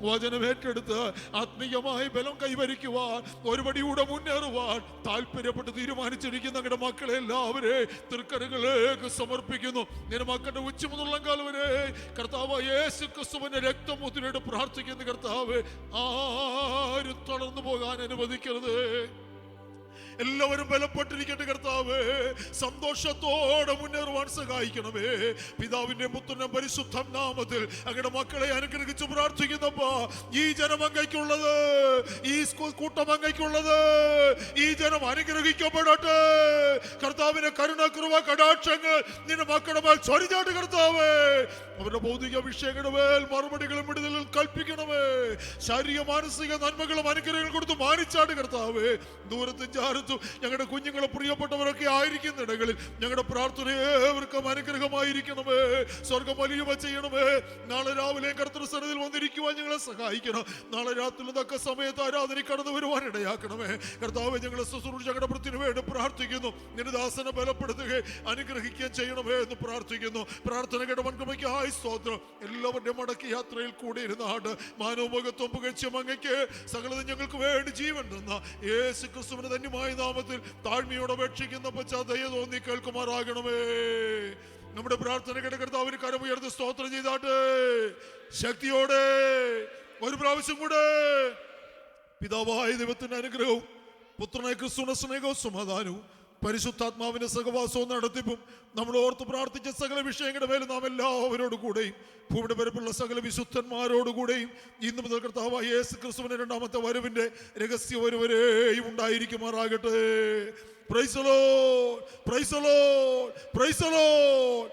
[SPEAKER 3] വചനം ഏറ്റെടുത്ത് ആത്മീയമായി ബലം കൈവരിക്കുവാൻ, ഒരുപടിയൂടെ മുന്നേറുവാൻ താല്പര്യപ്പെട്ട് തീരുമാനിച്ചിരിക്കുന്ന ഞങ്ങളുടെ മക്കളെ എല്ലാവരെയും തൃക്കരങ്ങളിലേക്ക് സമർപ്പിക്കുന്നു. നിന്റെ മക്കളുടെ ഉച്ചമുതലുള്ളങ്കാലം വരെ കർത്താവ് യേശു ക്രിസ്തുവിന്റെ രക്തമുദ്രയോട് പ്രാർത്ഥിക്കുന്ന കർത്താവ്, ആരും തളർന്നു പോകാൻ അനുവദിക്കരുത്. എല്ലാവരും ബലപ്പെട്ടിരിക്കട്ടെ കർത്താവേ. സന്തോഷത്തോടെ മുന്നേറുവാൻ സഹായിക്കണമേ. പിതാവിന്റെ പുത്രന്റെ പരിശുദ്ധ നാമത്തിൽ അങ്ങയുടെ മക്കളെ അനുഗ്രഹിച്ച് പ്രാർത്ഥിക്കുന്നപ്പോ ഈ ജനം അങ്ങയ്ക്കുള്ളത്, ഈ കൂട്ടം അങ്ങയ്ക്കുള്ളത്, ഈ ജനം അനുഗ്രഹിക്കപ്പെടട്ടെ. കർത്താവിന്റെ കരുണ കൃപ കടാക്ഷങ്ങൾ നിന്റെ മക്കളുടെ മേൽ ചൊരിഞ്ഞാട്ട് കർത്താവേ. അവരുടെ ഭൗതിക വിഷയങ്ങളുടെ മേൽ മറുപടികളും വിടുതലും കൽപ്പിക്കണമേ. ശാരീരിക മാനസിക നന്മകളും അനുഗ്രഹങ്ങൾ കൊടുത്ത് മാനിച്ചാട്ട് കർത്താവേ. ദൂരത്തും ചാരത്തും ഞങ്ങളുടെ കുഞ്ഞുങ്ങളെ പ്രിയപ്പെട്ടവരൊക്കെ ആയിരിക്കുന്നിടങ്ങളിൽ ഞങ്ങളുടെ പ്രാർത്ഥന ഏവർക്കും അനുഗ്രഹമായിരിക്കണമേ. സ്വർഗം വലിയ ചെയ്യണമേ. നാളെ രാവിലെ കർത്തൃസന്നിധിയിൽ വന്നിരിക്കുവാൻ ഞങ്ങളെ സഹായിക്കണം. നാളെ രാത്രി തക്ക സമയത്ത് ആരാധന കടന്നു വരുവാൻ ഇടയാക്കണമേ. കർത്താവേ, ഞങ്ങളെ ശുശ്രൂഷ ഞങ്ങളുടെ വൃത്തിന് വേണ്ടി പ്രാർത്ഥിക്കുന്നു. നിന്റെ ദാസനെ ബലപ്പെടുത്തുകയും അനുഗ്രഹിക്കുകയും ചെയ്യണമേ എന്ന് പ്രാർത്ഥിക്കുന്നു. പ്രാർത്ഥന കേട്ടവൻകൃപയ്ക്കായി സ്തോത്രം. എല്ലാവരുടെയും മടക്കി യാത്രയിൽ കൂടി ഇരുന്നാണ്ട് മാനവമുഖത്വം പുകഴ്ചയും അങ്ങയ്ക്ക് സകലതും ഞങ്ങൾക്ക് വേണ്ടി ജീവൻ തന്ന യേശു ക്രിസ്തുവിന്റെ ധന്യമായ നാമത്തിൽ താഴ്മയോടെ അപേക്ഷിക്കുന്ന പശ്ചാത്തലം തോന്നി കേൾക്കുമാറാകണമേ. നമ്മുടെ പ്രാർത്ഥന കേട്ട കർത്താവിന് കരമുയർത്തി സ്തോത്രം ചെയ്താട്ടെ. ശക്തിയോടെ ഒരു പ്രാവശ്യം കൂടെ പിതാവായ ദൈവത്തിന്റെ അനുഗ്രഹവും പുത്രനായ ക്രിസ്തുവിന്റെ സ്നേഹവും സമാധാനവും പരിശുദ്ധാത്മാവിന്റെ സഹവാസവും നടത്തിപ്പും നമ്മൾ ഓർത്ത് പ്രാർത്ഥിച്ച സകല വിഷയങ്ങളുടെ മേലും നാം എല്ലാവരോട് കൂടെയും ഭൂമിയുടെ പരപ്പുള്ള സകല വിശുദ്ധന്മാരോടുകൂടെയും ഇന്ന് മുതൽ കർത്താവായ യേശു ക്രിസ്തുവിന്റെ രണ്ടാമത്തെ വരവിന്റെ രഹസ്യ വരുവരെയും ഉണ്ടായിരിക്കുമാറാകട്ടെ. Praise the lord, praise the lord, praise the Lord.